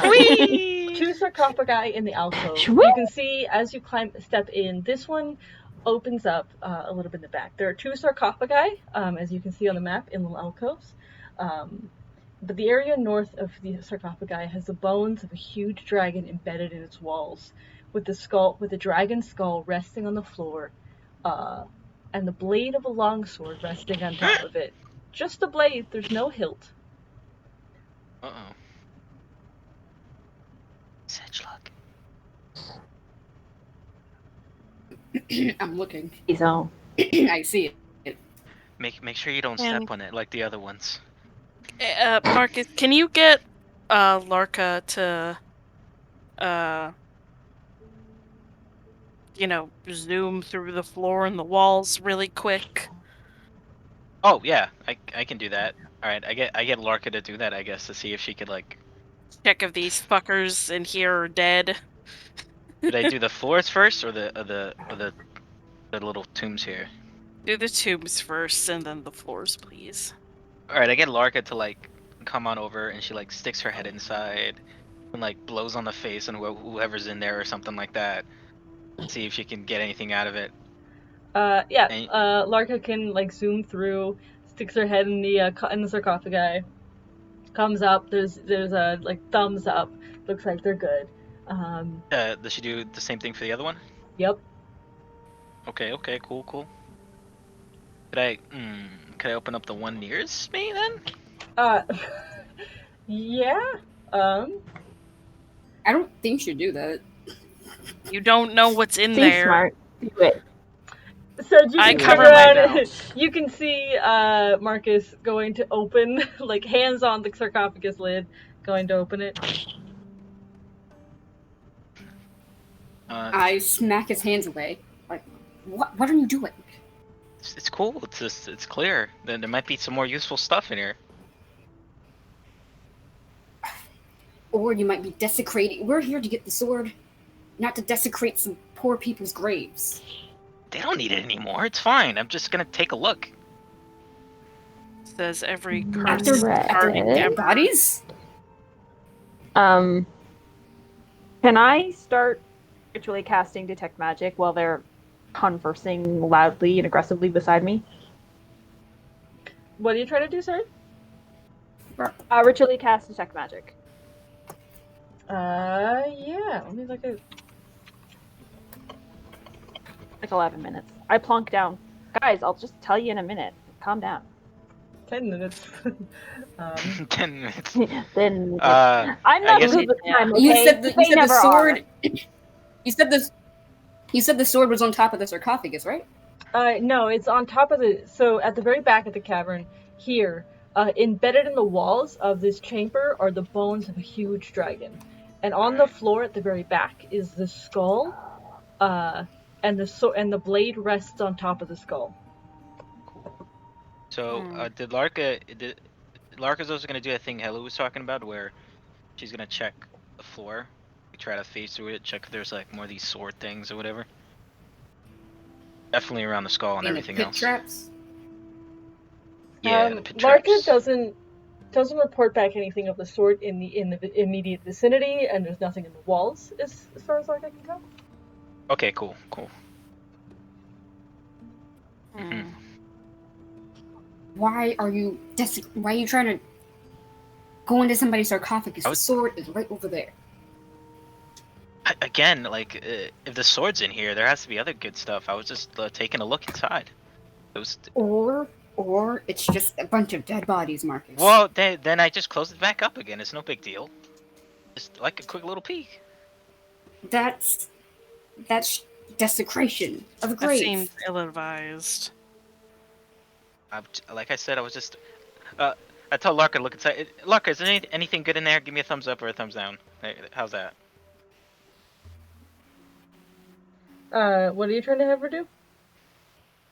Whee! Two sarcophagi in the alcove. Shwee! You can see as you step in. This one opens up a little bit in the back. There are two sarcophagi, as you can see on the map, in little alcoves. But the area north of the sarcophagi has the bones of a huge dragon embedded in its walls, with the dragon's skull resting on the floor, and the blade of a longsword resting on top of it. Just the blade. There's no hilt. Uh-oh. Sedge luck. I'm looking. So I see it. Make sure you don't And- step on it like the other ones. Marcus, can you get Larka to zoom through the floor and the walls really quick? Oh yeah, I can do that. Alright, I get Larka to do that, I guess, to see if she could like Check if these fuckers in here are dead. did I do the floors first or the little tombs here? Do the tubes first and then the floors, please. Alright, I get Larka to like come on over and she like sticks her head inside and like blows on the face and whoever's in there or something like that. See if she can get anything out of it. And Larka can like zoom through, sticks her head in the sarcophagi, comes up. There's a like thumbs up. Looks like they're good. does she do the same thing for the other one? Yep. Okay, cool. Could I open up the one nearest me then? Yeah. I don't think you should do that. You don't know what's in be there. smart. Do it. So you I can cover turn my around. mouth. You can see Marcus going to open, like hands on the sarcophagus lid, going to open it. I smack his hands away. Like, what are you doing? It's cool. It's clear. Then there might be some more useful stuff in here. Or you might be desecrating. We're here to get the sword, not to desecrate some poor people's graves. They don't need it anymore. It's fine. I'm just gonna take a look. Says every After cursed heart Right. dead ever. bodies? Can I start ritually casting detect magic while they're conversing loudly and aggressively beside me? What are you trying to do, sir? Ritually cast detect magic. Yeah. Let me look at. Like 11 minutes. I plonk down. Guys, I'll just tell you in a minute. Calm down. 10 minutes. 10 minutes. Then Uh, I'm I not guess- good with time. Okay? You said the They never sword. are. You said the sword was on top of the sarcophagus, right? No, it's on top of the. So at the very back of the cavern, here, embedded in the walls of this chamber are the bones of a huge dragon, and on the floor at the very back is the skull, and the blade rests on top of the skull. Cool. So, Larka's also gonna do a thing Hella was talking about, where she's gonna check the floor, try to phase through it, check if there's like more of these sword things or whatever. Definitely around the skull and And the everything pit else. traps. Yeah, the pit Larka traps. doesn't doesn't report back anything of the sort in the immediate vicinity, and there's nothing in the walls as far as like I can tell. Okay, cool. Hmm. Why are you trying to go into somebody's sarcophagus? The sword is right over there. Again, like, if the sword's in here, there has to be other good stuff. I was just taking a look inside. It was. Or it's just a bunch of dead bodies, Marcus. Well, then I just closed it back up again. It's no big deal. Just like a quick little peek. That's desecration of a That grave. seems ill-advised. Like I said, I was just. I told Larka to look inside. Larka, is there anything good in there? Give me a thumbs up or a thumbs down. How's that? What are you trying to have her do?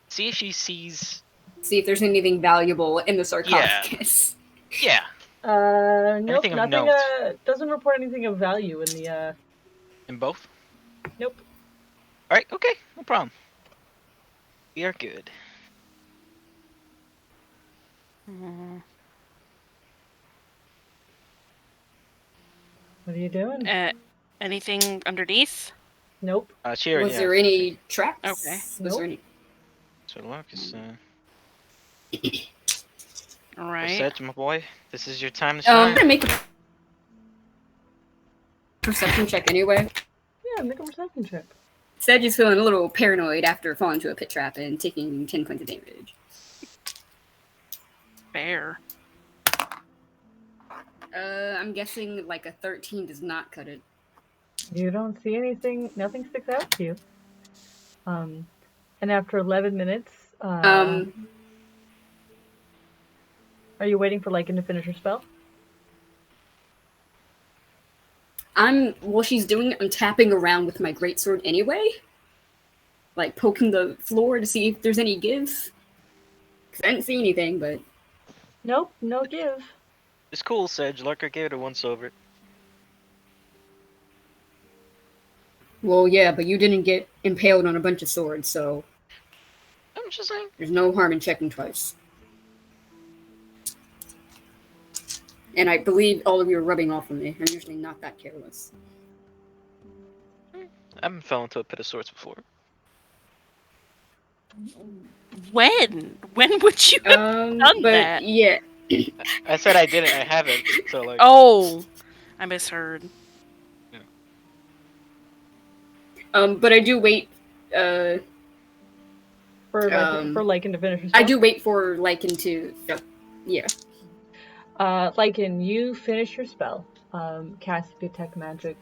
See if she sees. See if there's anything valuable in the sarcophagus. Yeah. Nope, Anything of nothing. note? Doesn't report anything of value in the. In both? Nope. All right. Okay. No problem. We are good. Hmm. What are you doing? Anything underneath? Nope. She already Was there any traps? Okay. Was Nope. there any? So Larkus, All right. Sedge, my boy, this is your time to I'm shine. gonna make a perception check anyway. Yeah, make a perception check. Sedge is feeling a little paranoid after falling into a pit trap and taking 10 points of damage. Fair. I'm guessing like a 13 does not cut it. You don't see anything. Nothing sticks out to you. And after 11 minutes, are you waiting for Lycan to finish her spell? While she's doing it, I'm tapping around with my greatsword anyway. Like poking the floor to see if there's any give. Because I didn't see anything, but. Nope, no give. It's cool, Sedge. Larka gave it a once over. Well, yeah, but you didn't get impaled on a bunch of swords, so. I'm just saying. There's no harm in checking twice. And I believe all of you are rubbing off on me. I'm usually not that careless. I haven't fell into a pit of swords before. When? When would you have done but that? yeah. I said I didn't. I haven't. So like. Oh, I misheard. But I do wait. For Lycan to finish her spell? I do wait for Lycan to. Yeah. Lycan, you finish your spell. Cast Detect Magic.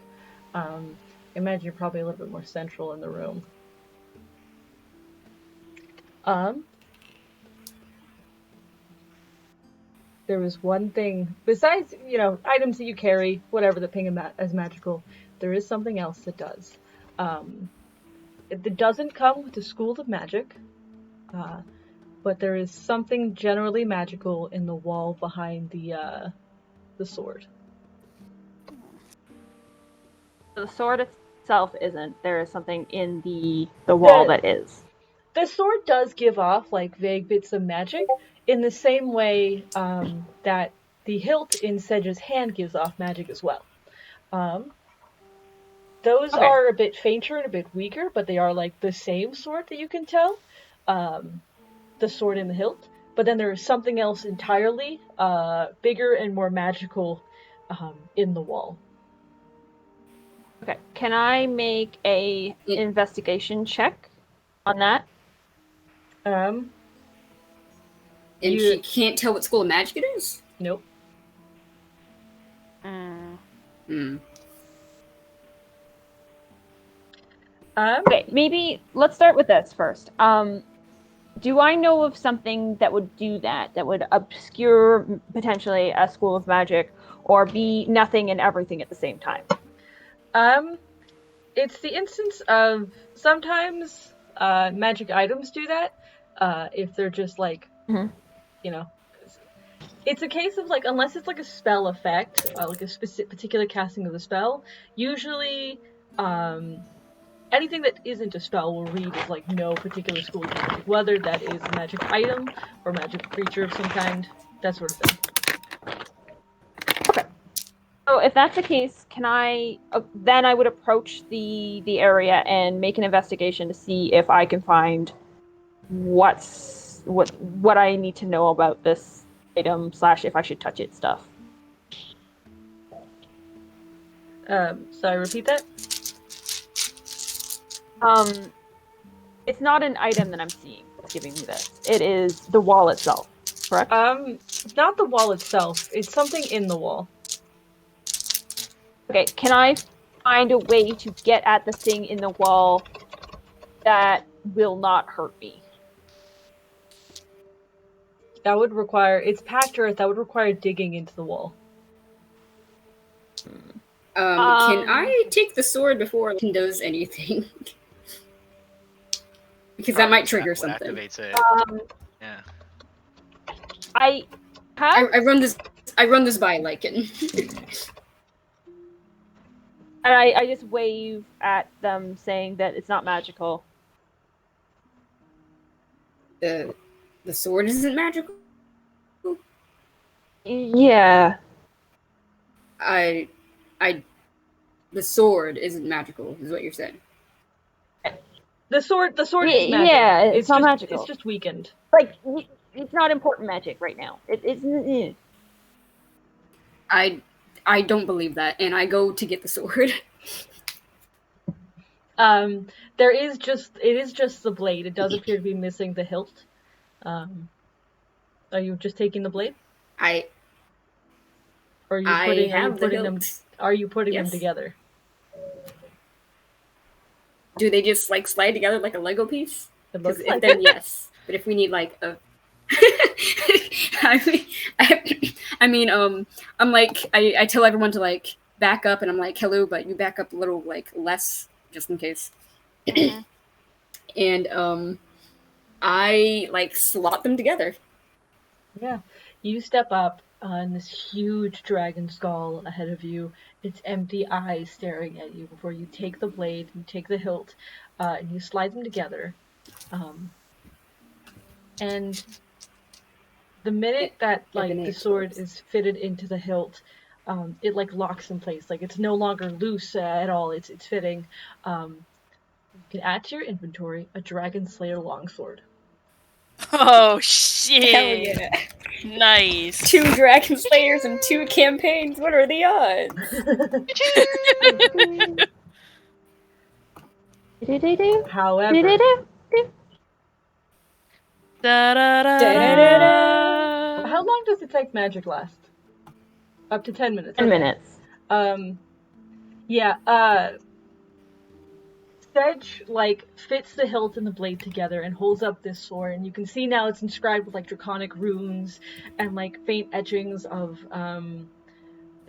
Imagine you're probably a little bit more central in the room. There was one thing, besides, items that you carry, whatever that ping as magical, there is something else that does. It doesn't come with the School of Magic, but there is something generally magical in the wall behind the sword. The sword itself isn't. There is something in the wall that is. The sword does give off like vague bits of magic in the same way that the hilt in Sedge's hand gives off magic as well. Those are a bit fainter and a bit weaker, but they are like the same sword that you can tell. The sword in the hilt. But then there is something else entirely bigger and more magical in the wall. Okay, can I make a investigation check on that? And she can't tell what School of Magic it is? Nope. Okay, maybe let's start with this first. Do I know of something that would do that would obscure potentially a School of Magic or be nothing and everything at the same time? It's the instance of sometimes magic items do that. If they're just like, it's a case of like, unless it's like a spell effect, like a particular casting of the spell, usually anything that isn't a spell will read as like no particular school of magic, whether that is a magic item or magic creature of some kind, that sort of thing. So if that's the case, can I? Then I would approach the area and make an investigation to see if I can find what I need to know about this item / if I should touch it stuff. Sorry, repeat that? It's not an item that I'm seeing that's giving me this. It is the wall itself, correct? Not the wall itself. It's something in the wall. Okay, can I find a way to get at the thing in the wall that will not hurt me? That would require, it's packed earth, that would require digging into the wall. Can I take the sword before it does anything? Because that might trigger something. Activates it. Yeah. I have. I run this. I run this by Lycan. And I just wave at them, saying that it's not magical. The sword isn't magical. Yeah. The sword isn't magical, is what you're saying. The sword is magic. Yeah, it's not just, magical. It's just weakened. Like, it's not important magic right now. It's. I don't believe that, and I go to get the sword. It is just the blade. It does appear to be missing the hilt. Are you just taking the blade? Or are you putting them? Are you putting them together? Do they just like slide together like a Lego piece? It looks If like then yes, but if we need like a, I'm like I tell everyone to like back up, and I'm like, hello, but you back up a little like less just in case. And I like slot them together. Yeah, you step up on this huge dragon skull ahead of you. Its empty eyes staring at you before you take the blade, you take the hilt, and you slide them together. And the minute that like the sword is fitted into the hilt, it like locks in place. Like it's no longer loose at all. It's fitting. You can add to your inventory a Dragon Slayer longsword. Oh shit! Hell yeah! Nice. 2 Dragon Slayers and 2 campaigns. What are the odds? However, how long does Detect Magic last? Up to 10 minutes. 10 minutes. Sedge like fits the hilt and the blade together and holds up this sword, and you can see now it's inscribed with like draconic runes and like faint etchings of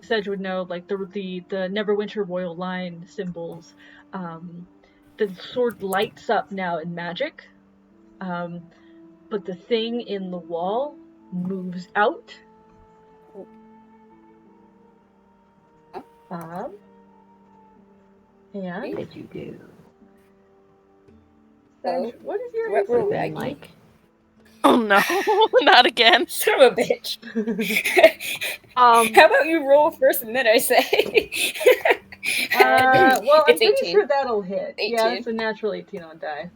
Sedge would know like the Neverwinter royal line symbols. The sword lights up now in magic, but the thing in the wall moves out. And What did you do? Sedge, what is your What roll AC? like? Oh no, not again. Son of a bitch. How about you roll first and then I say? Well, I'm It's pretty 18. sure that'll hit. 18. Yeah, it's a natural 18 on die.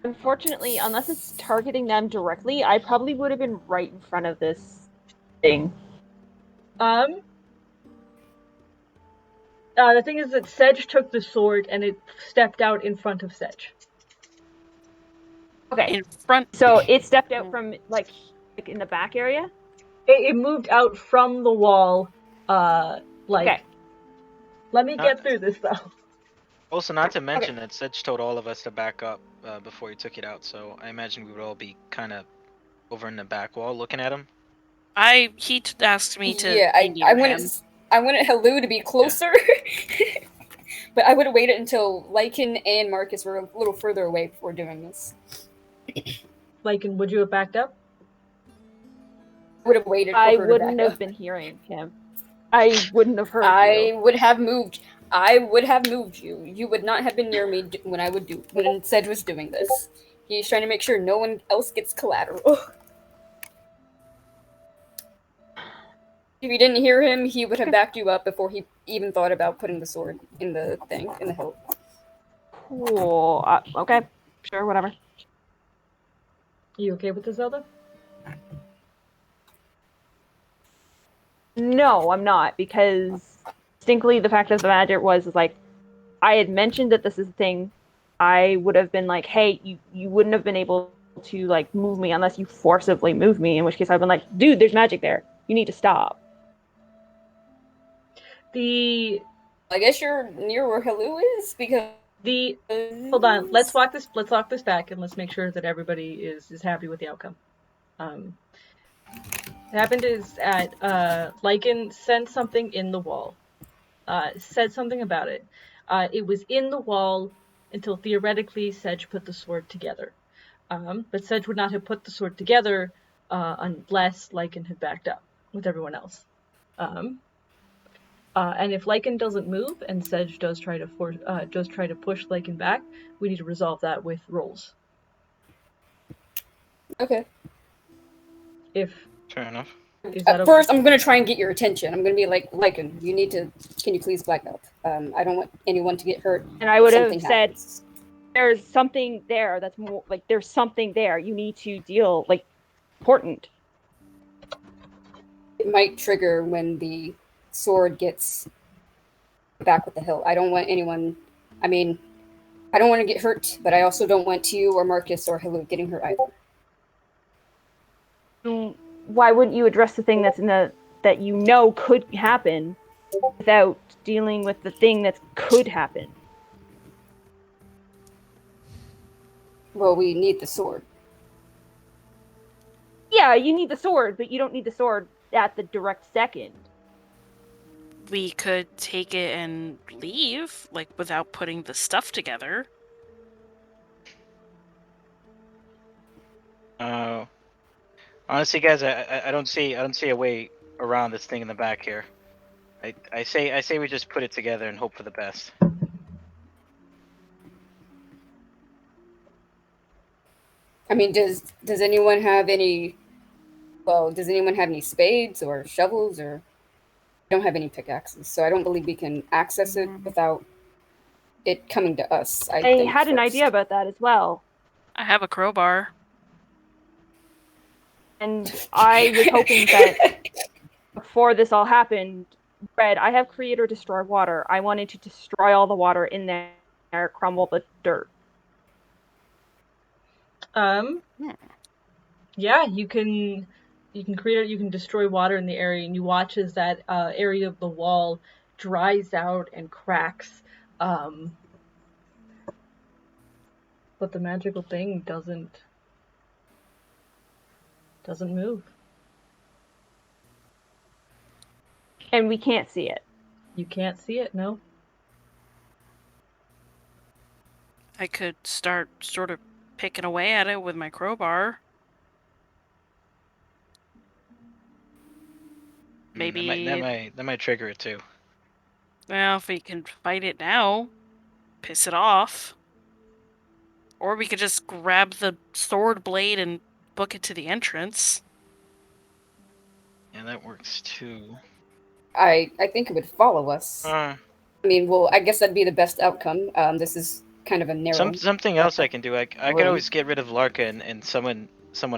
Unfortunately, unless it's targeting them directly, I probably would have been right in front of this thing. The thing is that Sedge took the sword and it stepped out in front of Sedge. Okay. In front. So it stepped out from like in the back area? It moved out from the wall, Okay. Let me get through this though. Also, not to mention that Sedge told all of us to back up before he took it out, so I imagine we would all be kind of over in the back wall looking at him. He asked me to. Yeah, I wanted Hello to be closer, but I would have waited until Lycan and Marcus were a little further away before doing this. Lycan, would you have backed up? Would have waited. For I her wouldn't to back have been hearing him. I wouldn't have heard I you. would have moved. I would have moved you. You would not have been near me when Sedge was doing this. He's trying to make sure no one else gets collateral. If you didn't hear him, he would have backed you up before he even thought about putting the sword in the thing, in the hilt. Cool. Okay. Sure, whatever. You okay with this, Zelda? No, I'm not, because distinctly the fact of the matter was like, I had mentioned that this is a thing. I would have been like, hey, you wouldn't have been able to like move me unless you forcibly move me, in which case I've been like, dude, there's magic there. You need to stop. The I guess you're near where Hellu is because hold on. Let's walk this back and let's make sure that everybody is happy with the outcome. What happened is that Lycan sent something in the wall. Said something about it. It was in the wall until theoretically Sedge put the sword together. But Sedge would not have put the sword together unless Lycan had backed up with everyone else. And if Lycan doesn't move and Sedge does try to push Lycan back, we need to resolve that with rolls. Okay. Fair enough. Is that okay? First, I'm gonna try and get your attention. I'm gonna be like, Lycan, can you please black belt? I don't want anyone to get hurt. And I would have said, there's something there that's more like, there's something there. You need to deal, like, important. It might trigger when the sword gets back with the hilt. I don't want anyone. I mean, I don't want to get hurt, but I also don't want you or Marcus or Hellu getting hurt either. Why wouldn't you address the thing that's that you know could happen without dealing with the thing that could happen? Well, we need the sword. Yeah, you need the sword, but you don't need the sword at the direct second. We could take it and leave, like, without putting the stuff together. Honestly, guys, I don't see a way around this thing in the back here. I say we just put it together and hope for the best. I mean, does anyone have any? Well, does anyone have any spades or shovels or? I don't have any pickaxes, so I don't believe we can access it without it coming to us. I think had an first. idea about that as well. I have a crowbar. And I was hoping that before this all happened, Red, I have create or destroy water. I wanted to destroy all the water in there, crumble the dirt. Yeah, you can create you can destroy water in the area, and you watch as that area of the wall dries out and cracks. But the magical thing doesn't move. And we can't see it. You can't see it, no. I could start sort of picking away at it with my crowbar. Maybe that might trigger it too. Well, if we can fight it now, piss it off. Or we could just grab the sword blade and book it to the entrance. Yeah, that works too. I think it would follow us. I mean, well, I guess that'd be the best outcome. This is kind of a narrow. Something else I can do. I could always get rid of Larka and someone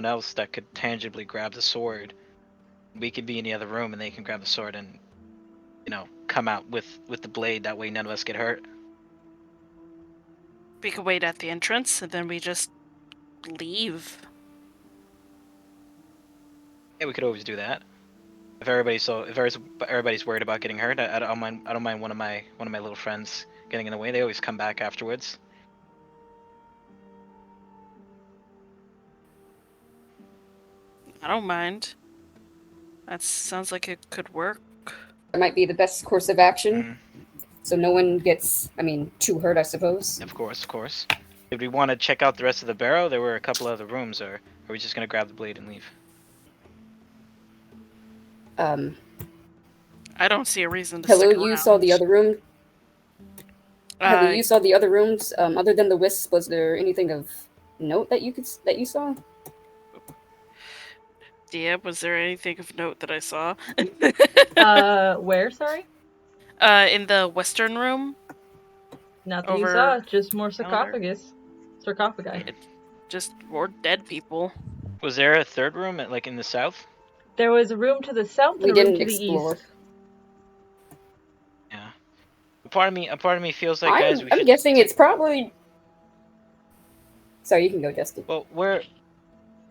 else that could tangibly grab the sword. We could be in the other room and they can grab the sword and, come out with the blade. That way none of us get hurt. We could wait at the entrance and then we just leave. Yeah, we could always do that. If everybody's worried about getting hurt, I don't mind one of my little friends getting in the way. They always come back afterwards. I don't mind. That sounds like it could work. That might be the best course of action. So no one gets, too hurt, I suppose. Of course. Did we want to check out the rest of the barrow? There were a couple other rooms, or are we just gonna grab the blade and leave? I don't see a reason to stick around. You saw the other room? Hello, you saw the other rooms? Other than the wisp, was there anything of note that you saw? Yeah, was there anything of note that I saw? Where, sorry? In the western room? Not that you saw, Over just more yonder? sarcophagi. It, just more dead people. Was there a third room at, like in the south? There was a room to the south and We a room didn't to the explore. east. Yeah. A part of me feels like, guys, we I'm should guessing it's probably. Sorry, you can go, Justin. Well, we're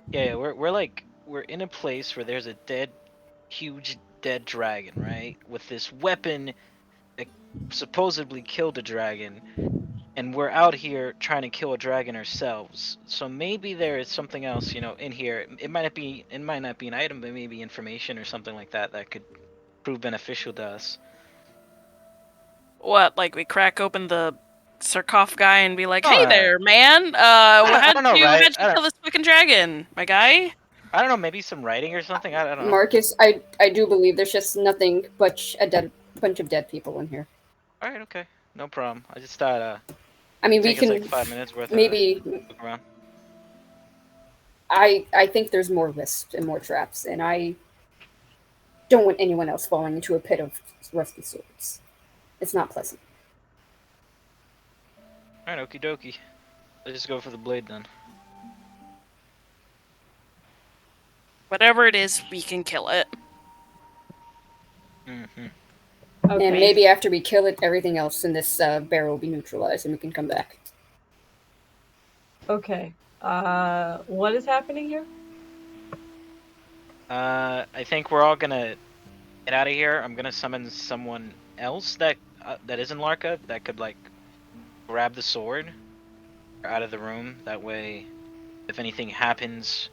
in a place where there's a huge dead dragon, right? With this weapon that supposedly killed a dragon, and we're out here trying to kill a dragon ourselves. So maybe there is something else, in here. It might not be an item, but maybe information or something like that that could prove beneficial to us. What, like we crack open the sarcophagi and be like, No, "Hey no, no. there, man! I don't know, right? How'd you kill this fucking dragon, my guy?" I don't know. Maybe some writing or something. I don't know. Marcus, I do believe there's just nothing but a bunch of dead people in here. All right, okay, no problem. I just thought I mean, we take us like can 5 minutes worth of maybe. look around. I think there's more wisps and more traps, and I don't want anyone else falling into a pit of rusty swords. It's not pleasant. All right, okie dokie. Let's just go for the blade then. Whatever it is, we can kill it. Mm-hmm. Okay. And maybe after we kill it, everything else in this barrel will be neutralized, and we can come back. Okay. What is happening here? I think we're all gonna get out of here. I'm gonna summon someone else that isn't Larka that could like grab the sword out of the room. That way, if anything happens,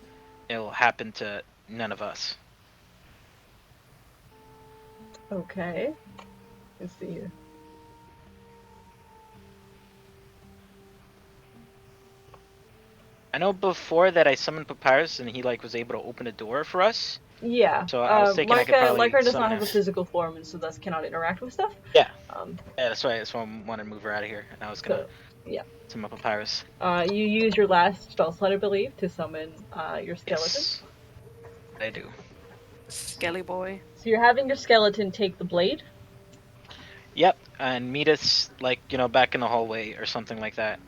it'll happen to none of us. Okay. Let's see here. I know before that I summoned Papyrus and he like was able to open a door for us. Yeah. So I was thinking I could probably Lyca does summon not have him. a physical form and so thus cannot interact with stuff. Yeah. Um, Yeah, that's why I wanted to move her out of here, and I was gonna yeah. summon Papyrus. You use your last spell slot, I believe, to summon your skeleton. Yes, I do. Skelly boy. So you're having your skeleton take the blade. Yep, and meet us like back in the hallway or something like that.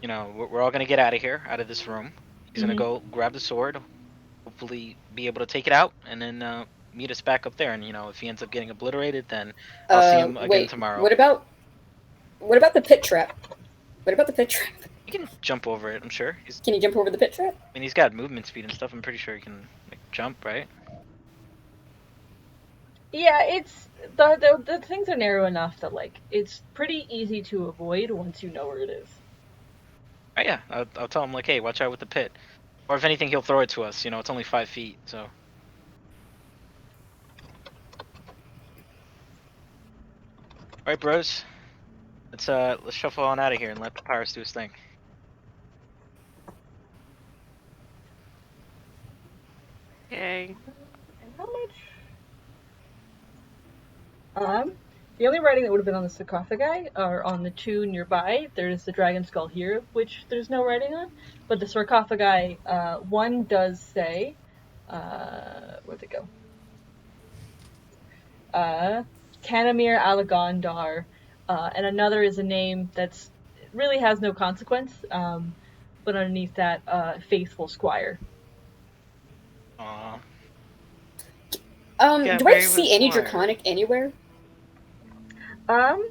We're all gonna get out of here, out of this room. He's gonna go grab the sword, hopefully be able to take it out, and then meet us back up there. And if he ends up getting obliterated, then I'll see him again tomorrow. What about the pit trap? What about the pit trap? He can jump over it, I'm sure. Can you jump over the pit trap? I mean, he's got movement speed and stuff. I'm pretty sure he can jump, right? Yeah, it's the things are narrow enough that like it's pretty easy to avoid once you know where it is. Oh yeah, I'll tell him like, hey, watch out with the pit. Or if anything, he'll throw it to us. It's only 5 feet, so. All right, bros. Let's shuffle on out of here and let Papyrus do his thing. Okay. And how much? The only writing that would have been on the sarcophagi are on the two nearby. There's the dragon skull here, which there's no writing on, but the sarcophagi, one does say, where'd it go? Canamir Alagondar, and another is a name that's really has no consequence, but underneath that, Faithful Squire. Aww. Do I see any draconic anywhere? No.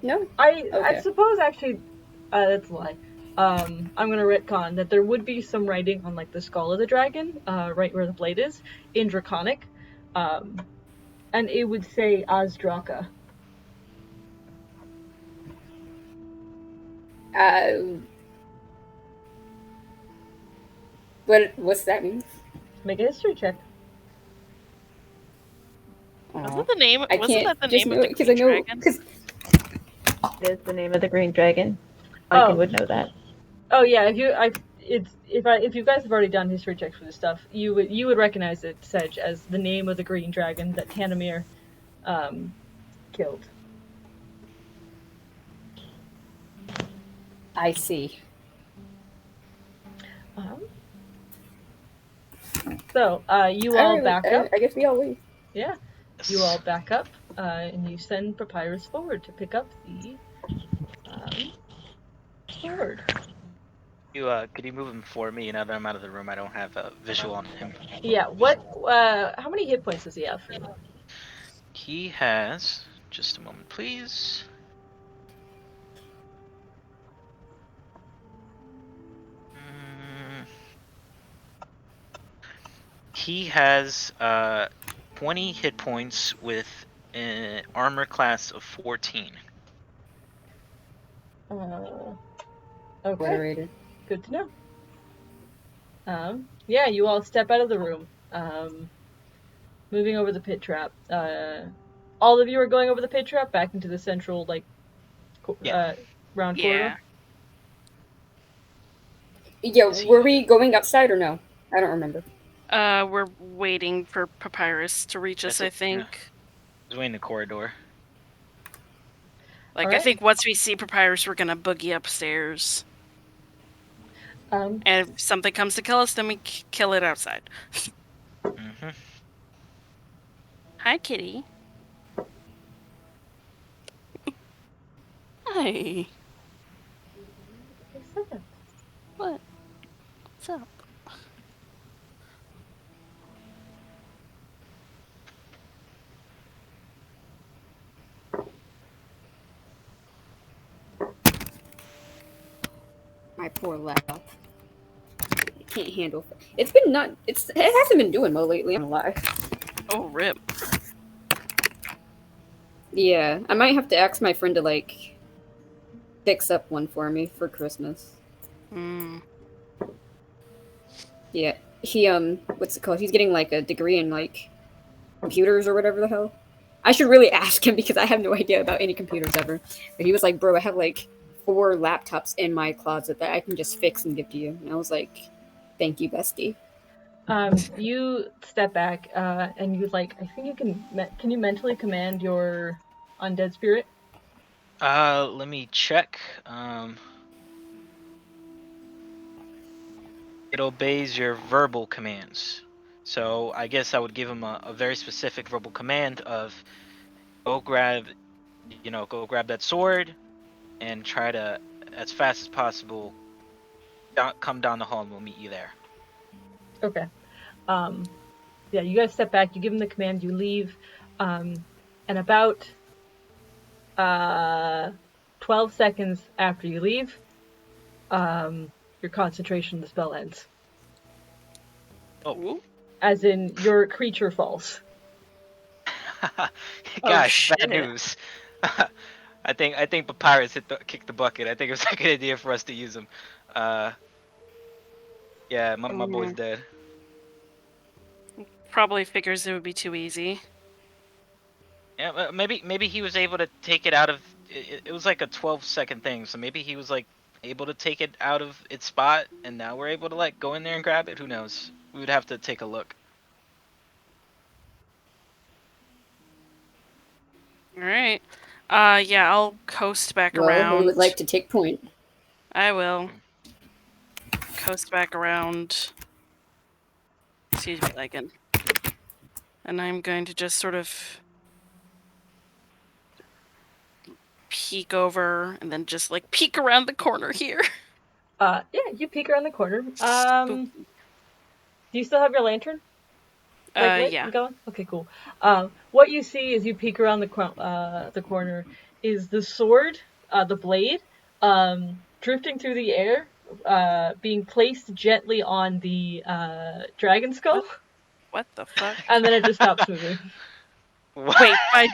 No. I suppose actually, that's a lie. I'm gonna retcon that there would be some writing on like the skull of the dragon, right where the blade is, in Draconic, and it would say Azdraka. What's that mean? Make a history check. Wasn't that the name of the because dragon? It is the name of the green dragon. Oh. Lycan would know that. Oh yeah, if you guys have already done history checks for this stuff, you would recognize it, Sedge, as the name of the green dragon that Tanamir killed. I see. Um, so, you all back up. I guess we all leave. Yeah, you all back up, and you send Papyrus forward to pick up the sword. Could you move him for me? Now that I'm out of the room, I don't have a visual on him. Yeah. What? How many hit points does he have? He has. Just a moment, please. He has 20 hit points with an armor class of 14. Okay. Obliterated. Good to know. Yeah, you all step out of the room. Moving over the pit trap. All of you are going over the pit trap back into the central, like, Yeah. round Yeah. corridor. Yeah, were we going outside or no? I don't remember. We're waiting for Papyrus to reach us, I think. Yeah. He's waiting in the corridor. Like, Alright. I think once we see Papyrus, we're gonna boogie upstairs. And if something comes to kill us, then we kill it outside. Mm-hmm. Hi, kitty. Hi. What? What's up? My poor laptop. Can't handle. It hasn't been doing well lately. I'm alive. Oh, rip. Yeah, I might have to ask my friend to like fix up one for me for Christmas. Hmm. Yeah, he what's it called? He's getting like a degree in like computers or whatever the hell. I should really ask him because I have no idea about any computers ever. But he was like, "Bro, I have like 4 laptops in my closet that I can just fix and give to you." And I was like, "Thank you, bestie." You step back, and you like. I think you can you mentally command your undead spirit? Let me check. It obeys your verbal commands. So I guess I would give him a very specific verbal command of go grab that sword and try to, as fast as possible, come down the hall and we'll meet you there. Okay. Yeah, you guys step back. You give him the command. You leave, and about 12 seconds after you leave, your concentration of the spell ends. Oh. As in, your creature falls. Gosh, bad shit. news. I think Papyrus kicked the bucket. I think it was a good idea for us to use him. Yeah, my boy's dead. Probably figures it would be too easy. Yeah, maybe he was able to take it out of. It was like a 12-second thing, so maybe he was like able to take it out of its spot, and now we're able to like go in there and grab it. Who knows? We would have to take a look. All right. Yeah, I'll coast back Well, around. who would like to take point? I will. Coast back around. Excuse me, Lycan. And I'm going to just sort of peek over and then just like peek around the corner here. Yeah, you peek around the corner. Do you still have your lantern? Like lit Yeah. and going? Okay, cool. What you see as you peek around the corner is the sword, the blade, drifting through the air, being placed gently on the dragon skull, What the fuck? and then it just stops moving. Wait, I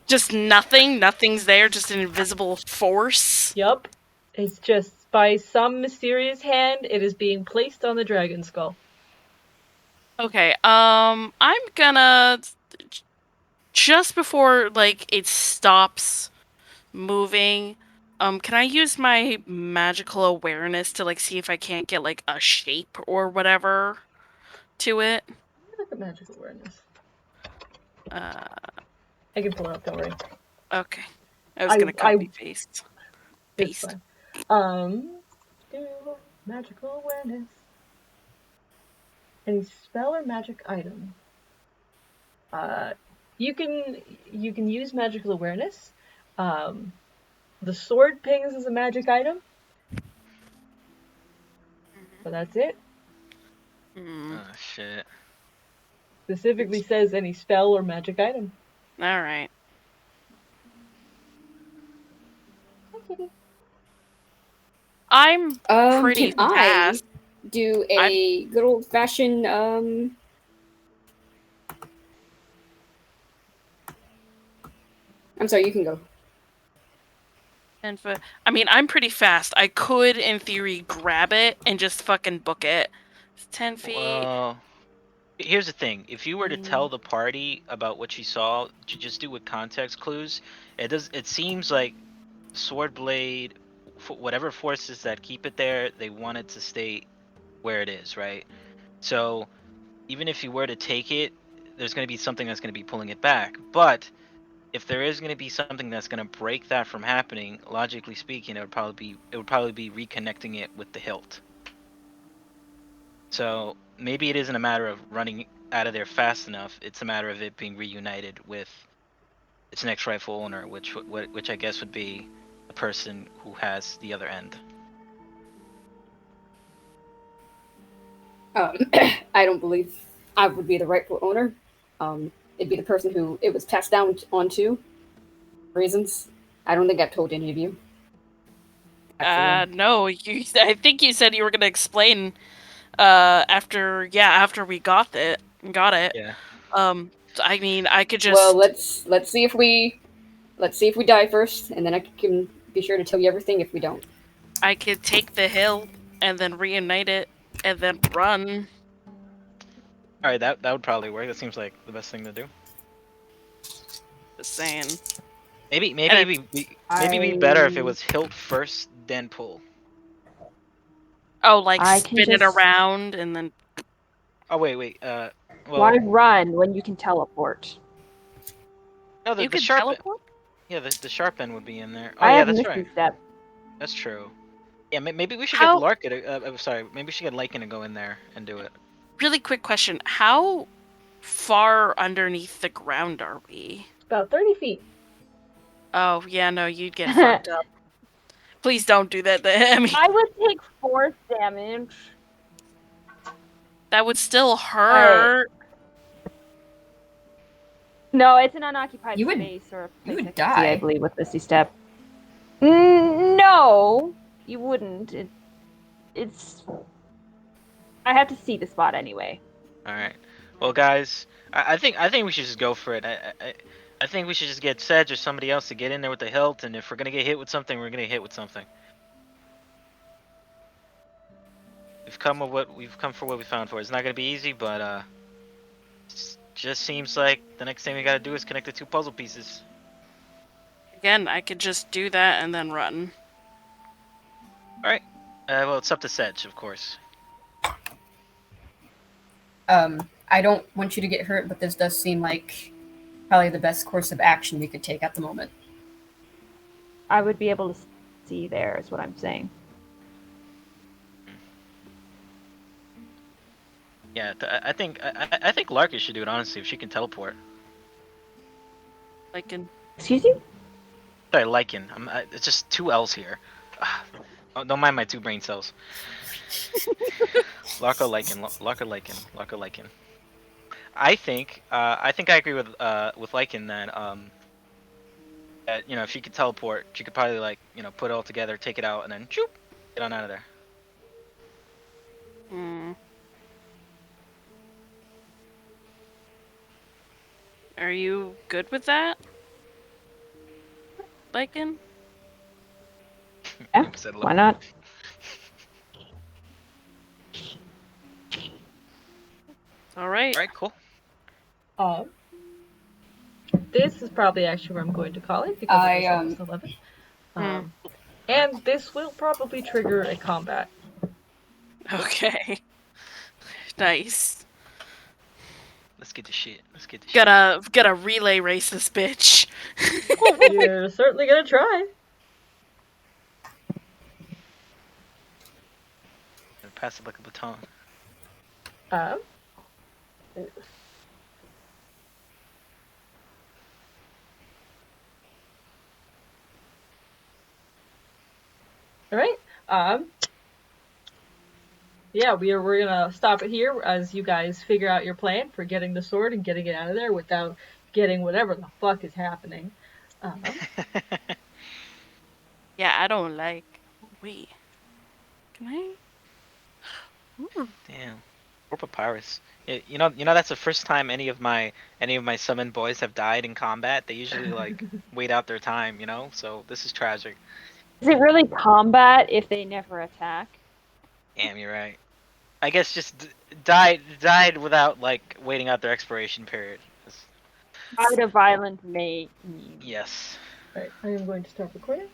just nothing? Nothing's there, just an invisible force? Yup. It's just by some mysterious hand, it is being placed on the dragon skull. Okay, I'm gonna just before like it stops moving, can I use my magical awareness to like see if I can't get like a shape or whatever to it? Look at magic awareness. Uh, I can pull it up, don't worry. okay. I was gonna copy paste. It's fine. Do magical awareness. Any spell or magic item. You can use magical awareness. The sword pings as a magic item, but that's it. Hmm. Oh shit. Specifically says any spell or magic item. All right. Hi, kitty. I'm pretty Can I fast. do I a good old fashioned I'm sorry, you can go. and I mean, I'm pretty fast. I could, in theory, grab it and just fucking book it. It's 10 feet. Well, here's the thing: if you were to tell the party about what you saw, to just do with context clues, it does. It seems like sword blade, whatever forces that keep it there, they want it to stay where it is, right? So even if you were to take it, there's going to be something that's going to be pulling it back. But if there is going to be something that's going to break that from happening, logically speaking, it would probably be reconnecting it with the hilt. So maybe it isn't a matter of running out of there fast enough. It's a matter of it being reunited with its next rightful owner, which I guess would be the person who has the other end. I don't believe I would be the rightful owner. It'd be the person who it was passed down onto. Reasons. I don't think I've told any of you. Actually. No, you. I think you said you were gonna explain. After we got it. Yeah. I mean, I could Well, just. let's see if we die first, and then I can be sure to tell you everything if we don't. I could take the hill and then reunite it and then run. All right, that would probably work. That seems like the best thing to do. Just saying. Maybe And maybe it's, maybe it'd be better if it was hilt first, then pull. like I can spin it just. around and then. Oh wait. Why Well, run when you can teleport? no, You the could sharp. teleport? Yeah, the sharp end would be in there. Oh I yeah, have that's Misty right. Step. That's true. Yeah, maybe we should get How. Larkin. Sorry, maybe we should get Lycan to go in there and do it. Really quick question. How far underneath the ground are we? About 30 feet. Oh, yeah, no, you'd get fucked up. Please don't do that. I mean, I would take force damage. that would still Alright. hurt. No, it's an unoccupied You would- space or a you place would I can see, I die. believe, with Misty Step. No, you wouldn't. It's. I have to see the spot anyway. All right. Well, guys, I think we should just go for it. I think we should just get Sedge or somebody else to get in there with the hilt, and if we're gonna get hit with something, we're gonna hit with something. We've come for what we found for. It's not gonna be easy, but just seems like the next thing we gotta do is connect the two puzzle pieces. Again, I could just do that and then run. All right. Well, it's up to Sedge, of course. I don't want you to get hurt, but this does seem like probably the best course of action we could take at the moment. I would be able to see there, is what I'm saying. Yeah, I think Larkin should do it honestly if she can teleport. Like in. Excuse you? Sorry, Lycan. It's just two L's here. Oh, don't mind my two brain cells. Larko Lycan. I think I agree with Lycan that if she could teleport, she could probably put it all together, take it out, and then choop, get on out of there. Are you good with that? Lycan? Yeah, why not? All right. All right, cool. This is probably actually where I'm going to call it because it is almost 11. And this will probably trigger a combat. Okay. Nice. Let's get the shit. Gotta relay race this bitch. You're certainly gonna try. pass it like a baton. Um, all right. Yeah, we're gonna stop it here as you guys figure out your plan for getting the sword and getting it out of there without getting whatever the fuck is happening. Yeah, I don't like. Wait, can I? Ooh. Damn. Poor Papyrus. You know that's the first time any of my summoned boys have died in combat. They usually like wait out their time, So this is tragic. Is it really combat if they never attack? Damn, you're right. I guess just died without like waiting out their expiration period. Out of violent may mean. Yes. All right, I am going to stop recording.